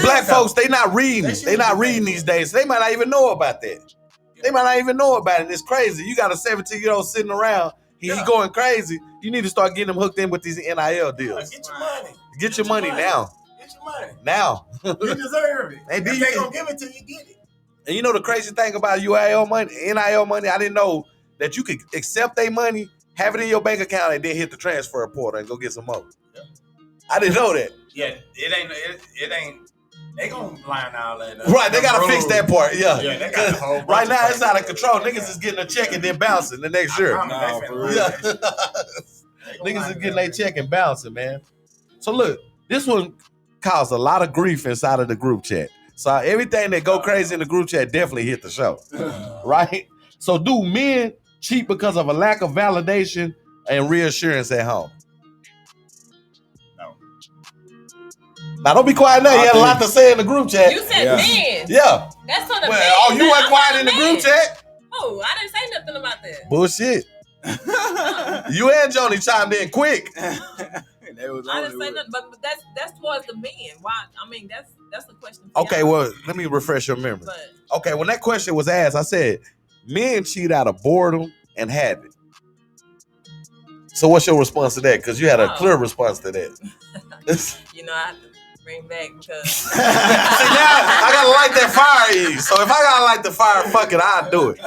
Speaker 1: black folks, they not reading. They not reading these days. They might not even know about that. They might not even know about it. It's crazy. You got a 17-year-old sitting around. He going crazy. You need to start getting him hooked in with these NIL deals.
Speaker 3: Get your money.
Speaker 1: Get your money now.
Speaker 3: Get your money.
Speaker 1: Now.
Speaker 3: You deserve it. If they gonna give it to you, get it.
Speaker 1: And you know the crazy thing about NIL money, I didn't know that you could accept their money, have it in your bank account, and then hit the transfer portal and go get some more. Yeah. I didn't know that.
Speaker 3: Yeah, it ain't. They gonna line all that up.
Speaker 1: Right, they gotta fix that part. Yeah,
Speaker 3: they got the whole.
Speaker 1: Right now, it's out of control. Niggas is getting a check and then bouncing the next year. Niggas is getting their check and bouncing, man. So look, this one caused a lot of grief inside of the group chat. So everything that go crazy in the group chat definitely hit the show, right? So do men cheat because of a lack of validation and reassurance at home? Now, don't be quiet now. You had a lot to say in the group chat.
Speaker 2: You said men.
Speaker 1: Yeah.
Speaker 2: That's for the men.
Speaker 1: Oh, you weren't quiet in the group chat?
Speaker 2: Oh, I didn't say nothing about that.
Speaker 1: Bullshit. You and Joni chimed in quick.
Speaker 2: I didn't say nothing, but that's towards the men. Why? I mean, that's the question.
Speaker 1: Okay, well, let me refresh your memory. Okay, when that question was asked, I said, men cheat out of boredom and habit. So what's your response to that? Because you had a clear response to that.
Speaker 2: I have to bring back because
Speaker 1: see, now I gotta light that fire. So if I gotta light the fire, fuck it, I'll do it.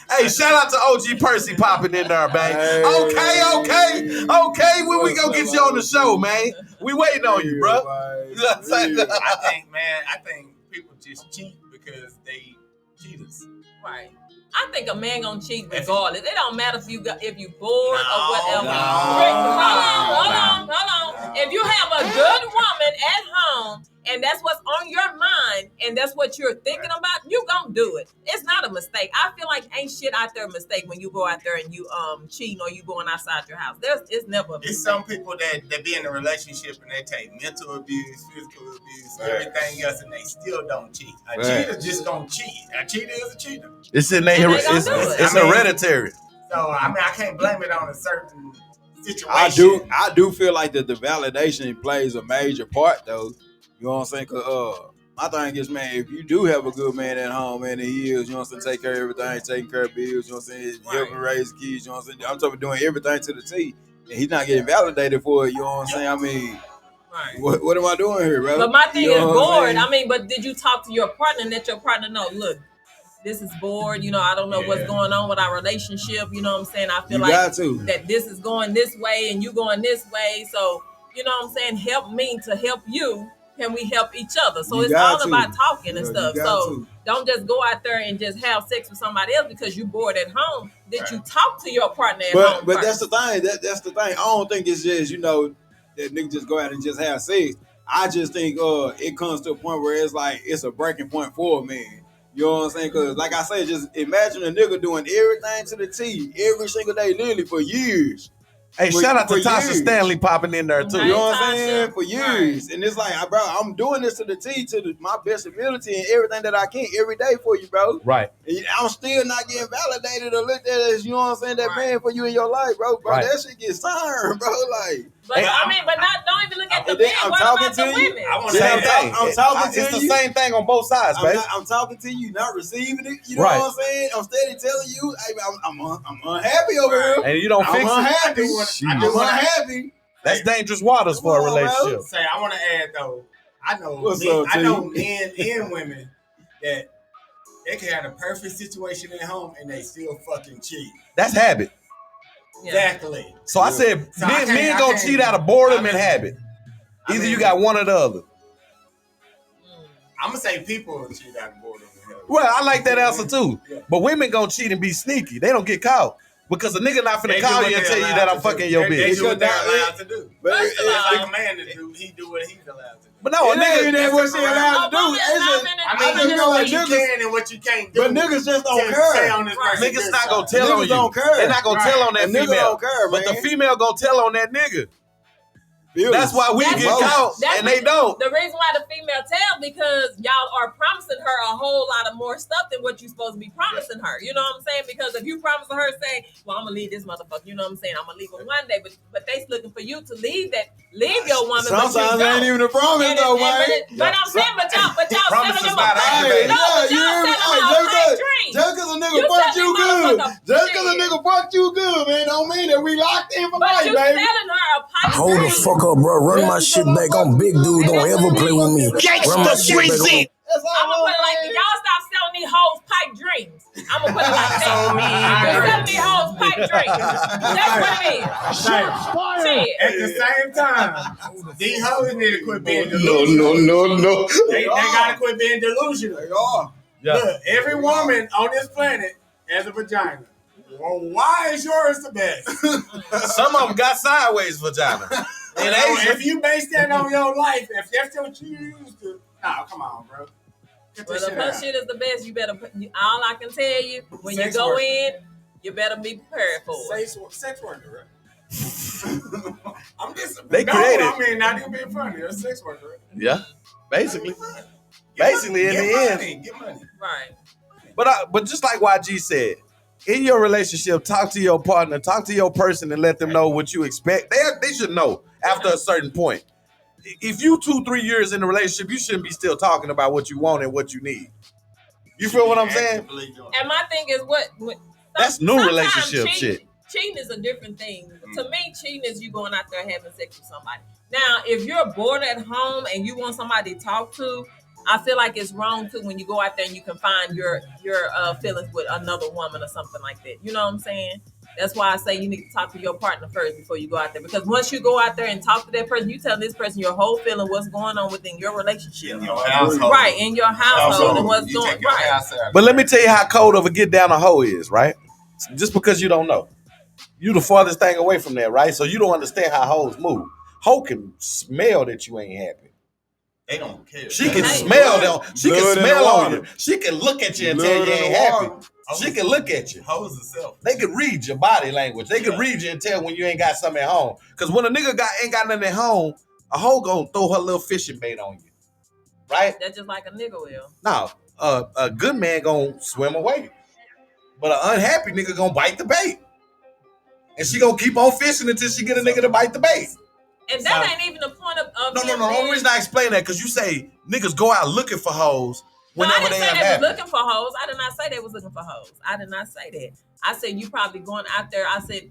Speaker 1: Hey, shout out to OG Percy popping in there, man. Hey. Okay. When we go get you on the show, man? We waiting on you, bro.
Speaker 3: I think people just cheat because they cheaters.
Speaker 2: Right. I think a man gonna cheat regardless. It don't matter if you bored or whatever. Hold on. If you have a good woman at home and that's what's on your mind and that's what you're thinking about, you gonna do it. It's not a mistake. I feel like ain't shit out there a mistake when you go out there and you cheating or you going outside your house. It's never a mistake.
Speaker 3: It's some people that be in a relationship and they take mental abuse, physical abuse, everything else, and they still don't cheat. A cheater just gonna cheat. A cheater is a cheater.
Speaker 1: It's hereditary.
Speaker 3: So I mean, I can't blame it on a certain situation.
Speaker 4: I do feel like that the validation plays a major part, though. You know what I'm saying? Cause my thing is, man, if you do have a good man at home, man, and he is, you know what I'm saying, take care of everything, taking care of bills, you know what I'm saying, helping raise kids, you know what I'm saying. I'm talking about doing everything to the T, and he's not getting validated for it. You know what I'm saying? I mean. Right. What am I doing here, bro?
Speaker 2: But my thing is bored. I mean, but did you talk to your partner and let your partner know, look, this is bored, I don't know what's going on with our relationship, you know what I'm saying? I feel that this is going this way and you going this way. So, you know what I'm saying? Help me to help you. Can we help each other? So it's all about talking and stuff. So don't just go out there and just have sex with somebody else because you're bored at home. Did you talk to your partner at home?
Speaker 4: But that's the thing. That's the thing. I don't think it's just, that nigga just go out and just have sex. I just think it comes to a point where it's like it's a breaking point for a man. You know what I'm saying? Because like I say, just imagine a nigga doing everything to the T every single day, literally for years.
Speaker 1: Hey, shout out to Tasha Stanley popping in there too.
Speaker 4: You know what I'm saying? For years. And it's like, bro, I'm doing this to the T, my best ability and everything that I can every day for you, bro.
Speaker 1: Right.
Speaker 4: And I'm still not getting validated or looked at as, you know what I'm saying, that man for you in your life, bro.
Speaker 1: Right.
Speaker 4: That shit gets signed, bro. Like,
Speaker 2: but don't even look at the men.
Speaker 4: I'm
Speaker 2: what
Speaker 4: talking
Speaker 2: about
Speaker 4: to
Speaker 2: the
Speaker 4: you.
Speaker 2: women?
Speaker 1: Same thing.
Speaker 4: I'm talking to you.
Speaker 1: It's the same thing on both sides, baby.
Speaker 4: I'm talking to you, not receiving it. You know what I'm saying? I'm steady telling you, hey, I'm unhappy over here.
Speaker 1: And you don't fix
Speaker 4: it. I'm unhappy.
Speaker 1: That's dangerous waters for a relationship.
Speaker 3: Say, I want to add though. I know men and women that they can have a perfect situation at home and they still fucking cheat.
Speaker 1: That's habit.
Speaker 3: Exactly.
Speaker 1: So I said, men gonna cheat out of boredom and habit. Either you got one or the other.
Speaker 3: I'm gonna say people cheat out of boredom.
Speaker 1: Well, I like that answer too. Yeah. But women gonna cheat and be sneaky. They don't get caught. Because a nigga not finna call you and tell you that I'm fucking your bitch.
Speaker 3: They do what they're allowed to do. But it's like a man to do. He do what he's allowed to do.
Speaker 1: But no, a nigga
Speaker 4: ain't what she allowed to do.
Speaker 3: I mean, what you can and what you can't do.
Speaker 4: But niggas just don't care.
Speaker 1: Niggas not gonna tell on you. They're not gonna tell on that female.
Speaker 4: Don't care,
Speaker 1: but the female gonna tell on that nigga. That's why we get caught and they don't.
Speaker 2: The reason why the female tell because y'all are promising her a whole lot of more stuff than what you're supposed to be promising her. You know what I'm saying? Because if you promise her, say, well, I'm gonna leave this motherfucker. You know what I'm saying? I'm gonna leave him one day, but they looking for you to leave your woman.
Speaker 4: Sometimes it ain't even a promise though, man.
Speaker 2: But I'm saying, but y'all selling them a
Speaker 4: just because a nigga fucked you good, man, don't mean that we locked in for life, baby.
Speaker 2: Selling her a pipe.
Speaker 5: Hold the fuck up, bro. Run my shit back. I'm big dude. Don't ever play with me. Run my shit back.
Speaker 2: I'm gonna put it like this. Y'all stop selling these hoes pipe dreams. I'm gonna put it like that. You're selling these hoes pipe dreams. That's what it is.
Speaker 3: At the same time, these hoes need to quit being delusional.
Speaker 4: No.
Speaker 3: They gotta quit being delusional.
Speaker 4: They are.
Speaker 1: Yeah.
Speaker 3: Look, every woman on this planet has a vagina. Well, why is yours the best?
Speaker 1: Some of them got sideways vagina.
Speaker 3: If you base that on your life, if that's what you used to, come on, bro.
Speaker 2: Well, if her shit is the best, you better. All I can tell you, when you go in, you better be prepared for it.
Speaker 3: Sex worker, right? I'm just.
Speaker 1: They created.
Speaker 3: I mean, not even being funny. A sex worker, right?
Speaker 1: Yeah, basically. Basically, in the end.
Speaker 3: Get money.
Speaker 2: Right.
Speaker 1: But just like YG said, in your relationship, talk to your partner, talk to your person, and let them know what you expect. They should know after a certain point. If you 2-3 years in a relationship, you shouldn't be still talking about what you want and what you need. You feel what I'm saying?
Speaker 2: And my thing is
Speaker 1: that's new relationship shit.
Speaker 2: Cheating is a different thing. To me, cheating is you going out there having sex with somebody. Now, if you're bored at home and you want somebody to talk to, I feel like it's wrong too when you go out there and you can find your feelings with another woman or something like that. You know what I'm saying? That's why I say you need to talk to your partner first before you go out there. Because once you go out there and talk to that person, you tell this person your whole feeling, what's going on within your relationship.
Speaker 3: In your household.
Speaker 2: Right, in your household and what's going on. Right.
Speaker 1: But let me tell you how cold of a get down a hoe is, right? Just because you don't know. You the farthest thing away from that, right? So you don't understand how hoes move. Hoe can smell that you ain't happy.
Speaker 3: They don't care.
Speaker 1: She can smell them. She can smell on you. She can look at you and tell you ain't happy. She can look at you.
Speaker 3: Hoes herself.
Speaker 1: They can read your body language. They can read you and tell when you ain't got something at home. Because when a nigga ain't got nothing at home, a hoe gonna throw her little fishing bait on you. Right?
Speaker 2: That's just like a nigga will.
Speaker 1: No, a good man gonna swim away. But an unhappy nigga gonna bite the bait. And she gonna keep on fishing until she get a nigga to bite the bait.
Speaker 2: And that ain't even the point of
Speaker 1: No. The only reason I explain that because you say niggas go out looking for hoes whenever they have
Speaker 2: they was looking for hoes. I did not say they was looking for hoes. I did not say that. I said you probably going out there. I say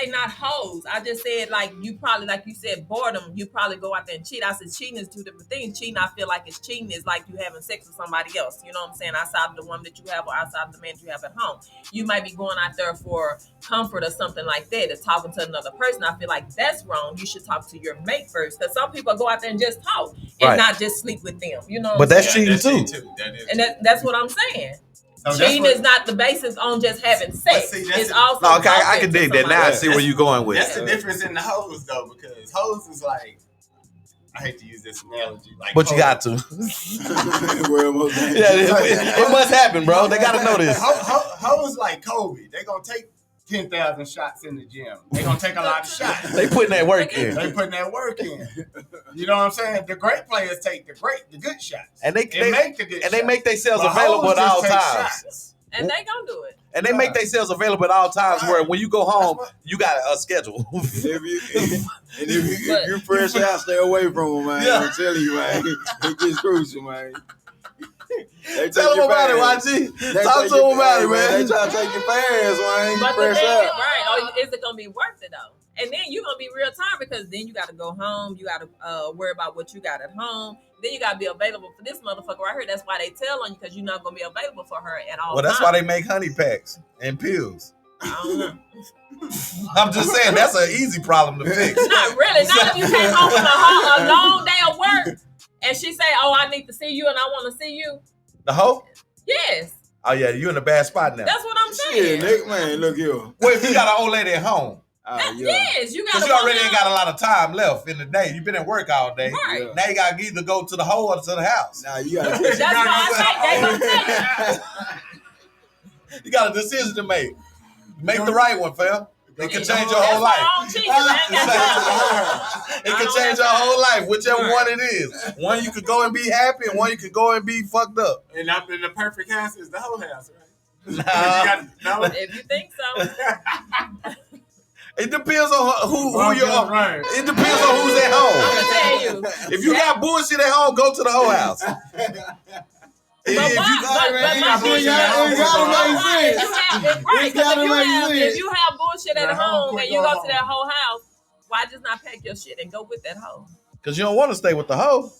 Speaker 2: not hoes. I just said like you probably, like you said, boredom. You probably go out there and cheat. I said cheating is two different things. Cheating, I feel like it's cheating is like you having sex with somebody else. You know what I'm saying? Outside of the woman that you have or outside of the man that you have at home. You might be going out there for comfort or something like that. Or talking to another person. I feel like that's wrong. You should talk to your mate first. Because some people go out there and just talk and not just sleep with them. You know.
Speaker 1: But that's cheating too.
Speaker 2: And that's what I'm saying. Cheating is not the basis on just having sex. It's also
Speaker 1: I can dig that. Now I see where you're going with.
Speaker 3: That's the difference in the hoes though, because hoes is like, I hate to use this analogy, like,
Speaker 1: but you got to. It must happen, bro. They got to know this.
Speaker 3: Hoes like Kobe. They gonna take 10,000 shots in the gym. They're going to take a lot of shots.
Speaker 1: They putting that work in.
Speaker 3: They putting that work in. You know what I'm saying? The great players take the good shots.
Speaker 1: And
Speaker 3: make the good shots.
Speaker 1: they make themselves
Speaker 3: But
Speaker 1: available at
Speaker 3: hoes
Speaker 1: all
Speaker 3: just take
Speaker 1: times.
Speaker 3: shots.
Speaker 2: And they gonna do it.
Speaker 1: And they make themselves available at all times where when you go home, you got a schedule.
Speaker 4: If you fresh out, stay away from them, man. I'm telling you, man. It gets crucial, man.
Speaker 1: Tell them about it, YG. Talk to them about it, man.
Speaker 4: They try to take your fast, man.
Speaker 2: But the
Speaker 4: Fresh
Speaker 2: thing
Speaker 4: out.
Speaker 2: is, right? Or is it gonna be worth it though? And then you're gonna be real tired because then you got to go home. You got to worry about what you got at home. Then you got to be available for this motherfucker right here. That's why they tell on you because you're not gonna be available for her at all.
Speaker 1: Well, that's
Speaker 2: times.
Speaker 1: why they make honey packs and pills.
Speaker 2: I don't know.
Speaker 1: I'm just saying that's an easy problem to fix.
Speaker 2: Not really. Not if you came home from a long day of work and she say, "Oh, I need to see you and I want to see you."
Speaker 1: The hoe?
Speaker 2: Yes.
Speaker 1: Oh yeah, you in a bad spot now.
Speaker 2: That's what I'm
Speaker 4: Shit,
Speaker 2: saying.
Speaker 4: nigga, man, look here.
Speaker 1: Well, if you got an old lady at home,
Speaker 2: Yes, you got.
Speaker 1: because you already ain't got a lot of time left in the day. You've been at work all day.
Speaker 2: Right.
Speaker 1: Now you got to either go to the hoe or to the house.
Speaker 4: Nah, you gotta
Speaker 2: That's why I say they gonna take it.
Speaker 1: You got a decision to make. Make the right one, fam. It can change your whole life. It can change your whole life, whichever one it is. One you could go and be happy, and one you could go and be fucked up.
Speaker 3: And the perfect house is the whole house, right?
Speaker 1: Nah.
Speaker 2: If you think so.
Speaker 1: It depends on who you're.
Speaker 3: Right.
Speaker 1: It depends on who's at home.
Speaker 2: I'm gonna tell you.
Speaker 1: If you got bullshit at home, go to the whole house.
Speaker 2: But if you have bullshit at home and you go to that whole house, why just not pack your shit and go with that hoe?
Speaker 1: Because you don't want to stay with the hoe.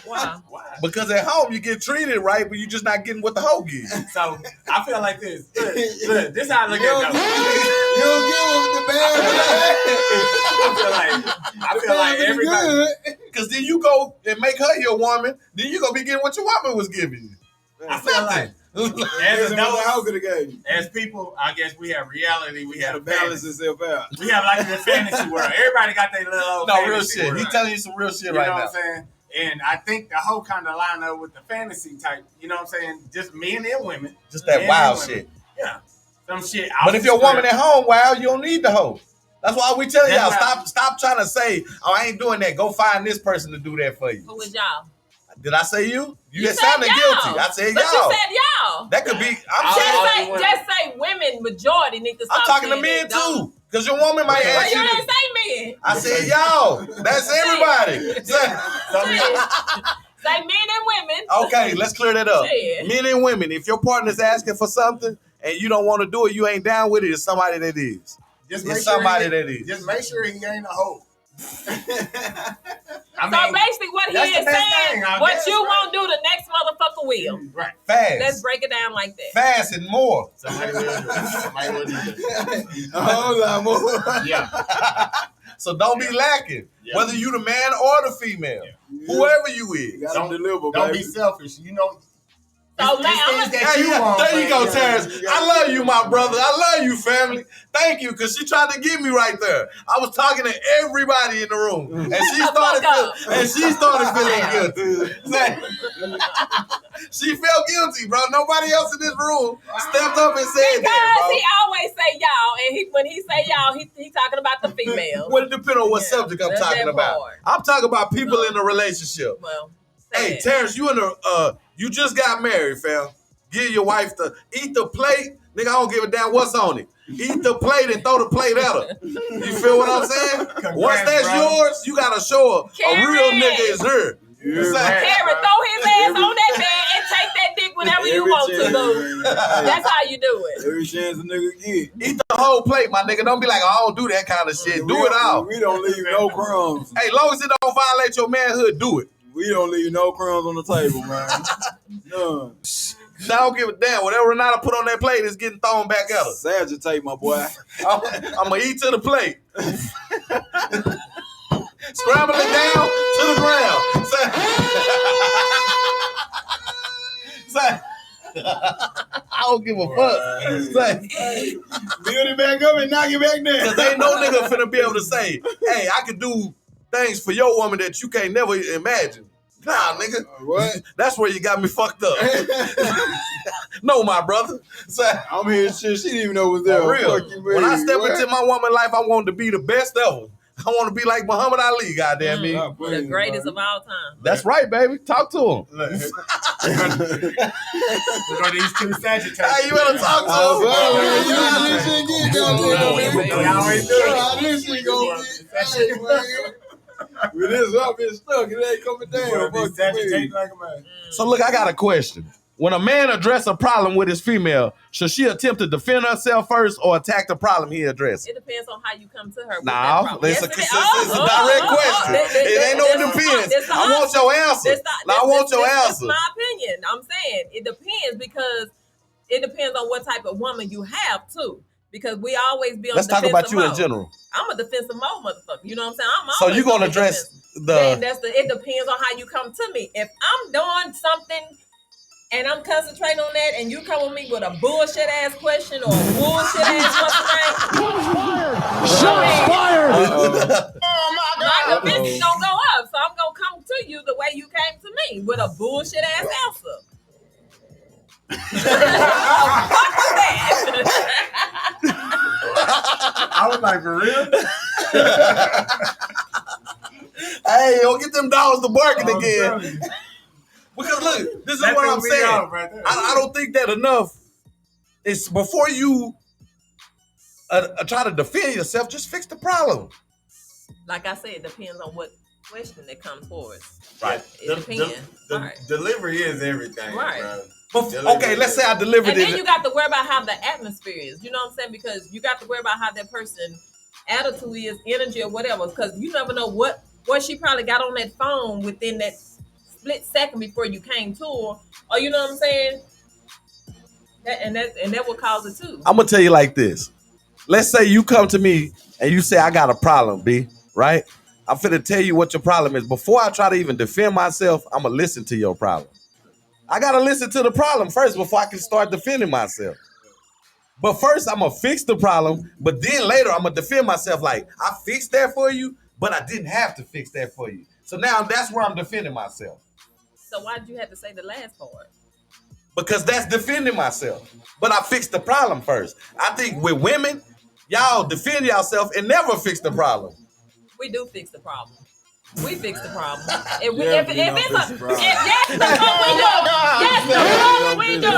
Speaker 2: Why?
Speaker 1: Because at home you get treated right, but you're just not getting what the hoe gives.
Speaker 3: So I feel like this. Look, this is how I look at it.
Speaker 4: You don't give them the bad.
Speaker 3: I feel like everybody.
Speaker 1: Because then you go and make her your woman, then you going to be getting what your woman was giving you.
Speaker 3: I feel like
Speaker 4: As adults,
Speaker 3: as people, I guess we have reality. We have
Speaker 4: balance
Speaker 3: fantasy.
Speaker 4: itself out.
Speaker 3: We have like the fantasy world. Everybody got their little old
Speaker 1: No, real
Speaker 3: fantasy
Speaker 1: shit.
Speaker 3: world.
Speaker 1: He telling you some real shit
Speaker 3: You
Speaker 1: right
Speaker 3: know
Speaker 1: now.
Speaker 3: what I'm saying? And I think the whole kind of line up with the fantasy type. You know what I'm saying? Just men and women.
Speaker 1: Just that
Speaker 3: Men
Speaker 1: wild
Speaker 3: and women.
Speaker 1: shit.
Speaker 3: Yeah. Some shit.
Speaker 1: But if your woman at home, wild, you don't need the hoe. That's why we tell y'all,
Speaker 3: That's
Speaker 1: stop trying to say, oh, I ain't doing that. Go find this person to do that for you.
Speaker 2: Who was y'all?
Speaker 1: Did I say you? You
Speaker 2: said
Speaker 1: sounded
Speaker 2: y'all.
Speaker 1: guilty. I said
Speaker 2: But
Speaker 1: y'all.
Speaker 2: you said y'all.
Speaker 1: That could be.
Speaker 2: Just say women majority need to stop.
Speaker 1: I'm talking to
Speaker 2: saying
Speaker 1: men
Speaker 2: that, don't.
Speaker 1: too. Because your woman might
Speaker 2: But
Speaker 1: ask
Speaker 2: you
Speaker 1: you.
Speaker 2: didn't say men.
Speaker 1: I said y'all. That's everybody.
Speaker 2: Say men and women.
Speaker 1: Okay, let's clear that up.
Speaker 2: Yeah.
Speaker 1: Men and women, if your partner's asking for something and you don't want to do it, you ain't down with it, it's somebody that is.
Speaker 3: Just
Speaker 1: It's somebody that is.
Speaker 3: Just make sure he ain't a hoe.
Speaker 2: So basically what he
Speaker 3: that's
Speaker 2: is
Speaker 3: the best
Speaker 2: saying,
Speaker 3: thing, I
Speaker 2: what
Speaker 3: guess,
Speaker 2: you
Speaker 3: right?
Speaker 2: won't do, the next motherfucker will.
Speaker 3: Right.
Speaker 1: Fast.
Speaker 2: Let's break it down like that.
Speaker 1: Fast and more.
Speaker 3: Somebody will do it. Somebody will do it.
Speaker 4: A whole lot more.
Speaker 3: Yeah.
Speaker 1: So don't be lacking.
Speaker 3: Yeah.
Speaker 1: Whether you the man or the female.
Speaker 3: Yeah.
Speaker 1: Whoever you is.
Speaker 4: You gotta deliver,
Speaker 3: Don't
Speaker 4: baby.
Speaker 3: be selfish. You know.
Speaker 2: So now,
Speaker 3: things that
Speaker 1: Hey,
Speaker 3: you want,
Speaker 1: there you go,
Speaker 3: baby.
Speaker 1: Terrence. I love you, my brother. I love you, family. Thank you, because she tried to get me right there. I was talking to everybody in the room, and she started feeling guilty. She felt guilty, bro. Nobody else in this room stepped up and said
Speaker 2: because
Speaker 1: that, bro.
Speaker 2: he always say y'all, and when he say y'all, he talking about the female.
Speaker 1: Well, it depends on what
Speaker 2: Yeah,
Speaker 1: subject I'm
Speaker 2: that's
Speaker 1: talking
Speaker 2: that
Speaker 1: about.
Speaker 2: part.
Speaker 1: I'm talking about people in a relationship.
Speaker 2: Well,
Speaker 1: Hey,
Speaker 2: sad.
Speaker 1: Terrence, you just got married, fam. Give your wife eat the plate. Nigga, I don't give a damn what's on it. Eat the plate and throw the plate at her. You feel what I'm saying? Once that's
Speaker 3: bro.
Speaker 1: yours, you gotta show her a real
Speaker 2: Karen.
Speaker 1: nigga is here. You
Speaker 3: Yeah,
Speaker 1: say-
Speaker 2: Karen, throw his ass on that bed and take that dick whenever you want to, boo. That's how you do it.
Speaker 4: Every chance a nigga get.
Speaker 1: Eat the whole plate, my nigga. Don't be like, I don't do that kind of shit. Do it all.
Speaker 4: We don't leave no crumbs.
Speaker 1: Hey, long as it don't violate your manhood, do it.
Speaker 4: We don't leave no crumbs on the table, man. None.
Speaker 1: I don't give a damn. Whatever Renata put on that plate is getting thrown back at her.
Speaker 4: Sagitate, my boy.
Speaker 1: I'm going to eat to the plate. Scramble it down to the ground. Say, I don't give a fuck. Say,
Speaker 4: Build it back up and knock it back down.
Speaker 1: because ain't no nigga finna be able to say, hey, I can do things for your woman that you can't never imagine. Nah, nigga.
Speaker 4: What?
Speaker 1: That's where you got me fucked up. No, my brother. So,
Speaker 4: I'm here, shit. She didn't even know was there.
Speaker 1: for real.
Speaker 4: Fuck you,
Speaker 1: When I
Speaker 4: baby.
Speaker 1: step
Speaker 4: What?
Speaker 1: into my woman life, I want to be the best ever. I want to be like Muhammad Ali, goddamn me.
Speaker 2: The greatest of all time.
Speaker 1: That's right, baby. Talk to him.
Speaker 3: Look, these two Sagittarius.
Speaker 1: Hey, you better talk to him.
Speaker 4: With this up, it's stuck. It ain't coming down.
Speaker 1: So look, I got a question. When a man addresses a problem with his female, should she attempt to defend herself first or attack the problem he addressed?
Speaker 2: It depends on how you come to her.
Speaker 1: No, it's a direct question. It ain't no depends. I want your answer. I want your answer.
Speaker 2: That's my opinion. I'm saying it depends because it depends on what type of woman you have too. Because we always be on.
Speaker 1: Let's talk about you in general.
Speaker 2: I'm a defensive mode motherfucker. You know what I'm saying?
Speaker 1: So you gonna address
Speaker 2: it depends on how you come to me. If I'm doing something and I'm concentrating on that, and you come with me with a bullshit ass question or a bullshit ass
Speaker 5: Shots fired!
Speaker 2: oh my God, my defense is gonna go up. So I'm gonna come to you the way you came to me with a bullshit ass answer. Fuck with that.
Speaker 3: I was like, for real?
Speaker 1: Hey, don't get them dogs to barking again. Because look, this is what I'm saying.
Speaker 3: Right
Speaker 1: I don't think that enough. It's before you try to defend yourself, just fix the problem.
Speaker 2: Like I said, it depends on what question that comes forward.
Speaker 1: Right.
Speaker 2: It depends.
Speaker 3: Delivery is everything.
Speaker 2: Right.
Speaker 3: Bro.
Speaker 1: Okay, let's say I delivered
Speaker 2: and
Speaker 1: it.
Speaker 2: And then you got to worry about how the atmosphere is. You know what I'm saying? Because you got to worry about how that person attitude is, energy or whatever. Because you never know what she probably got on that phone within that split second before you came to her. Or you know what I'm saying? That will cause it too.
Speaker 1: I'm gonna tell you like this. Let's say you come to me and you say I got a problem, B, right? I'm finna tell you what your problem is. Before I try to even defend myself, I'm gonna listen to your problem. I gotta listen to the problem first before I can start defending myself. But first, I'm gonna fix the problem, but then later I'm gonna defend myself like, I fixed that for you, but I didn't have to fix that for you. So now that's where I'm defending myself.
Speaker 2: So why did you have to say the last part?
Speaker 1: Because that's defending myself. But I fixed the problem first. I think with women, y'all defend yourself and never fix the problem.
Speaker 2: We do fix the problem. We fix the problem. Yes, we do.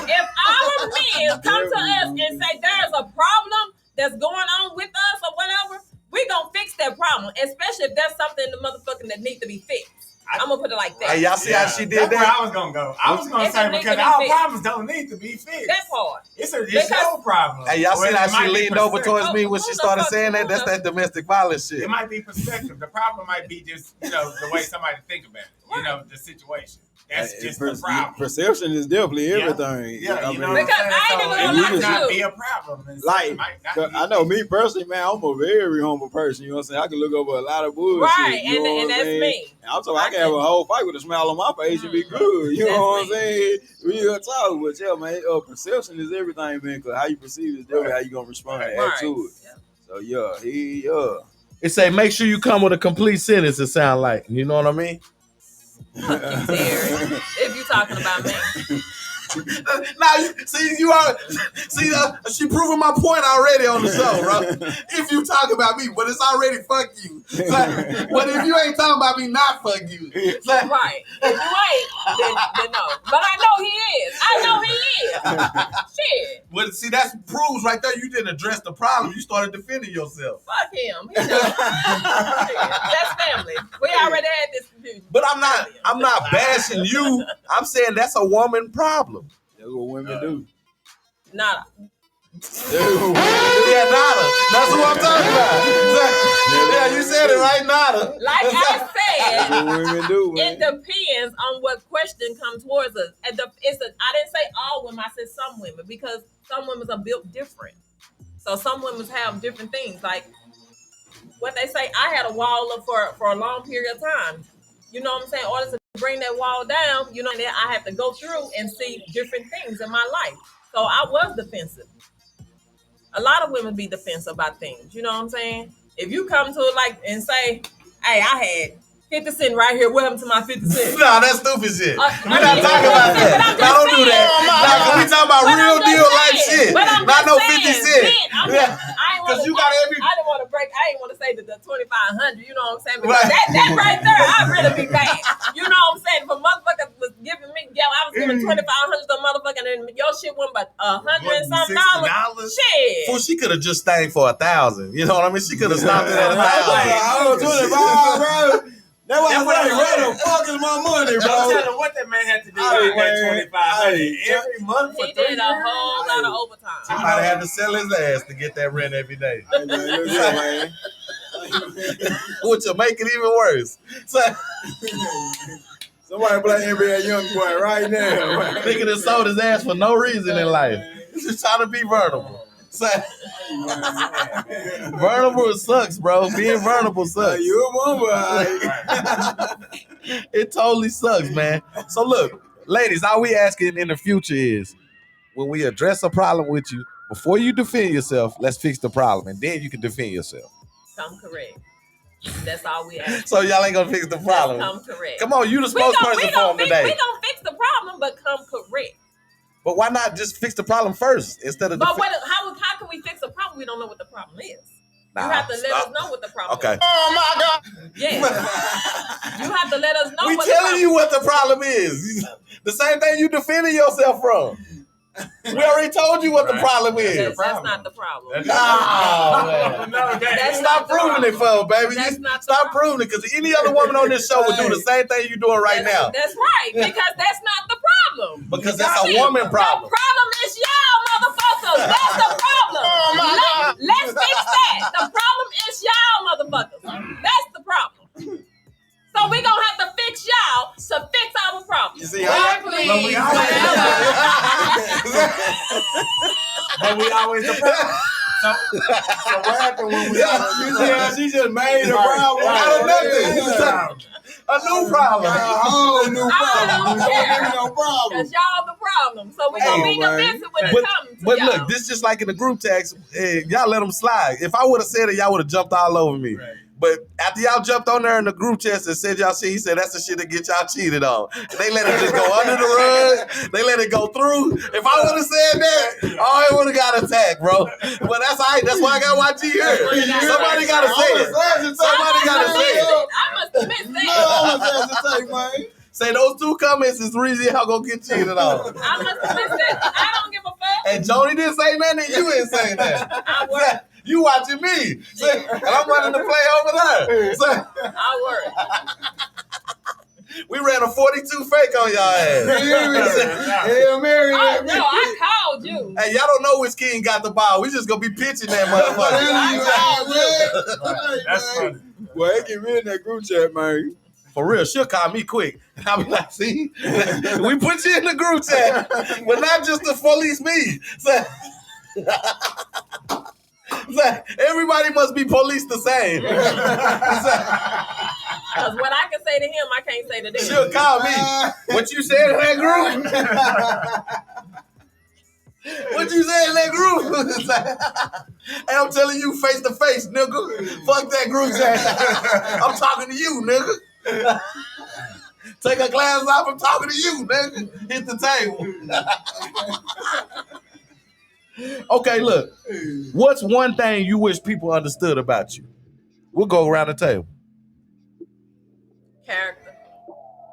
Speaker 2: If our men come to us and say there's a problem that's going on with us or whatever, we gonna fix that problem, especially if that's something in the motherfucking that needs to be fixed. I'm gonna put it like that.
Speaker 1: Hey, y'all see how she did
Speaker 3: That's
Speaker 1: that?
Speaker 3: where I was gonna go. I was gonna say because our problems don't need to be fixed.
Speaker 2: That part.
Speaker 3: It's your problem.
Speaker 1: Hey, y'all see how she leaned over towards me when she started saying that? That's
Speaker 2: that
Speaker 1: that domestic violence shit.
Speaker 3: It might be perspective. The problem might be just, the way somebody think about it. The situation. That's just the problem.
Speaker 4: Perception is definitely everything.
Speaker 3: Yeah,
Speaker 4: I mean,
Speaker 2: because I ain't
Speaker 3: it
Speaker 2: gonna
Speaker 3: might not
Speaker 2: you.
Speaker 3: be a problem.
Speaker 4: Like, I know me personally, man, I'm a very humble person. You know what I'm saying? I can look over a lot of bullshit.
Speaker 2: Right, and that's me.
Speaker 4: And I'm talking, I can have a whole fight with a smile on my face and be good. You know what I'm saying? We gonna talk, but yeah, man, perception is everything, man. Because how you perceive is definitely how you gonna respond and act to it.
Speaker 2: Yeah.
Speaker 4: So
Speaker 1: It say make sure you come with a complete sentence. It sound like, you know what I mean?
Speaker 2: If you talking about me.
Speaker 1: Now, she proving my point already on the show, bro. If you talk about me, but it's already fuck you. But if you ain't talking about me, not fuck you.
Speaker 2: Right. If you ain't, then no. But I know he is. Shit.
Speaker 1: But see, that proves right there you didn't address the problem. You started defending yourself.
Speaker 2: Fuck him. He knows. That's family. We already had this confusion.
Speaker 1: But I'm not bashing you. I'm saying that's a woman problem.
Speaker 4: That's what women do.
Speaker 2: Nada.
Speaker 1: Yeah, nada. That's what I'm talking about. Yeah, you said it right, nada.
Speaker 2: Like I said,
Speaker 4: That's what women do, man.
Speaker 2: it depends on what question comes towards us. I didn't say all women. I said some women because some women are built different. So some women have different things. Like what they say, I had a wall up for a long period of time. You know what I'm saying? In order to bring that wall down, I have to go through and see different things in my life. So I was defensive. A lot of women be defensive about things. You know what I'm saying? If you come to it and say, hey, I had 50 Cent right here. What happened to my 50 Cent?
Speaker 1: Nah, that's stupid shit. We're
Speaker 2: I
Speaker 1: not
Speaker 2: mean,
Speaker 1: talking about that.
Speaker 2: but I'm
Speaker 1: Nah, don't do
Speaker 2: just
Speaker 1: that.
Speaker 2: saying.
Speaker 1: Nah, cause we talking about
Speaker 2: But
Speaker 1: real
Speaker 2: I'm just
Speaker 1: deal life
Speaker 2: saying.
Speaker 1: shit.
Speaker 2: But I'm
Speaker 1: Not
Speaker 2: just
Speaker 1: no
Speaker 2: saying,
Speaker 1: 50 Cent.
Speaker 2: Ben, I ain't
Speaker 1: Cause
Speaker 2: wanna,
Speaker 1: you got every.
Speaker 2: I didn't want to break. I ain't want to say the 2,500. You know what I'm saying? Because that right there, I'd really be mad. You know what I'm saying? If a motherfucker was giving me, I was giving 2,500 to a motherfucker, and your shit went but $100 and something dollars. Shit.
Speaker 1: Fool, she could have just stayed for 1,000. You know what I mean? She could have stopped it at 1,000.
Speaker 4: I was 25, bro. That's why I say, where the fuck is my money, bro?
Speaker 3: Don't tell him what that man had to do with that 2,500 every month for
Speaker 2: He
Speaker 3: 3
Speaker 2: did a whole lot of overtime.
Speaker 1: He might have had to sell his ass to get that rent every day.
Speaker 4: Hey, man, look here, man.
Speaker 1: Which will make it even worse. So,
Speaker 4: Somebody play NBA Youngboy right now, man.
Speaker 1: nigga that sold his ass for no reason in life. He's just trying to be vulnerable. So, vulnerable sucks, bro. Being vulnerable sucks.
Speaker 4: You a mama,
Speaker 1: It totally sucks, man. So look, ladies, all we asking in the future is when we address a problem with you, before you defend yourself, let's fix the problem, and then you can defend yourself.
Speaker 2: Come correct. That's all we ask.
Speaker 1: So y'all ain't gonna fix the problem.
Speaker 2: Come correct.
Speaker 1: Come on, you the spokesperson for them today.
Speaker 2: We gonna fix the problem, but come correct.
Speaker 1: But why not just fix the problem first instead of?
Speaker 2: But how can we fix a problem? We don't know what the problem is.
Speaker 1: Nah,
Speaker 2: you have to let us know what the problem
Speaker 1: okay.
Speaker 2: is.
Speaker 3: Oh my God.
Speaker 2: Yeah. You have to let us know
Speaker 1: We
Speaker 2: what
Speaker 1: telling
Speaker 2: the problem
Speaker 1: you what the problem is. The same thing you defending yourself from. We already told you what the problem is.
Speaker 2: That's not the problem.
Speaker 1: No, man. Stop proving it for, baby. Stop proving it, because any other woman on this show would do the same thing you're doing right now.
Speaker 2: That's right, because that's not the problem.
Speaker 1: Because that's a woman problem.
Speaker 2: The problem is y'all, motherfuckers. That's the problem. Let's fix that. The problem is y'all, motherfuckers. That's the problem. So we gonna have to fix y'all to fix our problem.
Speaker 1: You see,
Speaker 3: But we always the problem. So what happened when we
Speaker 4: she just made a problem
Speaker 1: out of nothing. A new problem.
Speaker 4: A whole new problem.
Speaker 2: No problem. Because y'all the problem. So we gonna be defensive when it comes to
Speaker 1: But
Speaker 2: y'all.
Speaker 1: look, this just like in the group text, y'all let them slide. If I would have said it, y'all would have jumped all over me. Right. But after y'all jumped on there in the group chat and said y'all shit, he said that's the shit that get y'all cheated on. They let it just go under the rug. They let it go through. If I would have said that, I would have got attacked, bro. But that's all right. That's why I got YG here. Somebody got to say it. Somebody got to say it.
Speaker 2: I must admit that.
Speaker 1: Say those two comments is the reason y'all gonna get cheated on.
Speaker 2: I must admit that. I don't give a fuck.
Speaker 1: And Joni didn't say nothing, and you ain't saying that.
Speaker 2: I work.
Speaker 1: You watching me, and I'm running the play over there.
Speaker 2: I work.
Speaker 1: We ran a 42 fake on y'all ass.
Speaker 4: Hail Mary.
Speaker 2: Oh no, I called you.
Speaker 1: Hey, y'all don't know which king got the ball. We just gonna be pitching that motherfucker.
Speaker 3: That's funny.
Speaker 4: Well, they get me in that group chat, man.
Speaker 1: For real, she'll call me quick. And I'll be like, see, we put you in the group chat, but not just to police me. So everybody must be policed the same.
Speaker 2: Because what I can say to him, I can't say to them.
Speaker 1: She'll call me. What you said in that group? What you said in that group? Hey, I'm telling you face to face, nigga. Fuck that group chat. I'm talking to you, nigga. Take her glasses off. I'm talking to you, nigga. Hit the table. Okay, look. What's one thing you wish people understood about you? We'll go around the table.
Speaker 2: Character.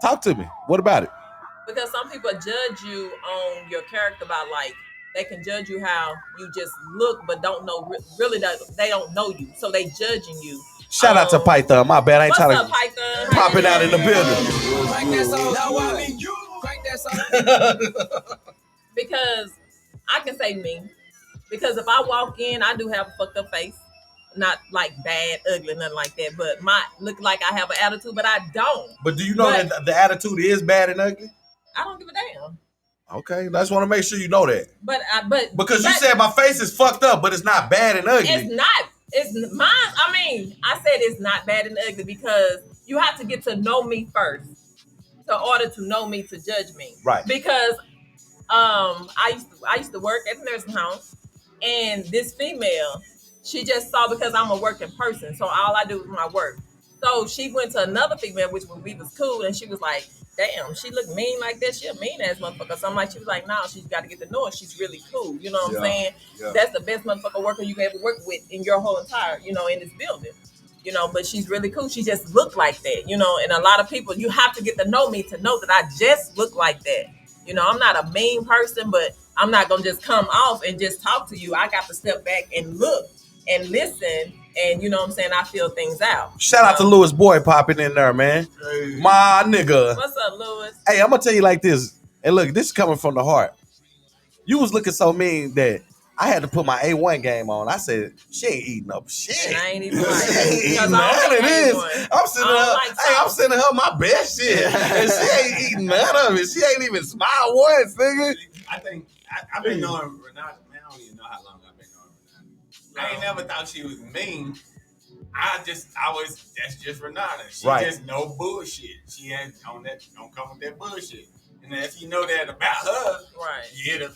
Speaker 1: Talk to me. What about it?
Speaker 2: Because some people judge you on your character by like, they can judge you how you just look, but don't know, really they don't know you. So they judging you.
Speaker 1: Shout out to Python. My bad. I ain't
Speaker 2: What's
Speaker 1: trying
Speaker 2: up,
Speaker 1: to
Speaker 2: Python?
Speaker 1: pop it out in the building.
Speaker 2: Because I can say me. Because if I walk in, I do have a fucked up face. Not like bad, ugly, nothing like that. But my look like I have an attitude, but I don't.
Speaker 1: But do you know that the attitude is bad and ugly?
Speaker 2: I don't give a damn.
Speaker 1: Okay, I just want to make sure you know that.
Speaker 2: But
Speaker 1: because you said my face is fucked up, but it's not bad and ugly.
Speaker 2: It's not. It's mine. I mean, I said it's not bad and ugly because you have to get to know me first, in order to know me to judge me.
Speaker 1: Right.
Speaker 2: Because I used to work at the nursing home, and this female, she just saw because I'm a working person, so all I do is my work. So she went to another female, which we was cool, and she was like, damn, she look mean like that. She a mean ass motherfucker. So I'm like, she was like, nah, she's got to get to know her. She's really cool. You know what I'm saying? Yeah. That's the best motherfucker worker you can ever work with in your whole entire, in this building. But she's really cool. She just looked like that, and a lot of people, you have to get to know me to know that I just look like that. I'm not a mean person, but I'm not going to just come off and just talk to you. I got to step back and look and listen. And you know what I'm saying? I feel things out.
Speaker 1: Shout out to Lewis Boy popping in there, man. Hey. My nigga.
Speaker 2: What's up, Lewis?
Speaker 1: Hey, I'm going to tell you like this. And look, this is coming from the heart. You was looking so mean that I had to put my A1 game on. I said, she ain't eating up shit.
Speaker 2: And I ain't even like it.
Speaker 1: None of this. I'm sending her my best shit. And she ain't eating none of it. She ain't even smile once, nigga.
Speaker 3: I think I've been knowing Renata. Man, I don't even know how long I've been knowing Renata. I ain't never thought she was mean. That's just Renata. She just no bullshit. She ain't on that, don't come with that bullshit. And if you know that about her, you hit her.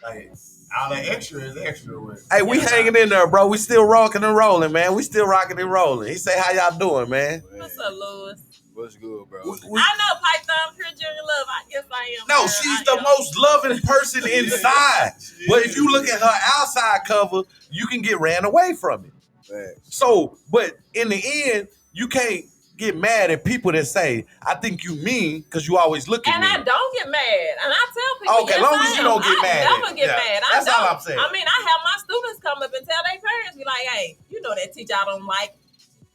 Speaker 3: Like, all that extra is extra with.
Speaker 1: Hey, we hanging in there, bro. We still rocking and rolling, man. We still rocking and rolling. He say, how y'all doing, man?
Speaker 2: What's up, Lewis?
Speaker 4: What's good, bro?
Speaker 2: I know Python, pure junior love. I guess I am.
Speaker 1: No, she's the most loving person inside. But if you look at her outside cover, you can get ran away from it. So, but in the end, you can't get mad at people that say, I think you mean, because you always look at me.
Speaker 2: And I don't get mad. And I tell people,
Speaker 1: okay, as long as you don't get mad.
Speaker 2: I never get mad.
Speaker 1: That's all I'm saying.
Speaker 2: I mean, I have my students come up and tell their parents, be like, hey, that teacher I don't like.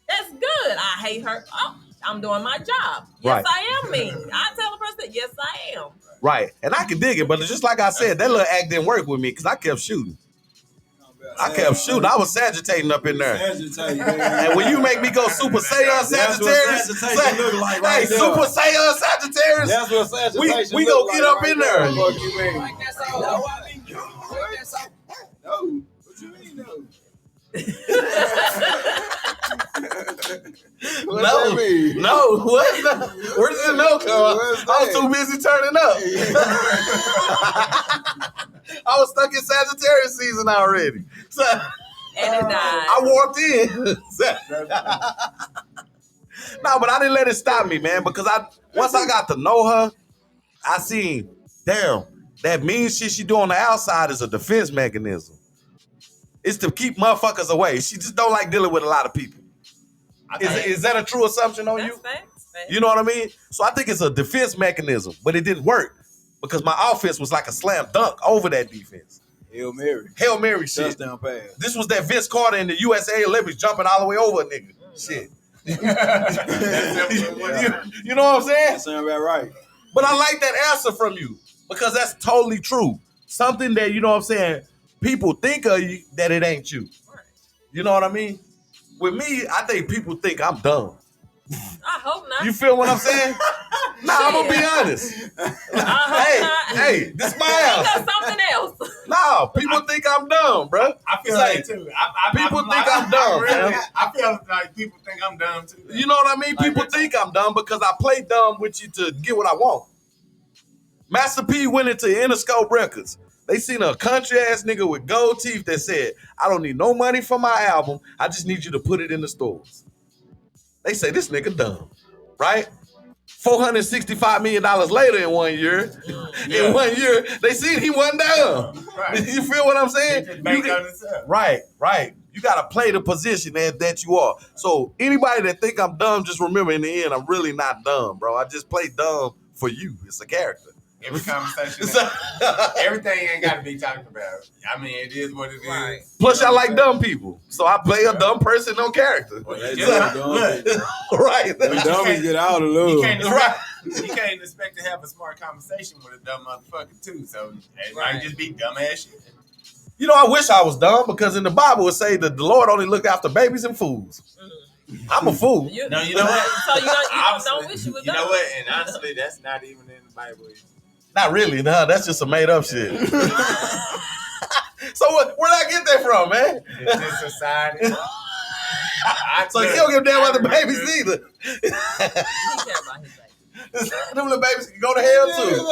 Speaker 2: That's good. I hate her. Oh, I'm doing my job. Yes, I am mean. I tell the person, yes, I am.
Speaker 1: Right. And I can dig it, but just like I said, that little act didn't work with me because I kept shooting. I was Sagittating up in there. And when you make me go Super Saiyan Sagittarius, hey, Super Saiyan Sagittarius,
Speaker 4: that's what Sagittarius
Speaker 1: we gonna get up in there.
Speaker 4: No, what you mean, no?
Speaker 1: No, what? Where did the no come? I was too busy turning up. I was stuck in Sagittarius season already. So,
Speaker 2: and it died.
Speaker 1: I warped in. No, but I didn't let it stop me, man, because once I got to know her, I seen, damn, that mean shit she do on the outside is a defense mechanism. It's to keep motherfuckers away. She just don't like dealing with a lot of people. Is that a true assumption on you?
Speaker 2: Facts.
Speaker 1: You know what I mean? So I think it's a defense mechanism, but it didn't work because my offense was like a slam dunk over that defense.
Speaker 4: Hail Mary shit.
Speaker 1: Touchdown pass. This was that Vince Carter in the USA Olympics jumping all the way over a nigga. Shit. You know what I'm saying?
Speaker 4: That sound about right.
Speaker 1: But I like that answer from you because that's totally true. Something that, you know what I'm saying, people think of you that it ain't you. You know what I mean? With me, I think people think I'm dumb.
Speaker 2: I hope not.
Speaker 1: You feel what I'm saying? Nah, I'm gonna be honest. Hey, this my house.
Speaker 2: Think of something else.
Speaker 1: No, people think I'm dumb, bro.
Speaker 3: I feel like too.
Speaker 1: People think I'm dumb, man.
Speaker 3: I feel like people think I'm dumb too.
Speaker 1: You know what I mean? People think I'm dumb because I play dumb with you to get what I want. Master P went into Interscope Records. They seen a country ass nigga with gold teeth that said, I don't need no money for my album. I just need you to put it in the stores. They say this nigga dumb, right? $465 million later in 1 year. Yeah. In 1 year, they seen he wasn't dumb. Right. You feel what I'm saying? Right. You gotta play the position that you are. So anybody that think I'm dumb, just remember in the end, I'm really not dumb, bro. I just play dumb for you. It's a character.
Speaker 3: Every conversation, everything ain't got to be talked about. I mean, it is what it is.
Speaker 1: Plus, I like dumb people, so I play a dumb person on character.
Speaker 3: Well,
Speaker 1: right.
Speaker 4: Dumb get out of love.
Speaker 3: You can't expect to have a smart conversation with a dumb motherfucker too. So it might just be dumb ass shit.
Speaker 1: You know, I wish I was dumb because in the Bible it say that the Lord only look after babies and fools. I'm a fool.
Speaker 3: You know what?
Speaker 2: So you don't wish you was dumb.
Speaker 3: You know what? And honestly, that's not even in the Bible.
Speaker 1: Not really, no. That's just a made up shit. So where'd I get that from, man?
Speaker 3: It's just society.
Speaker 1: So he don't give a damn about the babies either. Them little babies can go to hell too.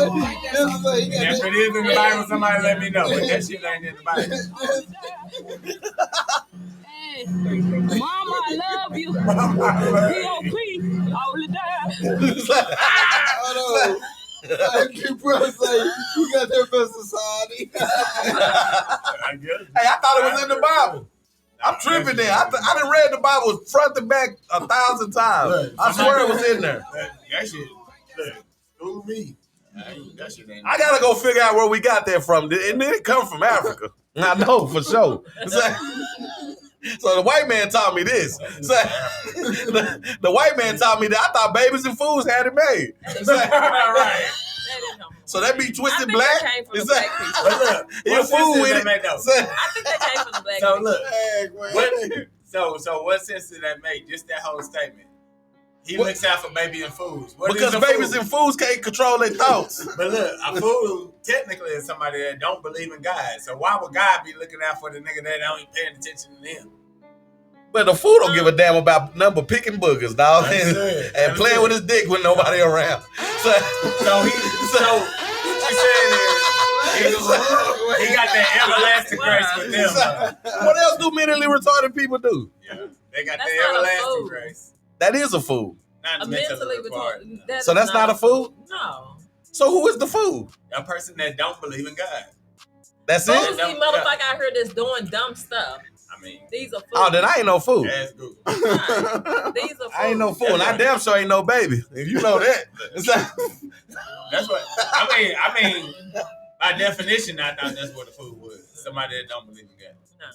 Speaker 3: If it is in the Bible, somebody let me know. But that shit ain't in the Bible.
Speaker 6: Hey, Mama, I love you. P.O.P. all the time.
Speaker 4: Like your brother say, you got that for society.
Speaker 1: Hey, I thought it was in the Bible. I'm tripping there. I done read the Bible front to back 1,000 times.
Speaker 3: Look,
Speaker 1: I swear it was in there.
Speaker 3: That shit, look, fool me. That shit ain't.
Speaker 1: I gotta go figure out where we got that from. It didn't come from Africa. I know for sure. So the white man taught me this. So, the white man taught me that. I thought babies and fools had it made.
Speaker 3: Right.
Speaker 1: So that be twisted
Speaker 2: I think
Speaker 1: black?
Speaker 2: that came from
Speaker 1: Is
Speaker 2: the
Speaker 1: that?
Speaker 2: black people.
Speaker 3: But look,
Speaker 1: You're
Speaker 3: what
Speaker 1: a fool
Speaker 3: sense
Speaker 1: with
Speaker 3: does
Speaker 1: it.
Speaker 3: that make though?
Speaker 2: I think that came from the black
Speaker 3: So
Speaker 2: people.
Speaker 3: look, so what sense did that make? Just that whole statement. He looks out for babies and fools. What
Speaker 1: Because
Speaker 3: is a
Speaker 1: babies
Speaker 3: fool?
Speaker 1: and fools can't control their thoughts.
Speaker 3: But look, a fool technically is somebody that don't believe in God. So why would God be looking out for the nigga that don't even paying attention to him?
Speaker 1: But the fool don't give a damn about nothing but picking boogers, dog, and playing with his dick when nobody around. So
Speaker 3: what you saying is he got that everlasting grace with them.
Speaker 1: what else do mentally retarded people do?
Speaker 3: Yeah, they got
Speaker 2: That's
Speaker 3: that
Speaker 2: not a
Speaker 3: everlasting
Speaker 2: fool.
Speaker 3: grace.
Speaker 1: That is a fool.
Speaker 3: Not
Speaker 2: A mentally retarded.
Speaker 1: So that's not a fool?
Speaker 2: No.
Speaker 1: So who is the fool?
Speaker 3: A person that don't believe in God.
Speaker 1: That's
Speaker 2: Fools
Speaker 1: it?
Speaker 2: see motherfucker out here that's doing dumb stuff.
Speaker 3: I mean,
Speaker 2: These are fools.
Speaker 1: Oh, then I ain't no fool.
Speaker 3: that's good.
Speaker 2: These are fools.
Speaker 1: I ain't no fool, and I damn sure ain't no baby. And you know that.
Speaker 3: That's what I mean, by definition, I thought that's what a fool was. Somebody that don't believe in God.
Speaker 2: No.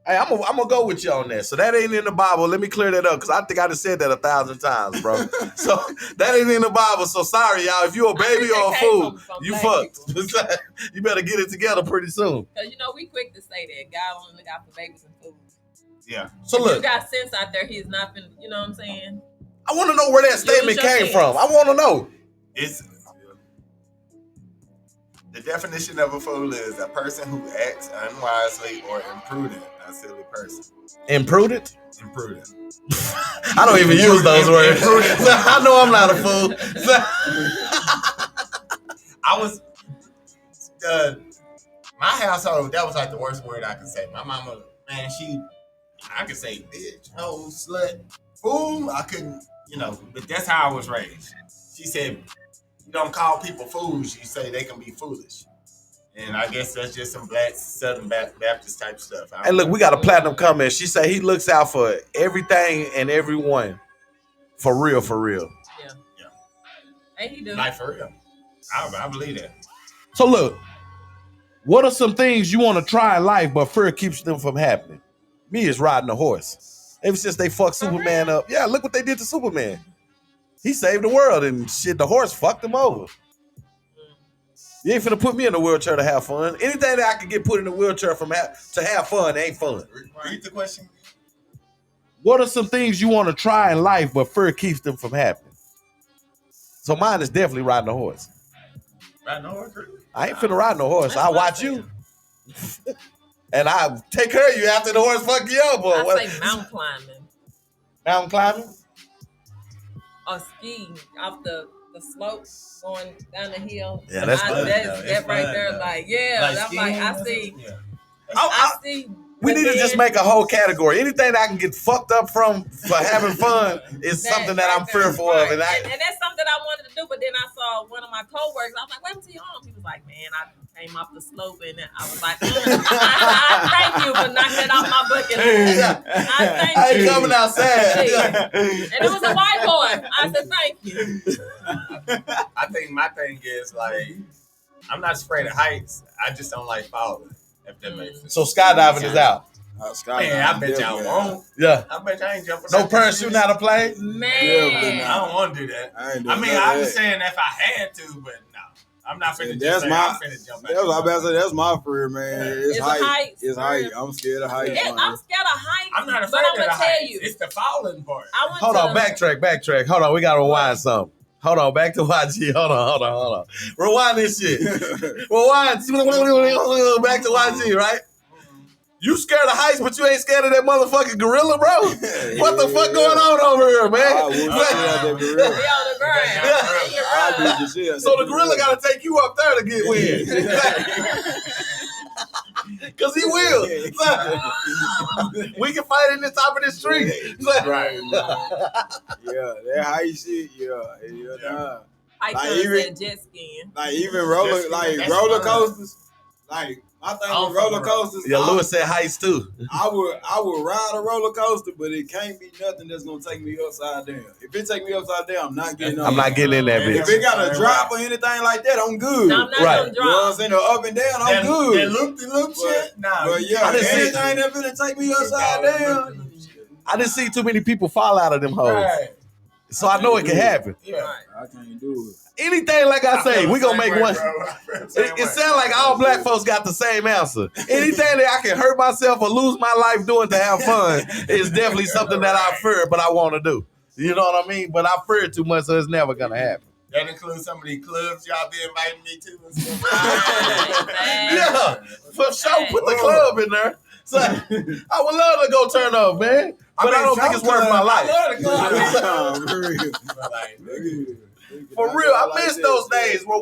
Speaker 1: Hey, I'm gonna go with you on that. So that ain't in the Bible. Let me clear that up because I think I just said that 1,000 times, bro. So that ain't in the Bible. So sorry, y'all. If you a baby or a fool, you fucked. You better get it together pretty soon.
Speaker 2: Because, we quick to say that. God only look out for babies and fools.
Speaker 3: Yeah.
Speaker 1: So
Speaker 2: If
Speaker 1: look,
Speaker 2: you got sense out there, he's not been, you know what I'm saying?
Speaker 1: I want to know where that statement came from. I want to know.
Speaker 3: It's the definition of a fool is a person who acts unwisely or imprudent, a silly person.
Speaker 1: Imprudent?
Speaker 3: Imprudent.
Speaker 1: I don't even use those words. I know I'm not a fool.
Speaker 3: I was my household, that was like the worst word I could say. My mama, man, I could say bitch, hoe, slut, fool. I couldn't, but that's how I was raised. She said, you don't call people fools, you say they can be foolish. And I guess that's just some black Southern Baptist type stuff.
Speaker 1: Hey, look, we got a platinum comment. She said he looks out for everything and everyone. For real, for real.
Speaker 2: Yeah. Hey, he do.
Speaker 3: Like for real. I believe that.
Speaker 1: So look, what are some things you want to try in life but fear keeps them from happening? Me is riding a horse. Ever since they fucked Superman up. Yeah, look what they did to Superman. He saved the world and shit, the horse fucked him over. You ain't finna put me in a wheelchair to have fun. Anything that I can get put in a wheelchair to have fun ain't fun.
Speaker 3: Read the question.
Speaker 1: What are some things you want to try in life but fear keeps them from happening? So mine is definitely riding a horse.
Speaker 3: Riding a horse?
Speaker 1: I ain't finna ride no horse.
Speaker 2: That's
Speaker 1: I
Speaker 2: what
Speaker 1: watch
Speaker 2: I
Speaker 1: you. And I take care of you after the horse fuck you up. Or
Speaker 2: I
Speaker 1: what?
Speaker 2: say mountain climbing.
Speaker 1: Mountain climbing?
Speaker 2: Or skiing off the slope going down the hill.
Speaker 1: Yeah, that's fun.
Speaker 2: That right there,
Speaker 3: though.
Speaker 2: like, yeah.
Speaker 3: Like
Speaker 2: I'm like, I see.
Speaker 3: Yeah.
Speaker 2: I see.
Speaker 1: We need to just make a whole category. Anything that I can get fucked up from for having fun is
Speaker 2: That
Speaker 1: something that
Speaker 2: right
Speaker 1: I'm
Speaker 2: there,
Speaker 1: fearful
Speaker 2: right.
Speaker 1: of. And
Speaker 2: And that's something I wanted to do, but then I saw one of my coworkers. I was like, "Wait till you home." He was like, "Man, I came off the slope," and I was like, I "Thank you for knocking that off my bucket list." I
Speaker 1: I
Speaker 2: thank
Speaker 1: ain't
Speaker 2: you.
Speaker 1: coming outside.
Speaker 2: And it was a white boy. I said, "Thank you."
Speaker 3: I think my thing is like, I'm not afraid of heights. I just don't like falling. If that makes sense.
Speaker 1: So skydiving is out.
Speaker 3: Man, I bet y'all won't.
Speaker 1: Yeah.
Speaker 3: I bet y'all ain't jumping.
Speaker 1: No parachute out of play.
Speaker 2: Man,
Speaker 3: I don't want to do that.
Speaker 4: I
Speaker 3: I understand if I had to, but no. I'm not finna
Speaker 4: That's
Speaker 3: I'm finna jump out.
Speaker 4: That's what I'm about to say. That's my fear, man. It's
Speaker 2: It's
Speaker 4: height.
Speaker 2: heights.
Speaker 4: It's height. I'm scared of height.
Speaker 2: yeah, I'm scared of heights.
Speaker 3: I'm not
Speaker 2: but
Speaker 3: afraid
Speaker 2: I'm
Speaker 3: of the
Speaker 2: gonna tell
Speaker 3: heights.
Speaker 2: you.
Speaker 3: It's the falling part.
Speaker 2: I went
Speaker 1: Hold
Speaker 2: to
Speaker 1: on, backtrack. Hold on, we gotta rewind something. Hold on, back to YG. Hold on. Rewind this shit. Rewind. Back to YG, right? You scared of heights, but you ain't scared of that motherfucking gorilla, bro? What the fuck going on over here, man?
Speaker 4: I whoop the shit out that gorilla.
Speaker 2: Be on the ground.
Speaker 4: I beat the shit out
Speaker 1: So
Speaker 4: that
Speaker 1: the gorilla got to take you up there to get win. Because he will. We can fight in the top of this tree.
Speaker 3: Right.
Speaker 4: Yeah, that high shit, nah.
Speaker 2: I
Speaker 4: Like,
Speaker 2: could
Speaker 4: even-
Speaker 2: said jet skiing.
Speaker 4: Like even roller coasters. Like my thing with roller coasters.
Speaker 1: Yeah, Lewis said heights too.
Speaker 4: I would ride a roller coaster, but it can't be nothing that's gonna take me upside down. If it take me upside down, I'm not getting on.
Speaker 1: I'm not getting in that
Speaker 4: If
Speaker 1: bitch.
Speaker 4: it got a drop or anything like that, I'm good.
Speaker 2: No, I'm not
Speaker 1: Right.
Speaker 2: gonna
Speaker 4: You know what I'm
Speaker 2: drop.
Speaker 4: saying? The up and down, I'm good.
Speaker 3: That loop-de-loop shit? Nah.
Speaker 4: But yeah,
Speaker 1: I didn't see-
Speaker 4: anything that's gonna take me upside down.
Speaker 1: I didn't see too many people fall out of them hoes.
Speaker 3: Right.
Speaker 1: So I know it can happen.
Speaker 3: Yeah.
Speaker 4: I can't do it.
Speaker 1: Anything like I say, we gonna make one. It
Speaker 3: It
Speaker 1: sounds like all black folks got the same answer. Anything that I can hurt myself or lose my life doing to have fun is definitely something that I fear, but I want to do. You know what I mean? But I fear it too much, so it's never gonna happen.
Speaker 3: That includes some of these clubs y'all be inviting me to and stuff.
Speaker 1: Yeah, for sure. Put the club in there. So I would love to go turn up, man. But I don't think it's worth my life.
Speaker 3: I love the club.
Speaker 4: For real.
Speaker 1: For real, I miss those days where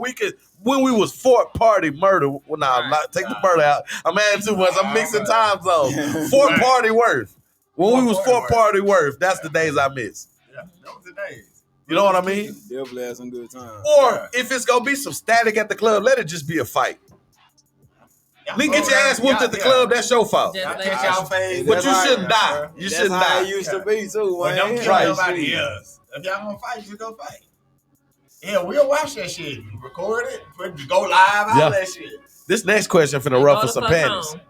Speaker 1: when we was Fort Party murder. Well, nah, take the murder out. I'm adding too much. I'm mixing time zones. Fort Party Worth. When we was Fort Party Worth, that's the days I miss.
Speaker 3: Yeah, those are the days.
Speaker 1: You know what I mean?
Speaker 4: Definitely had some good time.
Speaker 1: Or if it's gonna be some static at the club, let it just be a fight. Nigga, get your ass whooped at the club. That's your fault.
Speaker 2: Just
Speaker 3: Y'all
Speaker 2: like
Speaker 3: catch y'all face.
Speaker 1: But you
Speaker 4: That's
Speaker 1: shouldn't
Speaker 3: right,
Speaker 1: die.
Speaker 3: bro.
Speaker 1: You
Speaker 4: That's
Speaker 1: shouldn't
Speaker 4: how it
Speaker 1: die.
Speaker 4: used to be too,
Speaker 3: But
Speaker 4: man.
Speaker 3: don't kill
Speaker 1: Right.
Speaker 3: nobody else. If y'all gonna fight, just go fight. Yeah, we'll watch that shit. Record it. Go live. All
Speaker 1: Yeah.
Speaker 3: that shit.
Speaker 1: This next question finna
Speaker 2: Go
Speaker 1: ruffle
Speaker 2: the
Speaker 1: some
Speaker 2: fuck
Speaker 1: panties.
Speaker 2: home.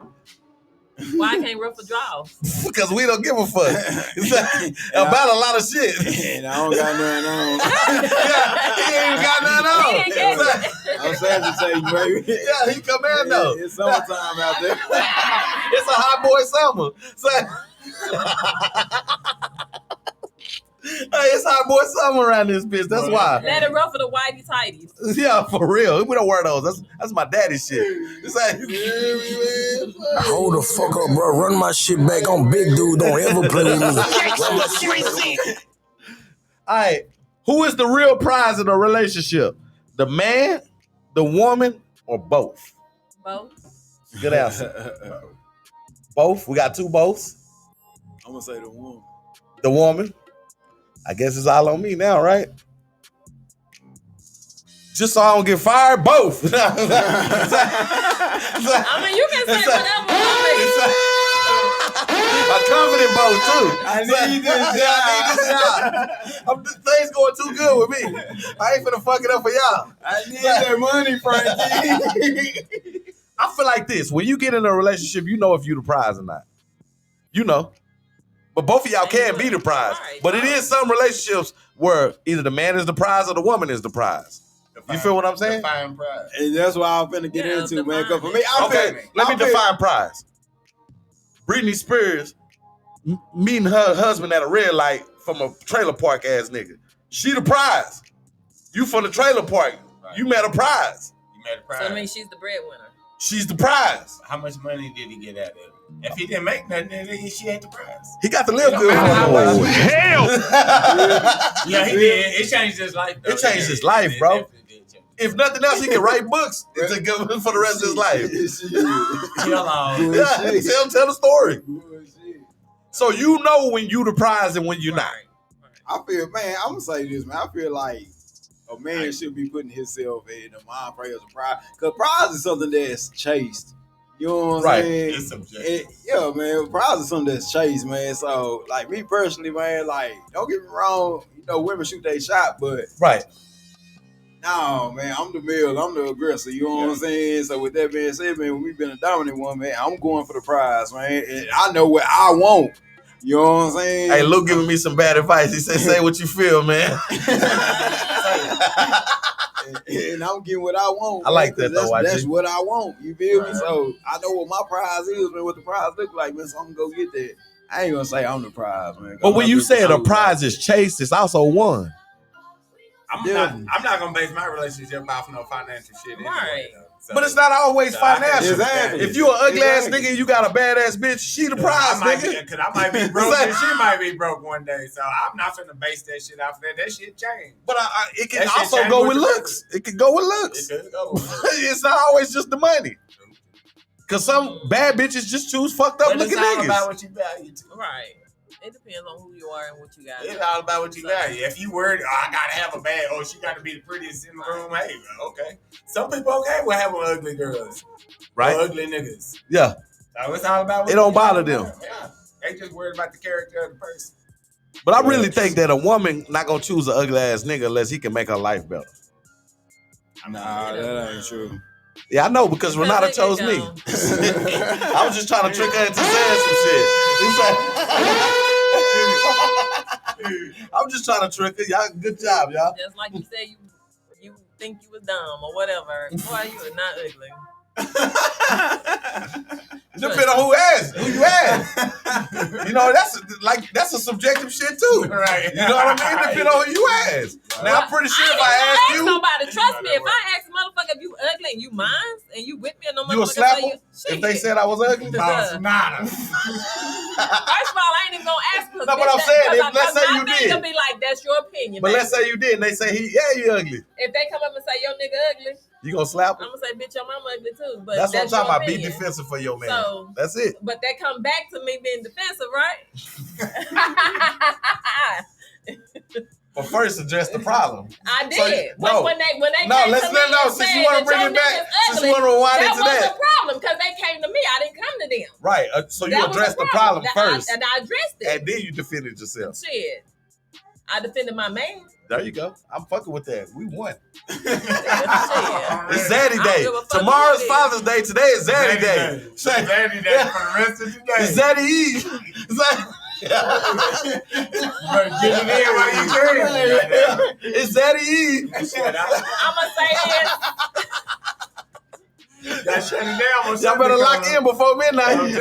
Speaker 2: Why I can't ruffle draws?
Speaker 1: Because we don't give a fuck. It's like, about a lot of shit.
Speaker 4: And I don't got nothing on.
Speaker 1: Yeah, he ain't got nothing
Speaker 2: He ain't getting
Speaker 1: on.
Speaker 2: it.
Speaker 4: I'm saying to say, baby.
Speaker 1: Yeah, he commando.
Speaker 4: It's summertime out there.
Speaker 1: It's a hot boy summer. Hey, it's hot boy summer around this bitch. That's why.
Speaker 2: Let it ruffle the whitey tighties.
Speaker 1: Yeah, for real. We don't wear those. That's my daddy shit. It's like,
Speaker 5: Hold the fuck up, bro. Run my shit back. I'm big dude. Don't ever play with me. Run my shit back.
Speaker 1: all right. Who is the real prize in a relationship? The man, the woman, or both?
Speaker 2: Both.
Speaker 1: Good answer. Both. We got two boths.
Speaker 4: I'm gonna say the woman.
Speaker 1: The woman. I guess it's all on me now, right? Just so I don't get fired, both.
Speaker 2: I mean, you can say whatever.
Speaker 1: A confident both too.
Speaker 4: I need this
Speaker 1: Yeah, I need this job. Things going too good with me. I ain't finna fuck it up for y'all.
Speaker 4: I need that money, Frankie.
Speaker 1: I feel like this. When you get in a relationship, you know if you the prize or not. You know. But both of y'all can be the prize. But it is some relationships where either the man is the prize or the woman is the prize. You feel what I'm saying?
Speaker 3: Define prize.
Speaker 4: And that's what I'm finna get
Speaker 2: Yeah,
Speaker 4: into, man.
Speaker 2: define
Speaker 4: Cause for me, I
Speaker 1: Okay, let me define prize. Britney Spears meeting her husband at a red light from a trailer park ass nigga. She the prize. You from the trailer park. You met a prize.
Speaker 3: You made a prize.
Speaker 2: So that means she's the breadwinner.
Speaker 1: She's the prize.
Speaker 3: How much money did he get out of it? If he didn't make nothing, then she ain't the prize.
Speaker 1: He got to live
Speaker 3: It
Speaker 1: good
Speaker 3: don't
Speaker 1: for
Speaker 3: matter how
Speaker 1: him.
Speaker 3: much-
Speaker 5: Hell!
Speaker 3: Yeah, he did. It changed his life, though.
Speaker 1: It changed his life,
Speaker 3: It
Speaker 1: bro.
Speaker 3: definitely did change.
Speaker 1: If nothing else, he can write books to give him for the rest of his life.
Speaker 3: Tell on.
Speaker 1: Yeah, tell the story. So you know when you the prize and when you're not.
Speaker 4: I feel, man, I'm gonna say this, man. I feel like a man should be putting himself in the mind frame as a prize. Because prize is something that's chased. You know what I'm
Speaker 1: Right.
Speaker 4: saying?
Speaker 3: It's subjective.
Speaker 4: Yeah, man. Prize is something that's chased, man. So, like, me personally, man, like, don't get me wrong. You know, women shoot their shot, but
Speaker 1: Right.
Speaker 4: no, man, I'm the male. I'm the aggressor. You know what I'm saying? So, with that being said, man, when we've been a dominant one, man, I'm going for the prize, man. And I know what I want. You know what I'm saying?
Speaker 1: Hey, Luke giving me some bad advice. He said, say what you feel, man.
Speaker 4: And I'm getting what I want.
Speaker 1: I like
Speaker 4: man,
Speaker 1: that, though,
Speaker 4: That's
Speaker 1: YG.
Speaker 4: what I want. You feel me?
Speaker 3: Right.
Speaker 4: So I know what my prize is, man. What the prize look like, man. So I'm gonna go get that. I ain't gonna say I'm the prize, man.
Speaker 1: But when
Speaker 4: I'm
Speaker 1: you
Speaker 4: just
Speaker 1: said a
Speaker 4: the
Speaker 1: prize is chased, it's also won.
Speaker 3: I'm not gonna base my relationship off no financial shit. Anyway,
Speaker 2: Right.
Speaker 3: though. So,
Speaker 1: but it's not always financial.
Speaker 4: Exactly.
Speaker 1: If you an ugly ass nigga and you got a badass bitch, she the prize, nigga.
Speaker 3: Because I might be broke and she might be broke one day. So I'm not finna base that shit off that. That shit change.
Speaker 1: But it can
Speaker 3: That shit
Speaker 1: also
Speaker 3: change
Speaker 1: go
Speaker 3: with
Speaker 1: with
Speaker 3: the
Speaker 1: looks. It can go with looks.
Speaker 3: It could go with looks.
Speaker 1: It's not always just the money. Cause some bad bitches just choose fucked up looking
Speaker 3: It's all
Speaker 1: niggas.
Speaker 3: about what you value too.
Speaker 2: Right. It depends on who you are and what you got.
Speaker 3: It's all about what you value. If you worried, I gotta have a bad, she gotta be the prettiest in the room. Hey, okay. Some people okay with having ugly girls,
Speaker 1: Right?
Speaker 3: Or ugly niggas.
Speaker 1: Yeah.
Speaker 3: So it's all about. What
Speaker 1: It don't
Speaker 3: you
Speaker 1: bother
Speaker 3: value.
Speaker 1: them.
Speaker 3: Yeah. They just worried about the character of the person.
Speaker 1: But I really think that a woman not gonna choose an ugly ass nigga unless he can make her life better.
Speaker 4: Nah, that ain't true.
Speaker 1: Yeah, I know because Renata chose me. I was just trying to trick her into saying some shit. I'm just trying to trick her. Y'all, good job, y'all.
Speaker 2: Just like you said, you think you was dumb or whatever. Boy, you are not ugly.
Speaker 1: Depending on who you ask. You know, that's a subjective shit too.
Speaker 3: Right.
Speaker 1: You know what I mean? Depending on who you ask. Now I'm pretty sure if I ask you,
Speaker 2: nobody trust me. If I ask a motherfucker if you ugly and you mine and you with me and no motherfucker
Speaker 1: you would slap
Speaker 2: say
Speaker 1: them
Speaker 2: you
Speaker 1: if they said I was ugly.
Speaker 3: Nada.
Speaker 2: First of all, I ain't even gonna ask.
Speaker 1: No, but I'm saying, let's say you did.
Speaker 2: Gonna be like, that's your opinion.
Speaker 1: But
Speaker 2: baby.
Speaker 1: let's say you did, and they say you ugly.
Speaker 2: If they come up and say your nigga ugly,
Speaker 1: you gonna slap him?
Speaker 2: I'm gonna say, bitch, your mama ugly too. But
Speaker 1: That's what I'm talking about. Be
Speaker 2: opinion.
Speaker 1: defensive for your man.
Speaker 2: So,
Speaker 1: that's it.
Speaker 2: But that come back to me being defensive, right?
Speaker 1: But first, address the problem.
Speaker 2: I did.
Speaker 1: So,
Speaker 2: when they
Speaker 1: no,
Speaker 2: came
Speaker 1: let's
Speaker 2: to
Speaker 1: let
Speaker 2: me and
Speaker 1: since
Speaker 2: said
Speaker 1: you want to
Speaker 2: that
Speaker 1: bring
Speaker 2: your
Speaker 1: it back,
Speaker 2: nigga's
Speaker 1: since
Speaker 2: ugly,
Speaker 1: you want to rewind
Speaker 2: that
Speaker 1: into
Speaker 2: was
Speaker 1: that.
Speaker 2: a problem because they came to me. I didn't come to them.
Speaker 1: Right. So you
Speaker 2: That was
Speaker 1: addressed
Speaker 2: a
Speaker 1: the problem first,
Speaker 2: and I addressed it,
Speaker 1: and then you defended yourself.
Speaker 2: Shit, I defended my man.
Speaker 1: There you go. I'm fucking with that. We won.
Speaker 2: Shit.
Speaker 1: It's Zaddy
Speaker 2: I
Speaker 1: Day.
Speaker 2: don't give a fuck
Speaker 1: Tomorrow's
Speaker 2: who it is.
Speaker 1: Father's Day. Today is Zaddy Day.
Speaker 3: Zaddy Day for the rest of the day.
Speaker 1: It's Zaddy Eve.
Speaker 3: But get it in while you drink.
Speaker 1: It's Zaddy Eve.
Speaker 2: I'ma say this.
Speaker 3: Y'all shut it down.
Speaker 1: Y'all better lock in before midnight.
Speaker 4: Hey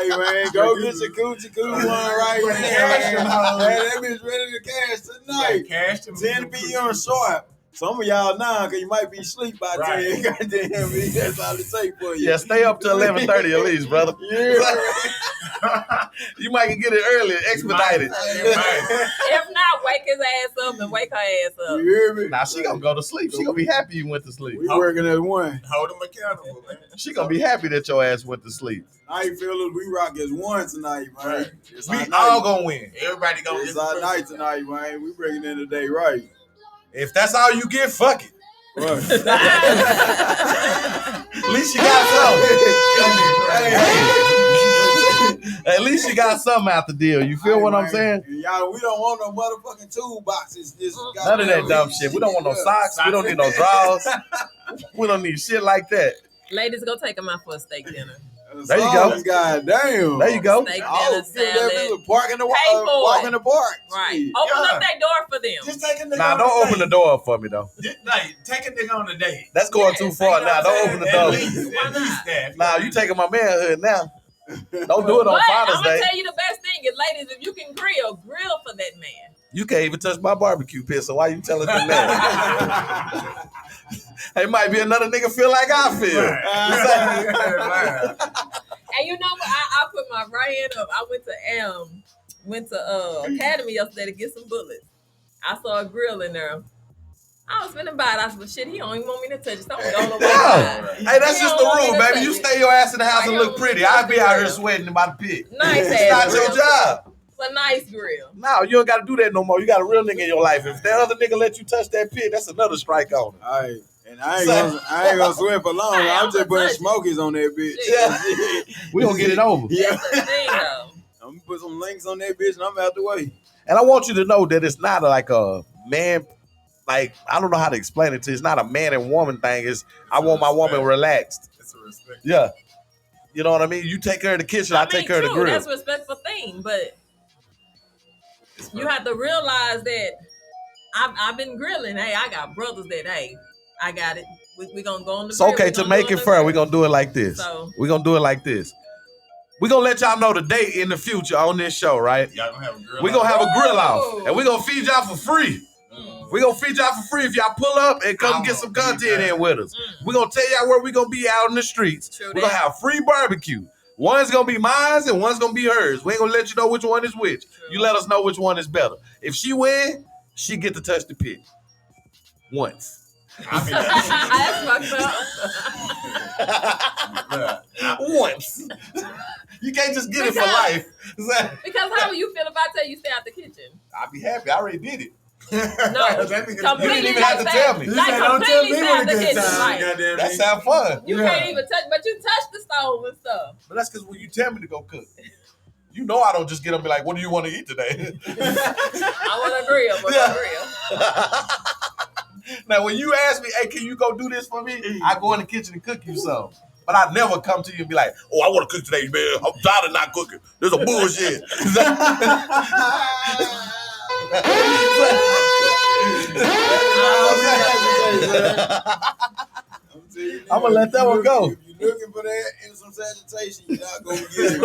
Speaker 4: man, go get your coochie coo one right now. Hey, that bitch ready to cash tonight.
Speaker 3: Cash them
Speaker 4: 10 p.m. sharp. Some of y'all now, cause you might be asleep by 10. Goddamn, that's all it take for you.
Speaker 1: Yeah, stay up till 11:30 at least, brother.
Speaker 4: Yeah.
Speaker 1: You might get it early, expedited.
Speaker 2: If not, wake his ass up and wake her ass up.
Speaker 4: You hear me?
Speaker 1: Now she gonna go to sleep. She gonna be happy you went to sleep.
Speaker 4: We working at one.
Speaker 3: Hold them accountable, man.
Speaker 1: She gonna be happy that your ass went to sleep.
Speaker 4: I ain't feeling we rock as one tonight, man.
Speaker 3: Right.
Speaker 4: It's
Speaker 1: We
Speaker 4: our
Speaker 1: all
Speaker 4: night.
Speaker 1: gonna win.
Speaker 3: Everybody gonna
Speaker 4: It's our night tonight, man. We bringing in the day right.
Speaker 1: If that's all you get, fuck it.
Speaker 4: Right.
Speaker 1: At least you got something. At least you got something out the deal. You feel what I'm saying?
Speaker 4: Y'all, we don't want no motherfucking toolboxes.
Speaker 1: None of that dumb shit. We don't want no socks. We don't need no drawers. We don't need shit like that.
Speaker 2: Ladies, go take them out for a steak dinner.
Speaker 1: There you go.
Speaker 4: God damn.
Speaker 1: There you go.
Speaker 2: Steak
Speaker 4: Oh,
Speaker 2: dinner, salad.
Speaker 4: park in the
Speaker 2: Pay for
Speaker 4: walk
Speaker 2: it.
Speaker 4: in the park.
Speaker 2: Right. Open up that door for them.
Speaker 3: Just take a nigga
Speaker 1: Nah,
Speaker 3: on
Speaker 1: don't
Speaker 3: a
Speaker 1: open
Speaker 3: date.
Speaker 1: the door up for me though.
Speaker 3: Like, take a nigga on a date.
Speaker 1: That's going too far
Speaker 3: You know
Speaker 1: now.
Speaker 3: what
Speaker 1: Don't
Speaker 3: I'm
Speaker 1: open the
Speaker 3: saying?
Speaker 1: door.
Speaker 3: At least that.
Speaker 1: Nah, you taking my manhood now. Don't do it on
Speaker 2: But I'm
Speaker 1: Father's
Speaker 2: gonna
Speaker 1: Day.
Speaker 2: tell you the best thing is, ladies, if you can grill for that man.
Speaker 1: You can't even touch my barbecue pit, so why you telling them that? It might be another nigga feel like I feel.
Speaker 2: And you know what? I put my right hand up. I went to Academy yesterday to get some bullets. I saw a grill in there. I was finna buy it. I said, well, shit, he don't even want me to touch it. So I'm going to
Speaker 1: No. Hey, that's just the rule, baby. You stay your ass in the house and look pretty. I'll be out here sweating by the pit.
Speaker 2: Nice
Speaker 1: It's
Speaker 2: ass
Speaker 1: not your
Speaker 2: grill.
Speaker 1: job.
Speaker 2: It's a nice grill.
Speaker 1: No, you don't got to do that no more. You got a real nigga in your life. If that other nigga let you touch that pit, that's another strike on him.
Speaker 4: All right. And I ain't gonna sweat for long.
Speaker 2: Hey,
Speaker 4: I'm just putting
Speaker 2: touch it.
Speaker 4: smokies on that bitch.
Speaker 1: Yeah. We gonna get it over.
Speaker 4: Yeah.
Speaker 2: That's the thing, though.
Speaker 4: I'm gonna put some links on that bitch and I'm out the way.
Speaker 1: And I want you to know that it's not like a man, like, I don't know how to explain it to you. It's not a man and woman thing. It's I want my woman relaxed.
Speaker 3: It's a respect.
Speaker 1: Yeah. You know what I mean? You take care of the kitchen, I take care of the
Speaker 2: true,
Speaker 1: grill.
Speaker 2: that's a respectful thing, but you have to realize that I've been grilling. Hey, I got brothers that, hey, I got it. We gonna go on the
Speaker 1: It's
Speaker 2: grill.
Speaker 1: okay
Speaker 2: We
Speaker 1: to
Speaker 2: gonna
Speaker 1: make
Speaker 2: do
Speaker 1: it
Speaker 2: on the
Speaker 1: fair.
Speaker 2: grill.
Speaker 1: We're gonna do it like this.
Speaker 2: So-
Speaker 1: We're gonna do it like this. We're gonna let y'all know the date in the future on this show, right?
Speaker 3: Y'all gonna have a grill.
Speaker 1: We're gonna have a grill
Speaker 2: Ooh.
Speaker 1: off. And we're gonna feed y'all for free. We gonna feed y'all for free if y'all pull up and come get some content in with us. We gonna tell y'all where we gonna be out in the streets. We gonna have free barbecue. One's gonna be mine and one's gonna be hers. We ain't gonna let you know which one is which. You let us know which one is better. If she win, she get to touch the pit once.
Speaker 2: That's fucked up.
Speaker 1: Once. You can't just get it for life.
Speaker 2: Because how will you feel if I tell you stay out the kitchen?
Speaker 1: I'll be happy. I already did it.
Speaker 2: No,
Speaker 1: you didn't even have to tell me.
Speaker 2: Like completely stay out the kitchen.
Speaker 1: That sounds fun.
Speaker 2: You can't even touch, but you touch the stove and stuff.
Speaker 1: But that's because when you tell me to go cook, you know I don't just get up and be like, what do you want to eat today?
Speaker 2: I want to grill, grill.
Speaker 1: Now, when you ask me, hey, can you go do this for me? I go in the kitchen and cook you some. But I never come to you and be like, oh, I want to cook today, man. I'm tired of not cooking. There's a bullshit. I'm going to let that one go.
Speaker 4: If you're looking for that and some sanitation, you're not going to get it.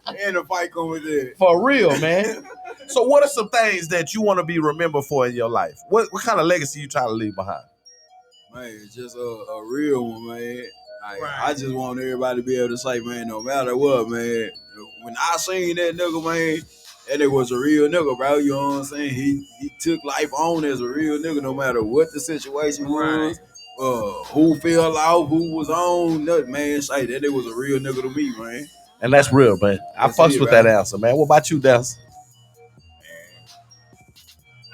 Speaker 4: Right. And a fight coming there.
Speaker 1: For real, man. So what are some things that you want to be remembered for in your life? What kind of legacy you trying to leave behind?
Speaker 4: Man, just a real one, man. I just want everybody to be able to say, man, no matter what, man. When I seen that nigga, man, that nigga was a real nigga, bro. You know what I'm saying? He took life on as a real nigga, no matter what the situation was. Who fell off, who was on, nothing, man. Say that nigga was a real nigga to me, man.
Speaker 1: And that's real, man. I fucks with that answer, man. What about you, Dallas?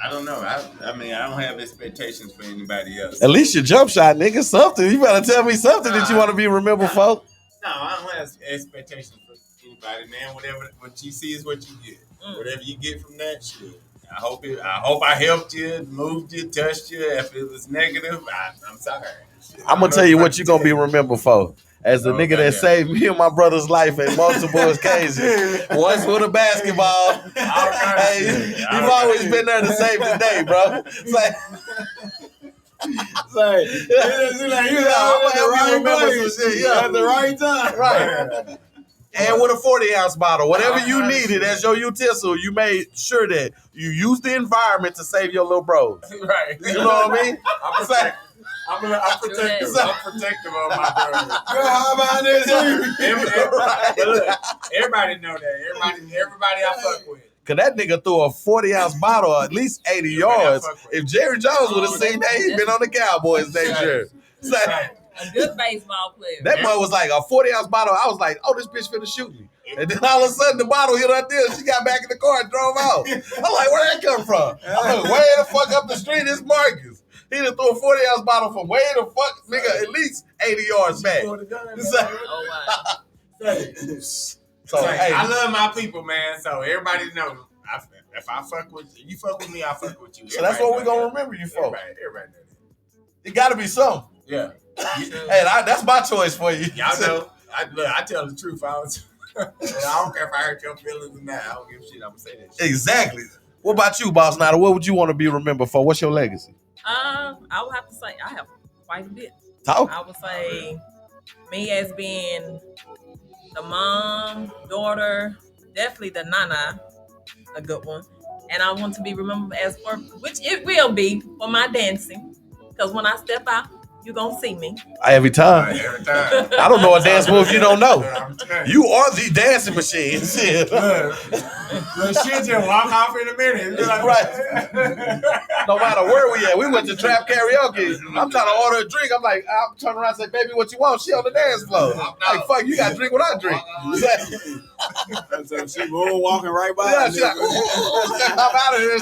Speaker 3: I don't know. I mean, I don't have expectations for anybody else.
Speaker 1: At least your jump shot, nigga, something. You better tell me something that you want to be remembered for.
Speaker 3: No, I don't have expectations for anybody, man. What you see is what you get. Whatever you get from that shit. I hope I helped you, moved you, touched you. If it was negative, I'm sorry. Shit,
Speaker 1: I'm gonna tell you what you're gonna be remembered for. As the nigga that saved me and my brother's life in multiple occasions. Once with a basketball. Hey, you've always been there to save the day, bro. It's like
Speaker 4: at the right time.
Speaker 1: Right. And with a 40-ounce bottle, whatever you needed as your utensil, you made sure that you used the environment to save your little bros.
Speaker 3: Right.
Speaker 1: You know what I mean?
Speaker 3: I'm protective of my brothers.
Speaker 4: How about this?
Speaker 3: Everybody know that. Everybody I fuck with.
Speaker 1: Cause that nigga threw a 40-ounce bottle at least 80 yards. If Jerry Jones would have seen that, he'd been on the Cowboys next year.
Speaker 2: A good baseball player.
Speaker 1: That boy was like a 40-ounce bottle. I was like, oh, this bitch finna shoot me. And then all of a sudden the bottle hit her there. She got back in the car and drove off. I'm like, where'd that come from? I'm like, way the fuck up the street is Marcus. He done threw a 40-ounce bottle from way the fuck, nigga, at least 80 yards back. So, hey,
Speaker 3: I love my people, man. So everybody knows. If I fuck with you, fuck with me, I fuck with you.
Speaker 1: So that's what we're gonna remember you for.
Speaker 3: Everybody knows that.
Speaker 1: It gotta be something.
Speaker 3: Yeah.
Speaker 1: Hey, that's my choice for you.
Speaker 3: Y'all know. I tell the truth. I don't care if I hurt your feelings or not. I don't give a shit. I'm gonna say that shit.
Speaker 1: Exactly. What about you, Boss Nada? What would you want to be remembered for? What's your legacy?
Speaker 2: I would have to say I have quite a bit.
Speaker 1: Talk.
Speaker 2: I would say me as being the mom, daughter, definitely the nana, a good one. And I want to be remembered as for, which it will be, for my dancing. Because when I step out, you're going to see me.
Speaker 1: Every time.
Speaker 3: Every time.
Speaker 1: I don't know a dance move you don't know. You are the dancing machine. Shit.
Speaker 3: Shit just walk off in a minute. Like,
Speaker 1: right. No matter where we at. We went to trap karaoke. I'm trying to order a drink. I'm like, I'm turning around and say, baby, what you want? She on the dance floor. Like, fuck, you got to drink what I drink.
Speaker 4: So she walking right by.
Speaker 1: Yeah, she's like, I'm out of here.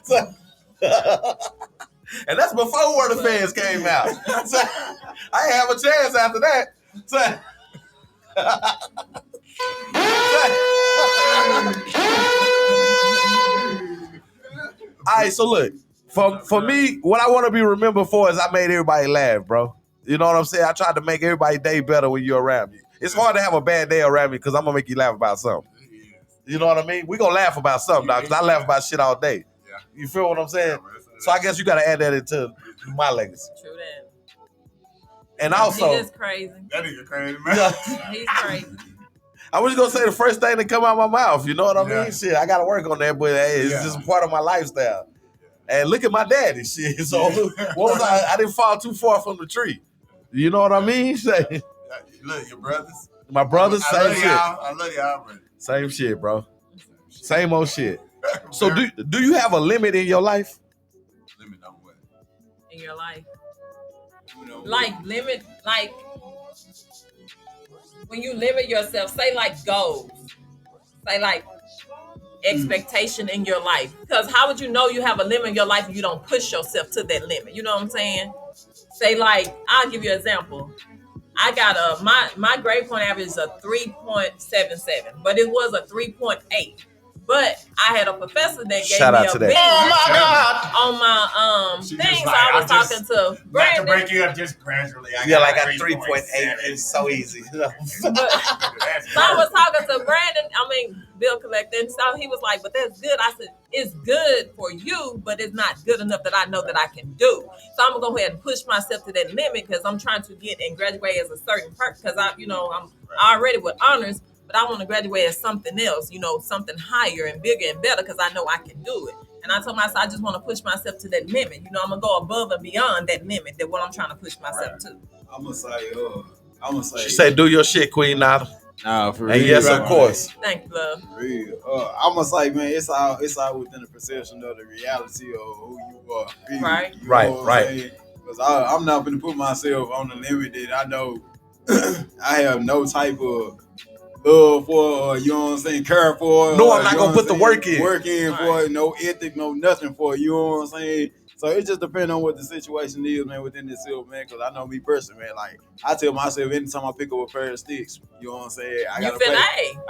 Speaker 1: So, and that's before Where the Fans came out. So, I ain't have a chance after that. So, all right, so look, for me, what I want to be remembered for is I made everybody laugh, bro. You know what I'm saying? I tried to make everybody's day better when you're around me. It's hard to have a bad day around me because I'm going to make you laugh about something. You know what I mean? We're going to laugh about something, dog, because I laugh about shit all day. You feel what I'm saying? So I guess you got to add that into my legacy.
Speaker 2: True that.
Speaker 1: And also,
Speaker 2: He is crazy.
Speaker 3: That nigga crazy, man.
Speaker 2: He's crazy.
Speaker 1: I was gonna say the first thing that come out of my mouth. You know what I mean?
Speaker 3: Yeah.
Speaker 1: Shit, I gotta work on that, but hey, it's just a part of my lifestyle. And look at my daddy, shit. So what was I didn't fall too far from the tree. You know what I mean? Say,
Speaker 3: Look, your brothers.
Speaker 1: my brothers,
Speaker 3: I
Speaker 1: same
Speaker 3: love
Speaker 1: shit.
Speaker 3: y'all. I love y'all, brother.
Speaker 1: Same shit, bro. Same old shit. So do you have a limit in your life?
Speaker 3: Limit on what?
Speaker 2: In your life.
Speaker 3: Like
Speaker 2: Limit, when you limit yourself, say goals. Say expectation in your life. Because how would you know you have a limit in your life if you don't push yourself to that limit? You know what I'm saying? Say I'll give you an example. I got my grade point average is a 3.77, but it was a 3.8. But I had a professor that gave
Speaker 1: Shout
Speaker 2: me
Speaker 1: out
Speaker 2: a
Speaker 1: to that.
Speaker 2: B
Speaker 3: oh my God.
Speaker 2: on my
Speaker 3: She
Speaker 2: thing.
Speaker 3: just
Speaker 2: So
Speaker 3: like,
Speaker 2: I
Speaker 3: I
Speaker 2: was
Speaker 3: just-
Speaker 2: talking to
Speaker 3: Not to
Speaker 2: Brandon.
Speaker 3: break you up just gradually. I
Speaker 1: Yeah,
Speaker 3: got
Speaker 1: like a 3.8 is so easy.
Speaker 2: But, so I was talking to Brandon, Bill Collector, and so he was like, but that's good. I said, it's good for you, but it's not good enough that I know that I can do. So I'm gonna go ahead and push myself to that limit because I'm trying to get and graduate as a certain person because I'm already with honors, but I want to graduate as something else, something higher and bigger and better because I know I can do it. And I told myself I just want to push myself to that limit. I'm gonna go above and beyond that limit that what I'm trying to push myself to.
Speaker 4: I'm gonna say.
Speaker 1: She said, "Do your shit, Queen Nada."
Speaker 4: Nah, for
Speaker 1: And
Speaker 4: real.
Speaker 1: yes, of course.
Speaker 2: Thank you, love.
Speaker 4: For real. I'm gonna say, man, it's all within the perception of the reality of who you are. Period.
Speaker 2: Right.
Speaker 4: You know
Speaker 1: Right,
Speaker 4: what I'm
Speaker 1: right.
Speaker 4: saying? Because I'm not gonna put myself on the limit that I know I have no type of love for, or, you know what I'm saying, care for.
Speaker 1: No,
Speaker 4: or,
Speaker 1: I'm not
Speaker 4: you
Speaker 1: gonna
Speaker 4: know
Speaker 1: put the
Speaker 4: what I'm
Speaker 1: work
Speaker 4: saying,
Speaker 1: in.
Speaker 4: Work in
Speaker 2: Right.
Speaker 4: for it, no ethic, no nothing for it, you know what I'm saying? So it just depends on what the situation is, man, within this field, man. Because I know me personally, man, like I tell myself anytime I pick up a pair of sticks, you know what I'm saying, I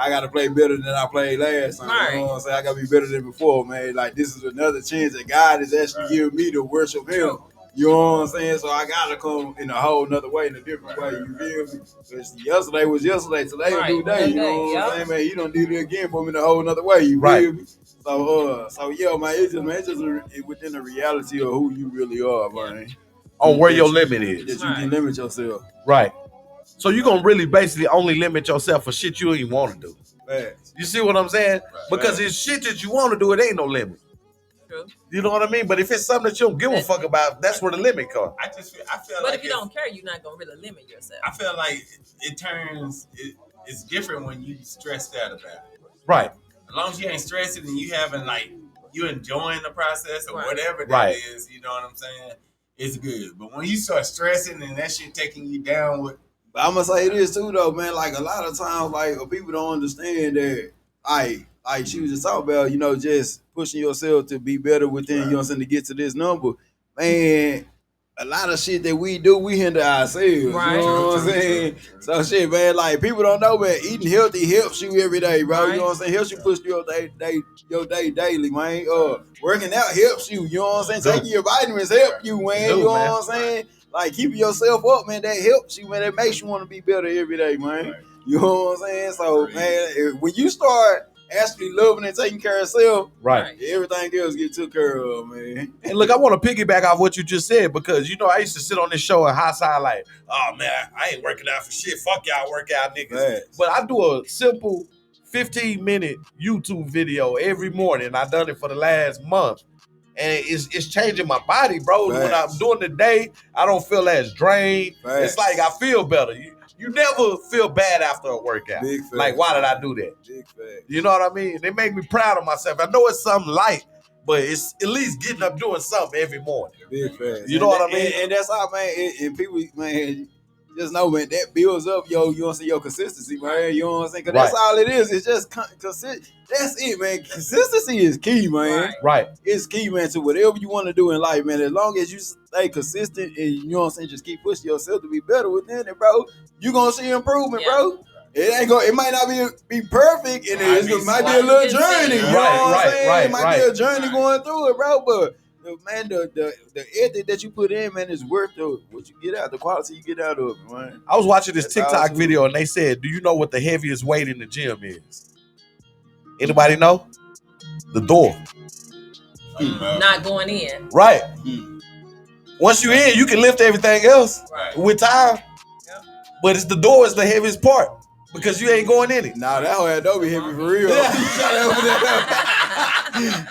Speaker 4: gotta play better than I played last time.
Speaker 2: Right.
Speaker 4: You know what I'm saying? I gotta be better than before, man. Like this is another chance that God is actually giving me to worship Him. You know what I'm saying? So I gotta come in a whole nother way, in a different way. You feel me? Because yesterday was yesterday, today a new day. You know what I'm saying, man? He done did it again for me in a whole nother way. You feel me? So yeah, man. It's just within the reality of who you really are, man.
Speaker 1: On where your limit is.
Speaker 4: That you can limit yourself.
Speaker 1: Right. So you're gonna really basically only limit yourself for shit you don't even want to do.
Speaker 4: Facts.
Speaker 1: You see what I'm saying? Because it's shit that you want to do, it ain't no limit.
Speaker 2: True.
Speaker 1: You know what I mean? But if it's something that you don't give a fuck about, that's where the limit comes.
Speaker 3: I feel
Speaker 2: But
Speaker 3: like
Speaker 2: if you don't care, you're not gonna really limit yourself.
Speaker 3: I feel like it's different when you stressed out about it.
Speaker 1: Right.
Speaker 3: As long as you ain't stressing and you having you enjoying the process or
Speaker 2: Right.
Speaker 3: whatever that
Speaker 1: Right.
Speaker 3: is, you know what I'm saying? It's good. But when you start stressing and that shit taking you down with,
Speaker 4: But I'm gonna say this too, though, man. Like a lot of times, people don't understand that, like she was just talking about, just pushing yourself to be better within, you know what I'm saying, to get to this number, man. A lot of shit that we do, we hinder ourselves.
Speaker 2: Right.
Speaker 4: You know what I'm saying? So shit, man, like people don't know, man. Eating healthy helps you every day, bro.
Speaker 2: Right.
Speaker 4: You know what I'm saying? Helps you push your day daily, man. Working out helps you. You know what I'm saying? Taking your vitamins help you, man. You know what I'm saying? Like keeping yourself up, man. That helps you, man. That makes you want to be better every day, man.
Speaker 3: Right.
Speaker 4: You know what I'm saying? So, man, when you start actually loving and taking care of yourself,
Speaker 1: Right.
Speaker 4: everything else get took care of, man.
Speaker 1: And look, I want to piggyback off what you just said because I used to sit on this show and hot side like, oh man, I ain't working out for shit. Fuck y'all workout niggas.
Speaker 4: Right.
Speaker 1: But I do a simple 15-minute YouTube video every morning. I done it for the last month. And it's changing my body, bro.
Speaker 4: Right.
Speaker 1: When I'm doing the day, I don't feel as drained.
Speaker 4: Right.
Speaker 1: It's like I feel better. You never feel bad after a workout.
Speaker 4: Big fact.
Speaker 1: Like, why did I do that?
Speaker 4: Big fact.
Speaker 1: You know what I mean? They make me proud of myself. I know it's something light, but it's at least getting up doing something every morning.
Speaker 4: Big fact.
Speaker 1: You know what I mean?
Speaker 4: And that's how, man, and people, man, just know, man, that builds up your consistency, man. You know what I'm saying? Because that's all it is. It's just consistent. That's it, man. Consistency is key, man.
Speaker 1: Right.
Speaker 4: It's key, man, to whatever you want to do in life, man. As long as you stay consistent and, you know what I'm saying, just keep pushing yourself to be better within it, bro, you're going to see improvement, bro. It might not be perfect, and it might be a little journey. You know what I'm saying? It might be a journey going through it, bro, but the ethic that you put in, man, is worth what you get out, the quality you get out of it, man.
Speaker 1: I was watching this
Speaker 4: That's
Speaker 1: TikTok
Speaker 4: awesome.
Speaker 1: video and they said, do you know what the heaviest weight in the gym is? Anybody know? The door.
Speaker 2: Not going in.
Speaker 1: Right. Once you're in, you can lift everything else with time. But it's the door is the heaviest part. Because you ain't going in it.
Speaker 4: Nah, that whole Adobe hit me for real.
Speaker 1: Yeah.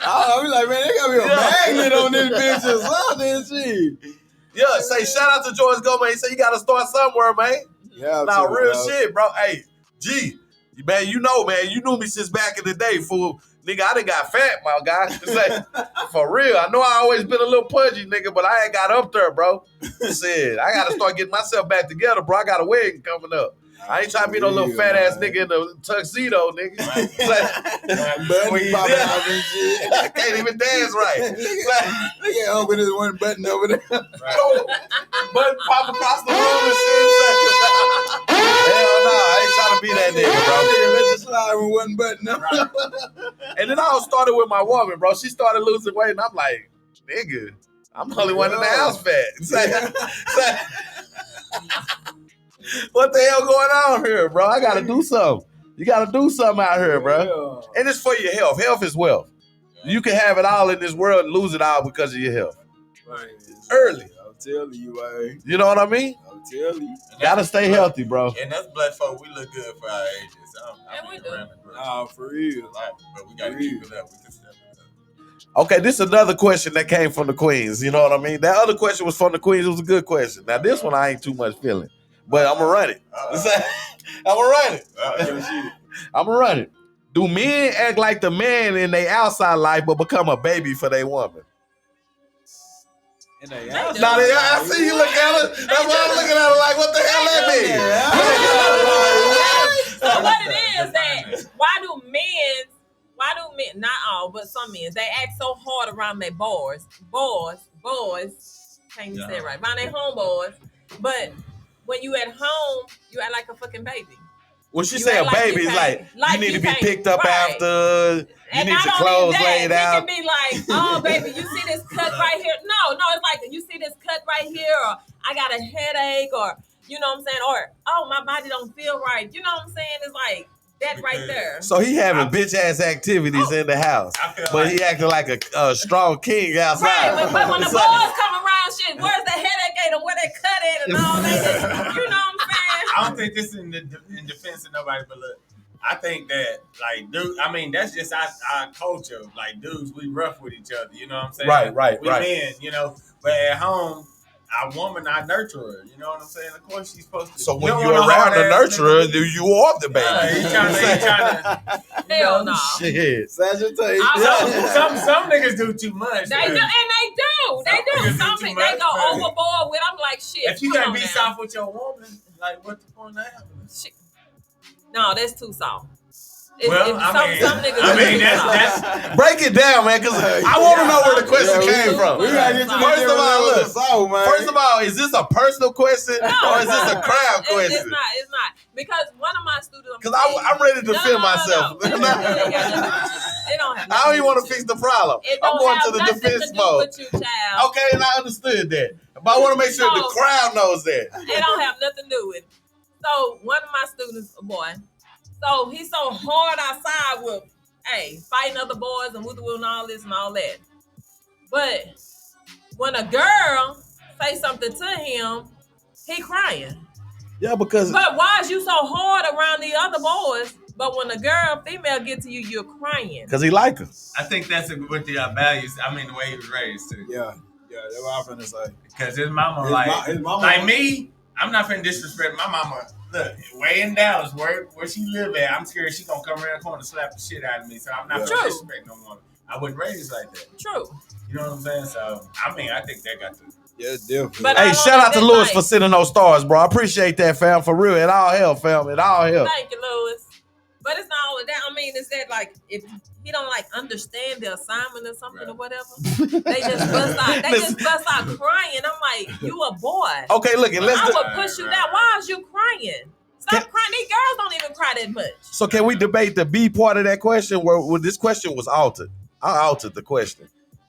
Speaker 4: I be like, man, they gotta be a magnet on this bitch or something, shit.
Speaker 1: Yeah, say shout out to George Gomez. He said you gotta start somewhere, man.
Speaker 4: Yeah,
Speaker 1: Nah, real shit, bro. Hey, G, man, you know, man, you knew me since back in the day, fool. Nigga, I done got fat, my guy. It's like, for real. I know I always been a little pudgy, nigga, but I ain't got up there, bro. Said, I gotta start getting myself back together, bro. I got a wedding coming up. I ain't trying to be no little fat ass nigga in the tuxedo, nigga.
Speaker 4: Button popping out and shit.
Speaker 1: I can't even dance right.
Speaker 4: Look at open this one button over there.
Speaker 1: Button pop across the room and shit. Hell no, I ain't trying to be that nigga, bro.
Speaker 4: Let you slide with one button.
Speaker 1: And then I started with my woman, bro. She started losing weight, and I'm like, nigga, I'm the only one in the house fat. What the hell going on here, bro? I gotta do something. You gotta do something out here, bro. And it's for your health. Health is wealth. You can have it all in this world and lose it all because of your health.
Speaker 4: Right.
Speaker 1: Early.
Speaker 4: I'm telling you, man.
Speaker 1: You know what I mean?
Speaker 4: I'm telling you.
Speaker 1: Gotta stay healthy, bro.
Speaker 3: And that's black folk. We look good for our ages.
Speaker 2: And we do.
Speaker 4: Nah, for real.
Speaker 3: But we gotta keep it up. We can step it up.
Speaker 1: Okay, this is another question that came from the queens. You know what I mean? That other question was from the queens. It was a good question. Now, this one I ain't too much feeling. But I'm going to run it. I'm going to run it. I'm going to run it. Do men act like the man in their outside life but become a baby for their woman?
Speaker 2: They do.
Speaker 1: Now, I see you look at her. That's why I'm looking at her like, what the hell that mean?
Speaker 2: So what it is that why do men, not all, but some men, they act so hard around their boys, can't even say it right, around their homeboys, but when you at home, you act like a fucking baby.
Speaker 1: When she say a baby, it's like you need to be picked up after, you
Speaker 2: and
Speaker 1: need your clothes laid out.
Speaker 2: It can be like, oh, baby, you see this cut right here? No, it's like, you see this cut right here, or I got a headache, or, you know what I'm saying, or, oh, my body don't feel right. You know what I'm saying? It's like that right there.
Speaker 1: So he having bitch-ass activities in the house, but he acting like a strong king outside.
Speaker 2: Right, but when the boys come around, shit, where's the headache at, and where they cut at, and all that, you know what I'm saying?
Speaker 3: I don't think this is in defense of nobody, but look, I think that, like, dude, I mean, that's just our culture. Like, dudes, we rough with each other, you know what I'm saying?
Speaker 1: Right.
Speaker 3: We men, you know, but at home, our woman, our nurturer, you know what I'm saying? Of course, she's supposed to.
Speaker 1: So when you're around the nurturer, you are the baby.
Speaker 3: He trying to
Speaker 2: Hell no.
Speaker 1: Shit.
Speaker 4: Sagittarius.
Speaker 3: Some niggas do too much.
Speaker 2: They do. Some people, they go overboard with, I'm like, shit.
Speaker 3: If you gotta be soft with your woman, like, what's the point of having it?
Speaker 2: Shit. No, that's too soft.
Speaker 3: Some niggas. That's
Speaker 1: break it down, man, because I want to know where the question came from.
Speaker 4: We gotta get to
Speaker 1: First of all, is this a personal question or is this a crowd question?
Speaker 2: It's not. Because one of my students.
Speaker 1: Because I'm ready to defend myself.
Speaker 2: It don't have
Speaker 1: I don't even want to fix the problem. I'm going to the defense mode.
Speaker 2: With you, child.
Speaker 1: Okay, and I understood that. But I want to make sure the crowd knows that.
Speaker 2: It don't have nothing to do with it. So one of my students, a boy, so he's so hard outside with, fighting other boys and woo-woo and all this and all that. But when a girl say something to him, he crying.
Speaker 1: Yeah, because.
Speaker 2: But why is you so hard around the other boys? But when a female get to you, you're crying.
Speaker 1: Because he like her.
Speaker 3: I think that's with the values. I mean, the way he was raised too.
Speaker 4: Yeah, that's what I'm finna say.
Speaker 3: Because his mama, like me, I'm not finna disrespect my mama. Look, way in Dallas, where she live at, I'm scared she gonna come around the corner and slap the shit out of me. So I'm not finna disrespect no woman. I wasn't raised like that.
Speaker 2: True.
Speaker 3: You know what I'm saying? So I mean, I think that got to.
Speaker 4: Yeah, definitely.
Speaker 2: But
Speaker 1: hey, shout out to Lewis for sending those stars, bro. I appreciate that, fam. For real, it all help, fam. It all help.
Speaker 2: Thank you, Lewis. But it's not all of that. I mean, is that like if he don't like understand the assignment or something or whatever, they just bust out. They just bust out crying. I'm like, you a boy.
Speaker 1: Okay, look, and
Speaker 2: I would push you down. Why is you crying? Stop crying. These girls don't even cry that much.
Speaker 1: So can we debate the B part of that question where this question was altered? I altered the question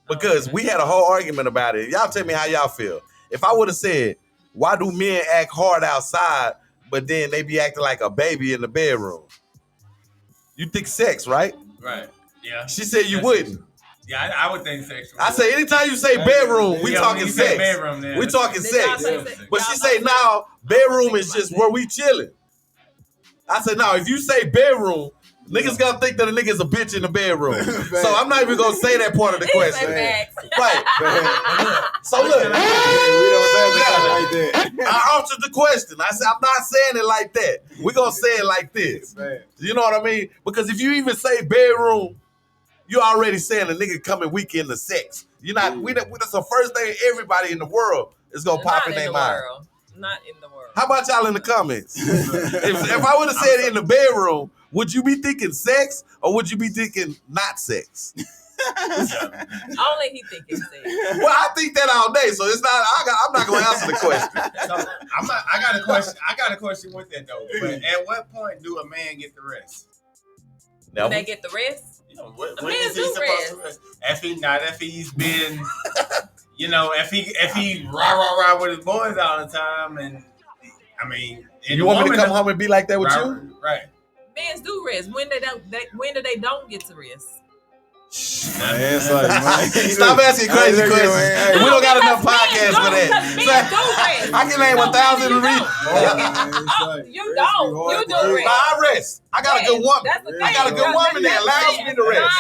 Speaker 1: because we had a whole argument about it. Y'all tell me how y'all feel. If I would have said, why do men act hard outside, but then they be acting like a baby in the bedroom? You think sex, right?
Speaker 3: Right. Yeah.
Speaker 1: She said you wouldn't.
Speaker 3: Yeah, I would think sexual.
Speaker 1: I say anytime you say bedroom, we talking sex. We talking sex. But she say now bedroom is just where we chilling. I said, no, if you say bedroom, niggas gonna think that a nigga's a bitch in the bedroom. So I'm not even gonna say that part of the question. Right. So look, we
Speaker 4: don't say it like that.
Speaker 1: I altered the question. I said, I'm not saying it like that. We're gonna say it like this. You know what I mean? Because if you even say bedroom, you're already saying a nigga coming weak into sex. You're not. That's the first thing everybody in the world is gonna pop in their mind.
Speaker 2: Not in the world.
Speaker 1: How about y'all in the comments? if I would have said it in the bedroom, would you be thinking sex or would you be thinking not sex?
Speaker 2: Only he thinking sex.
Speaker 1: Well, I think that all day, so it's not. I'm not gonna answer the question.
Speaker 3: So I got a question. I got a question with that though. But at what point do a man get the rest?
Speaker 2: When they get the rest?
Speaker 3: When is he supposed to rest? If he's been, if he rah with his boys all the time, and I mean,
Speaker 1: and you want me to come home and be like that with you?
Speaker 3: Right.
Speaker 2: Men do rest. When do they don't get to rest?
Speaker 4: Man,
Speaker 1: stop asking crazy questions. We don't got enough podcasts for that. I can name 1,000 reasons.
Speaker 2: You don't. You do rest.
Speaker 1: I rest. I got a good woman. I got a good woman that allows me to rest.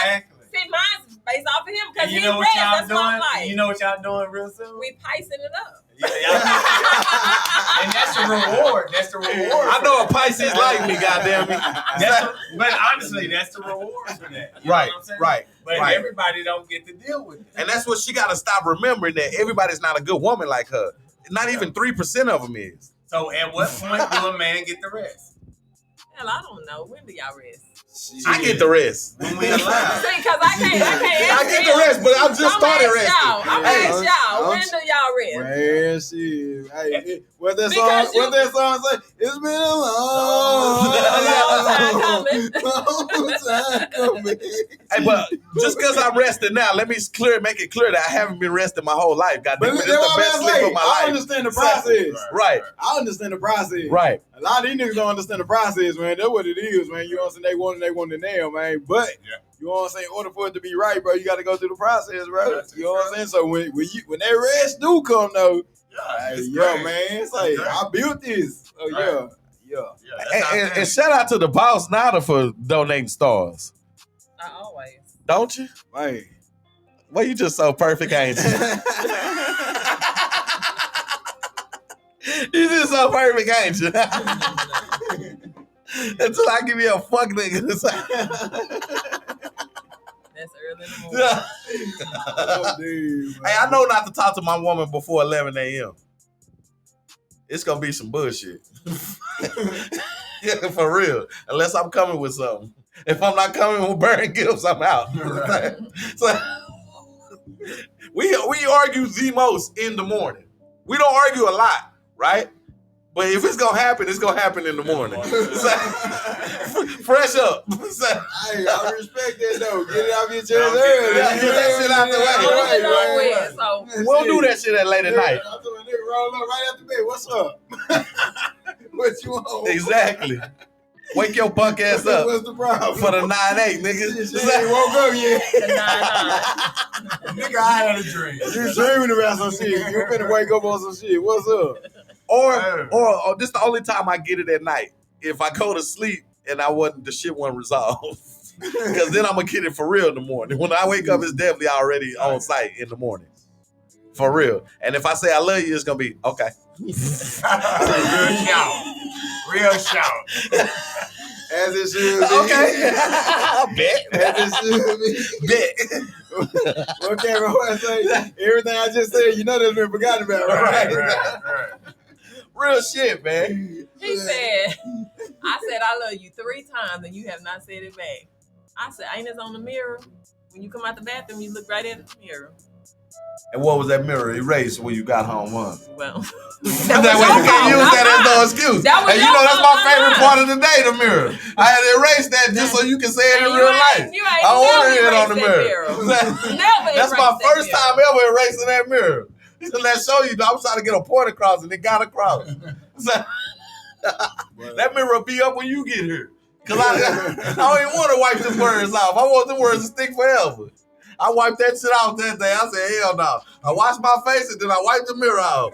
Speaker 2: See, mine's based off of him because he
Speaker 3: know
Speaker 2: rests.
Speaker 3: What y'all
Speaker 2: That's
Speaker 3: doing?
Speaker 2: my life.
Speaker 3: You know what y'all doing real soon?
Speaker 2: We picing it up.
Speaker 3: And that's the reward. That's the reward.
Speaker 1: I know a Pisces like me, goddamn me.
Speaker 3: But honestly, that's the reward for that. You
Speaker 1: right,
Speaker 3: know what I'm saying?
Speaker 1: right.
Speaker 3: But
Speaker 1: right.
Speaker 3: everybody don't get to deal with it.
Speaker 1: And that's what she got to stop remembering, that everybody's not a good woman like her. Not even 3% of them is.
Speaker 3: So at what point do a man get the rest?
Speaker 2: Hell, I don't know. When do y'all rest?
Speaker 1: I get the rest.
Speaker 3: When we allowed.
Speaker 2: See, because I can't
Speaker 1: I get the rest, but I'm just started resting.
Speaker 2: I'm ask y'all. When do y'all rest?
Speaker 4: Man, shit. Hey, what that song say? It's been a long time coming.
Speaker 1: Hey, but just because I'm resting now, let me make it clear that I haven't been resting my whole life. Goddamn, it's the best sleep of my life.
Speaker 4: I understand the process.
Speaker 1: Right.
Speaker 4: I understand the process.
Speaker 1: Right.
Speaker 4: A lot of these niggas don't understand the process, man. That's what it is, man. You know what I'm saying? They want it now, man. But you know what I'm saying? In order for it to be right, bro, you got to go through the process, bro. You know what I'm saying? So when that rest do come, though, man, it's like I built this. Oh
Speaker 1: yeah. And shout out to the boss Nada for donating stars.
Speaker 2: I always.
Speaker 1: Don't you?
Speaker 4: Man.
Speaker 1: Well, you just so perfect, ain't you? You just so perfect, ain't you? Until I give you a fuck nigga.
Speaker 2: That's early in the morning.
Speaker 1: Hey, I know not to talk to my woman before 11 a.m. It's gonna be some bullshit. Yeah, for real. Unless I'm coming with something. If I'm not coming with burning gifts, I'm out. So we argue the most in the morning. We don't argue a lot, right? But if it's gonna happen in the morning. Fresh up.
Speaker 4: Hey, I respect that though. Get it off your chest early.
Speaker 1: Get that shit out the way. We'll do that shit at late at night.
Speaker 4: I told a nigga roll up right after bed. What's up? What you want?
Speaker 1: Exactly. Wake your punk ass up.
Speaker 4: What's the problem?
Speaker 1: For the 9-8, nigga.
Speaker 4: She ain't woke up yet.
Speaker 2: The 9-9.
Speaker 3: Nigga, I had a dream.
Speaker 4: You dreaming about some shit. You finna wake up on some shit. What's up?
Speaker 1: Or this the only time I get it at night. If I go to sleep and the shit wasn't resolved. Because then I'm gonna get it for real in the morning. When I wake up, it's definitely already on site in the morning. For real. And if I say I love you, it's gonna be okay.
Speaker 3: Real shout. Real shout.
Speaker 4: As it should be.
Speaker 1: Okay. Bet.
Speaker 4: As it should be.
Speaker 1: Bet.
Speaker 4: Okay, bro. I say everything I just said, you know that's been forgotten about, right?
Speaker 1: Real shit, man.
Speaker 2: He said, I said I love you 3 times and you have not said it back. I said, ain't it on the mirror? When you come out the bathroom, you look right at the mirror.
Speaker 1: And what was that mirror erased when you got home, huh?
Speaker 2: Well,
Speaker 1: that way you can't use that as no excuse. And you know that's my favorite part of the day, the mirror. I had to erase that just so you can say it in real life. I want to hear it on the mirror. That's my first time ever erasing that mirror. So that show you, I was trying to get a point across and it got across. That mirror will be up when you get here. Because I don't even want to wipe them words off. I want them words to stick forever. I wiped that shit off that day. I said, hell no. I washed my face and then I wiped the mirror off.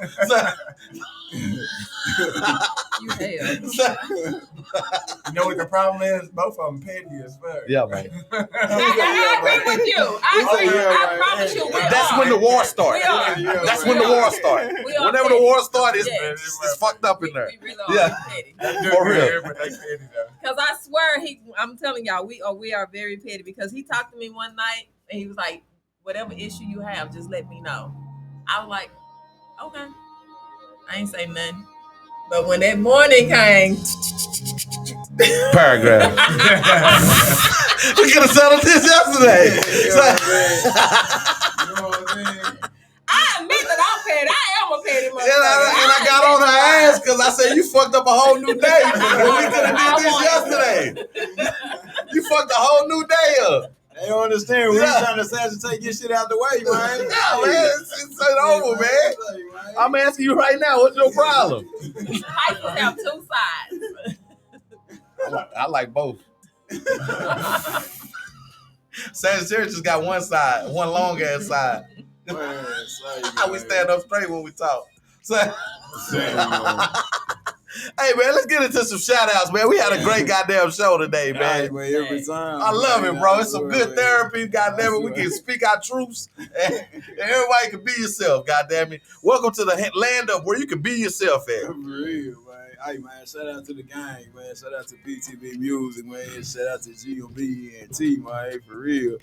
Speaker 2: You hell.
Speaker 3: You know what the problem is? Both of them petty as fuck.
Speaker 1: Yeah, man.
Speaker 2: I agree with you. I promise you, we
Speaker 1: That's
Speaker 2: are.
Speaker 1: when the war starts.
Speaker 2: We are.
Speaker 1: That's when the war starts.
Speaker 2: We are
Speaker 1: Whenever
Speaker 2: petty.
Speaker 1: the war starts,
Speaker 2: Yeah.
Speaker 1: it's fucked up in there.
Speaker 2: We really are
Speaker 1: Yeah.
Speaker 2: petty.
Speaker 1: For real.
Speaker 3: But they petty though.
Speaker 2: Because I swear, I'm telling y'all, we are very petty. Because he talked to me one night and he was like, "Whatever issue you have, just let me know." I was like, "Okay." I ain't say nothing. But when that morning came,
Speaker 1: Paragraph. We could have settled this yesterday.
Speaker 3: You know what I'm saying?
Speaker 2: I admit that I'm petty. I am a petty motherfucker.
Speaker 1: And I got on her ass because I said you fucked up a whole new day. When we could have did this yesterday. You fucked a whole new day up.
Speaker 4: They don't understand. We trying to sagitate get shit out the way, man.
Speaker 1: Yeah, man. It's over, man. I'm asking you right now, what's your problem?
Speaker 2: Hypers have two sides.
Speaker 1: I like both. Sagittarius just got one side, one long ass side. We stand up straight when we talk. So, hey man, let's get into some shout outs, man. We had a great goddamn show today, man.
Speaker 4: Every time.
Speaker 1: I love it, bro. It's some good therapy, goddamn it. We can speak our truths and everybody can be yourself, goddamn it. Welcome to the land of where you can be yourself at.
Speaker 4: For real, man. Hey, man, shout out to the gang, man. Shout out to PTB Music, man. Shout out to GOB and T, man, for real.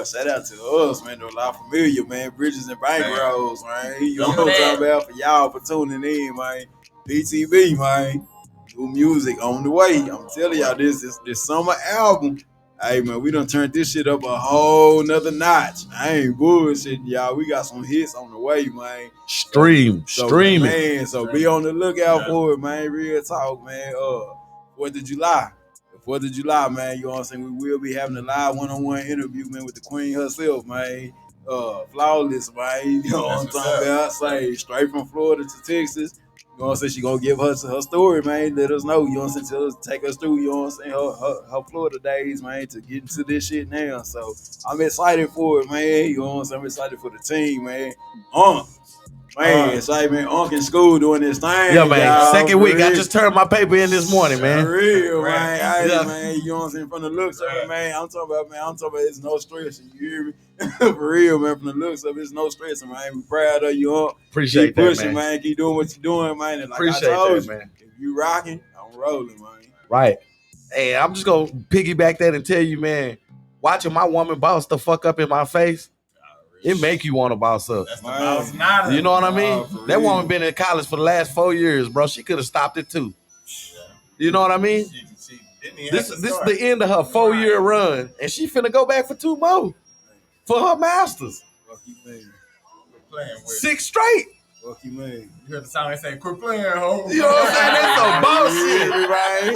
Speaker 4: Shout out to us, man. They're a lot familiar, man. Bridges and Bankrolls, man. You know what I'm talking about? For y'all for tuning in, man. PTB, man. New music on the way. I'm telling y'all, this summer album. Hey, man, we done turned this shit up a whole nother notch. I ain't bullshitting, y'all. We got some hits on the way, man.
Speaker 1: Stream it.
Speaker 4: Man, so be on the lookout for it, man. Real talk, man. 4th of July. The 4th of July, man. You know what I'm saying? We will be having a live one-on-one interview, man, with the queen herself, man. Flawless, man. You know what I'm talking about? Say, straight from Florida to Texas. You know what I'm saying? She gonna give her story, man. Let us know, you know what I'm saying? Take us through, you know what I'm saying? Her Florida days, man, to get into this shit now. So I'm excited for it, man. You know what I'm saying? I'm excited for the team, man. Man, it's like, man, in school doing this thing.
Speaker 1: Yeah, man.
Speaker 4: Y'all,
Speaker 1: Second week. I just turned my paper in this morning, man.
Speaker 4: For real, man. Hey,
Speaker 1: Yeah.
Speaker 4: man, you know what I'm saying? From the looks of it, man, I'm talking about it's no stress. You hear me? For real, man. From the looks of it, it's no stress, man. We proud of you.
Speaker 1: Appreciate
Speaker 4: Keep
Speaker 1: that,
Speaker 4: pushing, man. Keep doing what you're doing, man. And like
Speaker 1: Appreciate
Speaker 4: I told
Speaker 1: that, man.
Speaker 4: if you rocking, I'm rolling, man.
Speaker 1: Right. Hey, I'm just gonna piggyback that and tell you, man, watching my woman boss the fuck up in my face, it make you want to boss up.
Speaker 3: That's the boss nada.
Speaker 1: You know what I mean?
Speaker 4: for
Speaker 1: That
Speaker 4: real.
Speaker 1: woman been in college for the last 4 years, bro. She could have stopped it too. You know what I mean?
Speaker 3: She didn't even
Speaker 1: This
Speaker 3: have to
Speaker 1: is
Speaker 3: start.
Speaker 1: the end of her 4-year run, and she finna go back for 2 more for her masters.
Speaker 4: Fuck you, man.
Speaker 3: Quit playing with it.
Speaker 1: 6 straight.
Speaker 4: Fuck you, man.
Speaker 3: You heard the song they say, quit playing, ho.
Speaker 1: You know what I'm saying? That's some bullshit.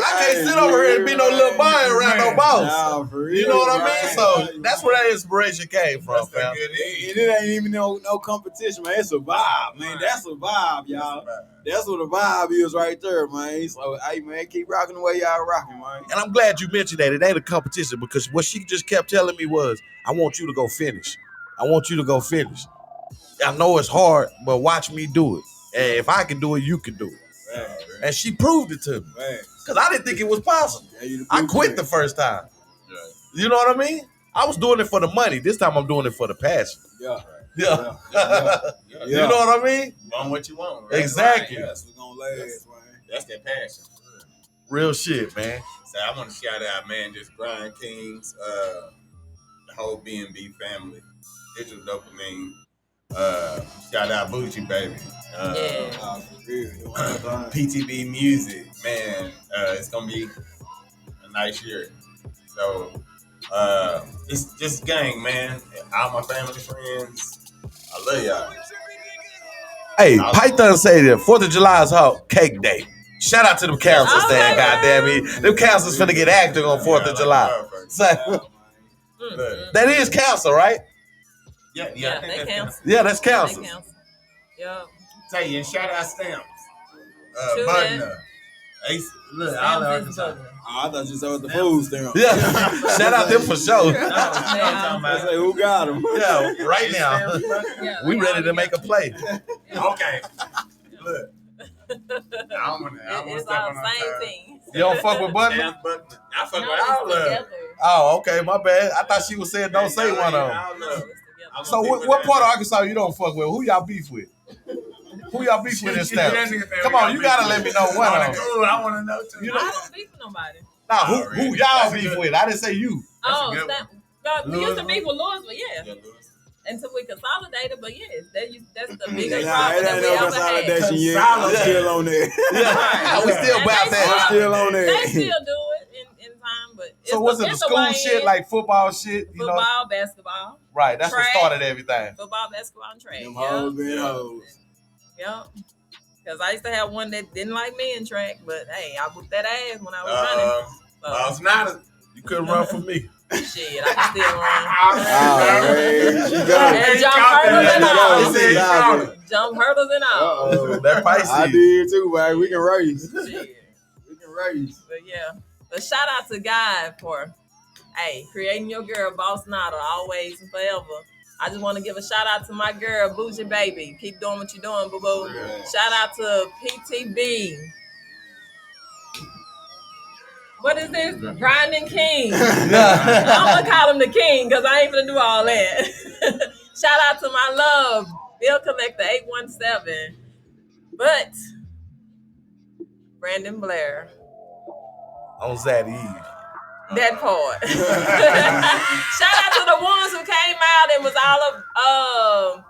Speaker 1: I can't sit over here and be no little boy around no boss.
Speaker 4: Nah, for real,
Speaker 1: You know what I
Speaker 4: man.
Speaker 1: mean? So that's where that inspiration came from,
Speaker 3: That's
Speaker 1: fam.
Speaker 3: a good
Speaker 4: And it ain't even no competition, man. It's a vibe, man. That's a vibe, y'all. That's what a vibe is right there, man. So, hey, man, keep rocking the way y'all rocking, man.
Speaker 1: And I'm glad you mentioned that. It ain't a competition because what she just kept telling me was, I want you to go finish. I want you to go finish. I know it's hard, but watch me do it. And if I can do it, you can do it.
Speaker 4: Man,
Speaker 1: And she proved it to me.
Speaker 4: man.
Speaker 1: Because I didn't think it was possible.
Speaker 4: Yeah, you the
Speaker 1: I
Speaker 4: blueprint.
Speaker 1: quit the first time. You know what I mean? I was doing it for the money. This time I'm doing it for the passion.
Speaker 4: Yeah.
Speaker 1: Yeah.
Speaker 4: Yeah.
Speaker 1: You know what I mean?
Speaker 3: You want what you want, right?
Speaker 1: Exactly.
Speaker 3: Right,
Speaker 4: Yes, we're gonna last, man.
Speaker 3: That's that passion.
Speaker 1: Real shit, man.
Speaker 3: So I want to shout out, man, just Brian Kings, the whole B&B family, Digital Dopamine. Shout out Bucci, baby.
Speaker 2: Yeah.
Speaker 4: Nah, for real. You know what I'm saying?
Speaker 3: PTB Music, man. It's gonna be a nice year. So it's just gang, man. All my family, friends, I love y'all.
Speaker 1: Hey, Python say that 4th of July is her cake day. Shout out to them counselors there, goddamn it. Them counselors finna get active on 4th of July. So, that is council, right?
Speaker 3: Yeah, I
Speaker 2: Yeah,
Speaker 3: think
Speaker 2: they
Speaker 3: that's
Speaker 2: count.
Speaker 1: Yeah, that's
Speaker 2: They
Speaker 1: council.
Speaker 2: count. Yeah.
Speaker 3: Tell you, and shout out Stamps.
Speaker 2: True
Speaker 3: Butner. Ace, look, all of Arkansas.
Speaker 4: Oh, I thought you said the food stamp.
Speaker 1: Yeah, shout out them for sure.
Speaker 4: I say, who got them?
Speaker 1: Yeah, right now.
Speaker 2: Yeah,
Speaker 1: We
Speaker 2: like
Speaker 1: ready to make a play.
Speaker 3: Okay. Look. don't want to
Speaker 2: It's
Speaker 3: step
Speaker 2: all
Speaker 3: on her
Speaker 2: same
Speaker 3: toes.
Speaker 2: team.
Speaker 1: You don't fuck with Butler?
Speaker 3: Damn, but I fuck
Speaker 2: No,
Speaker 3: with
Speaker 2: it's
Speaker 3: all of them.
Speaker 2: together.
Speaker 1: Oh, okay, my bad. I thought she was saying don't say one of them.
Speaker 2: No, it's together.
Speaker 1: So what part of Arkansas you don't fuck with? Who y'all beef with? Who y'all beef with in Steps? Come on, you gotta let me know one of them.
Speaker 3: I want to know too.
Speaker 1: You
Speaker 2: I don't beef with nobody.
Speaker 1: Nah, who y'all beef with? I didn't say you.
Speaker 2: Oh,
Speaker 3: good
Speaker 2: we used to beef with Louisville, yeah. Until we consolidated, but yes, that's the biggest problem that we ever had.
Speaker 4: Consolidation yet. I'm still on there.
Speaker 1: We still about that.
Speaker 4: I'm still on
Speaker 2: They
Speaker 4: there.
Speaker 2: still do it in time, but it's
Speaker 1: So what's it, the
Speaker 2: it's
Speaker 1: school
Speaker 2: YN,
Speaker 1: shit, like football shit? You know?
Speaker 2: football, basketball,
Speaker 1: Right, that's
Speaker 2: track.
Speaker 1: what started everything.
Speaker 2: football, basketball, and track.
Speaker 4: Them hoes been hoes.
Speaker 2: Yep. Because I used to have one that didn't like me in track, but hey, I whooped that ass when I was running.
Speaker 3: It's not.
Speaker 1: You couldn't run for me.
Speaker 2: Shit, I can still run.
Speaker 4: She got it.
Speaker 2: And jump hurdles and all.
Speaker 4: He said, nah,
Speaker 2: Jump hurdles and all.
Speaker 4: Uh-oh.
Speaker 1: That
Speaker 4: I
Speaker 1: pricey.
Speaker 4: did too, man. We can race.
Speaker 2: Shit.
Speaker 4: We can race.
Speaker 2: But yeah. But shout out to God for, creating your girl, Boss Nada, always and forever. I just want to give a shout out to my girl, Bougie Baby. Keep doing what you're doing, boo boo.
Speaker 4: Yeah.
Speaker 2: Shout out to PTB. What is this? Grinding King. I'm gonna call him the King because I ain't gonna do all that. Shout out to my love, Bill Collector 817. But Brandon Blair.
Speaker 1: On Zaddy Eve.
Speaker 2: That part. Shout out to the ones who came out and was all of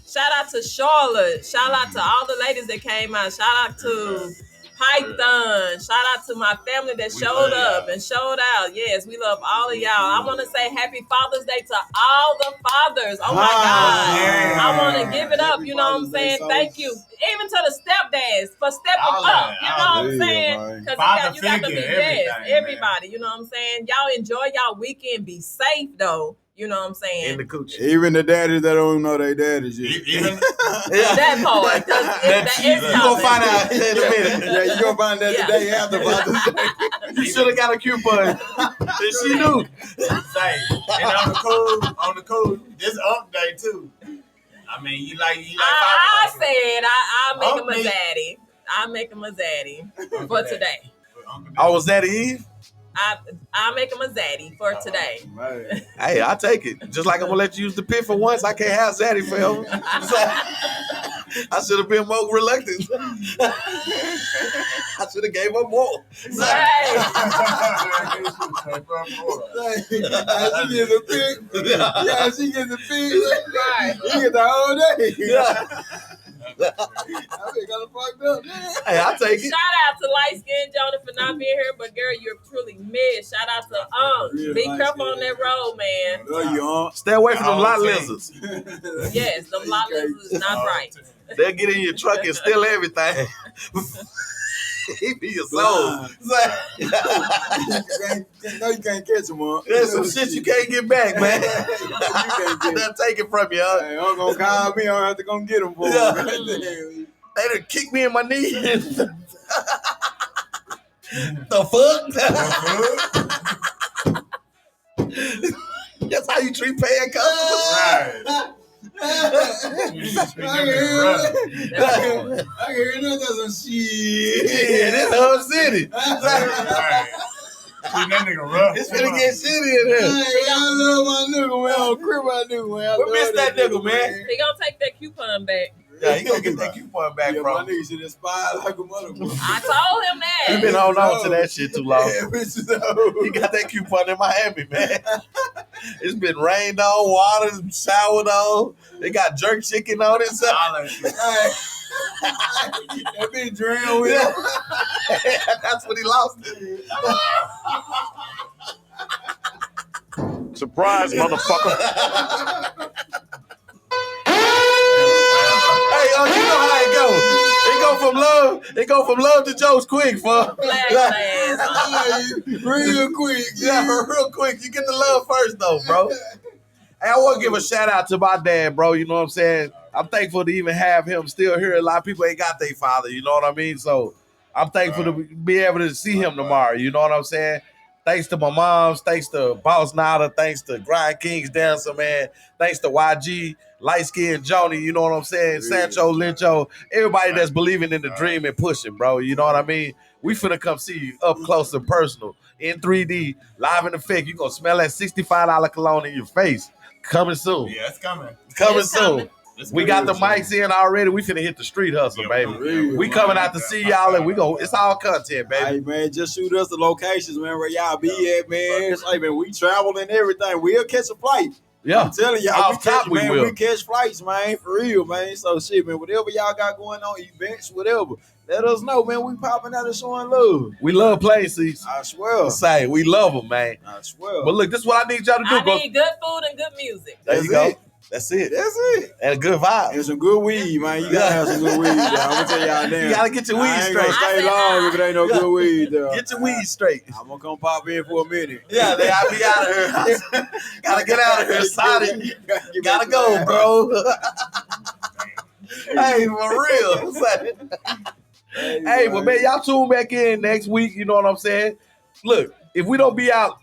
Speaker 2: shout out to Charlotte. Shout out to all the ladies that came out. Shout out to Python. Shout out to my family that showed up and showed out. Yes, we love all of y'all. I want to say happy Father's Day to all the fathers. Oh my God.
Speaker 3: Yeah.
Speaker 2: I want to give it up.
Speaker 4: Happy
Speaker 2: You know what I'm
Speaker 4: Father's Day,
Speaker 2: saying?
Speaker 4: so-
Speaker 2: Thank you. Even to the stepdads for stepping
Speaker 3: All
Speaker 2: up.
Speaker 3: that,
Speaker 2: You know
Speaker 3: all
Speaker 2: what I'm
Speaker 4: that,
Speaker 2: saying?
Speaker 4: man.
Speaker 2: Because
Speaker 3: Father
Speaker 2: you got to be
Speaker 3: figure,
Speaker 2: yes,
Speaker 3: everything,
Speaker 2: everybody. You know what I'm saying? Y'all enjoy y'all weekend. Be safe though. You know what I'm saying?
Speaker 1: In the coochie.
Speaker 4: Even the daddies that don't know they daddies yet.
Speaker 3: Even
Speaker 2: That part. 'Cause it's
Speaker 1: You gonna
Speaker 2: coming.
Speaker 1: find out in a minute.
Speaker 4: Yeah, you gonna find that
Speaker 2: Yeah.
Speaker 4: the day after Father's Day.
Speaker 1: You should have got a coupon. And she knew.
Speaker 3: say, and on the cool, this update too. I mean, you like
Speaker 2: I
Speaker 3: Father's Day.
Speaker 2: said I'll make him a
Speaker 3: Okay.
Speaker 2: zaddy. I'll make him a zaddy for today.
Speaker 1: Oh, was that Eve?
Speaker 2: I'll make him a zaddy for today.
Speaker 4: Man.
Speaker 1: Hey, I'll take it. Just like I'm gonna let you use the pit for once, I can't have Zaddy forever. I should have been more reluctant. I should have gave up more.
Speaker 2: Right.
Speaker 4: She gets a pick. Yeah, she gets a pick.
Speaker 2: Right.
Speaker 4: You get the whole day.
Speaker 1: Yeah.
Speaker 4: I been kind of fucked up.
Speaker 1: Hey, I'll take it.
Speaker 2: Shout out to Light Skin Jonah for not being here, but girl, you're truly missed. Shout out to
Speaker 4: Real
Speaker 2: Be
Speaker 4: light
Speaker 2: careful
Speaker 4: skin.
Speaker 2: on that road, man.
Speaker 4: No, you aren't.
Speaker 1: Stay away from them lot
Speaker 3: Okay.
Speaker 1: lizards.
Speaker 2: Yes, them lot lizards is not right.
Speaker 1: They'll get in your truck and steal everything. He be your soul.
Speaker 4: You can't catch them, huh?
Speaker 1: There's some shit you can't get back, man.
Speaker 4: You can't get
Speaker 1: They'll take it from you. Huh?
Speaker 4: Hey, I'm gonna call me. I don't have to go get them for
Speaker 1: Yeah.
Speaker 4: them.
Speaker 1: They done kick me in my knee. The fuck? That's how you treat paying customers.
Speaker 3: Right.
Speaker 4: I can hear nothing some shit.
Speaker 1: Yeah, this whole city.
Speaker 3: Right. That nigga rough.
Speaker 1: It's finna get shitty in here.
Speaker 4: I love my nigga, man. On crib, I do, man.
Speaker 1: We miss that nigga, man.
Speaker 2: He gonna take that coupon back.
Speaker 1: Yeah, he gonna get that coupon back,
Speaker 4: Yeah,
Speaker 1: bro.
Speaker 4: my nigga should inspire like a motherfucker.
Speaker 2: I told him
Speaker 1: He
Speaker 2: that.
Speaker 1: been holding on to that shit too long.
Speaker 4: Yeah, bitch, no.
Speaker 1: He got that coupon in Miami, man. It's been rained on, watered, showered on. They got jerk chicken on it. So.
Speaker 3: All that shit.
Speaker 4: That bitch drowned with it.
Speaker 1: That's what he lost it.
Speaker 5: Surprise, motherfucker.
Speaker 1: Hey, you know how it go. It go from love to jokes quick, fuck.
Speaker 2: Flash ass.
Speaker 4: Real quick.
Speaker 1: Yeah, real quick. You get the love first, though, bro. Hey, I want to give a shout out to my dad, bro. You know what I'm saying? I'm thankful to even have him still here. A lot of people ain't got their father. You know what I mean? So I'm thankful to be able to see him tomorrow. You know what I'm saying? Thanks to my moms, thanks to Boss Nada, thanks to Grind Kings Dancer, man. Thanks to YG, Light Skin Joni, you know what I'm saying? Sancho, Lincho, everybody that's believing in the dream and pushing, bro. You know what I mean? We finna come see you up close and personal in 3D, live in effect. You gonna smell that $65 cologne in your face. Coming soon.
Speaker 3: Yeah, it's coming.
Speaker 1: Coming soon.
Speaker 3: It's
Speaker 1: We got the mics in already. We finna hit the street hustle, baby. We coming out to see y'all, and we go. It's all content, baby.
Speaker 4: Hey man, just shoot us the locations, man, where y'all be at, man. It's like, man, we travel and everything. We'll catch a flight.
Speaker 1: Yeah,
Speaker 4: I'm telling y'all,
Speaker 1: off top we will.
Speaker 4: We catch flights, man, for real, man. So shit, man, whatever y'all got going on, events, whatever, let us know, man. We popping out and showing love.
Speaker 1: We love play seats.
Speaker 4: I swear.
Speaker 1: Say we love them, man.
Speaker 4: I swear.
Speaker 1: But look, this is what I need y'all to do.
Speaker 2: I need good food and good music.
Speaker 1: There you go. That's it.
Speaker 4: That's it.
Speaker 1: And a good vibe.
Speaker 4: And some good weed, man. You gotta have some good weed, y'all. I'm gonna tell y'all now.
Speaker 1: You gotta get your weed
Speaker 4: I ain't
Speaker 1: straight.
Speaker 4: gonna stay long if it ain't no good weed, though.
Speaker 1: Get your weed straight.
Speaker 4: I'm gonna come pop in for a minute.
Speaker 1: Yeah, I'll be out of here. Gotta get out of here, Sonny. Gotta go, bro. Hey, for real. Hey, well, man, y'all tune back in next week. You know what I'm saying? Look, if we don't be out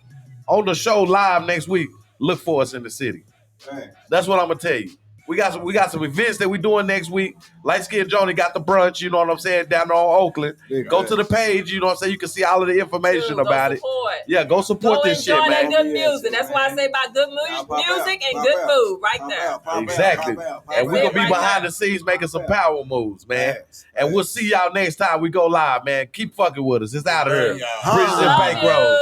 Speaker 1: on the show live next week, look for us in the city.
Speaker 4: Man.
Speaker 1: That's what I'm gonna tell you. We got some events that we doing next week. Light Skin Joni got the brunch, you know what I'm saying, down there on Oakland. Go to the page, you know what I'm saying. You can see all of the information about it. Yeah, go support this shit, man.
Speaker 2: Enjoy that good music. That's why I say about good music and good food right there.
Speaker 1: Exactly. And we're gonna be behind the scenes making some power moves, man. And we'll see y'all next time we go live, man. Keep fucking with us. It's out of here. Bridges and Bank Roads.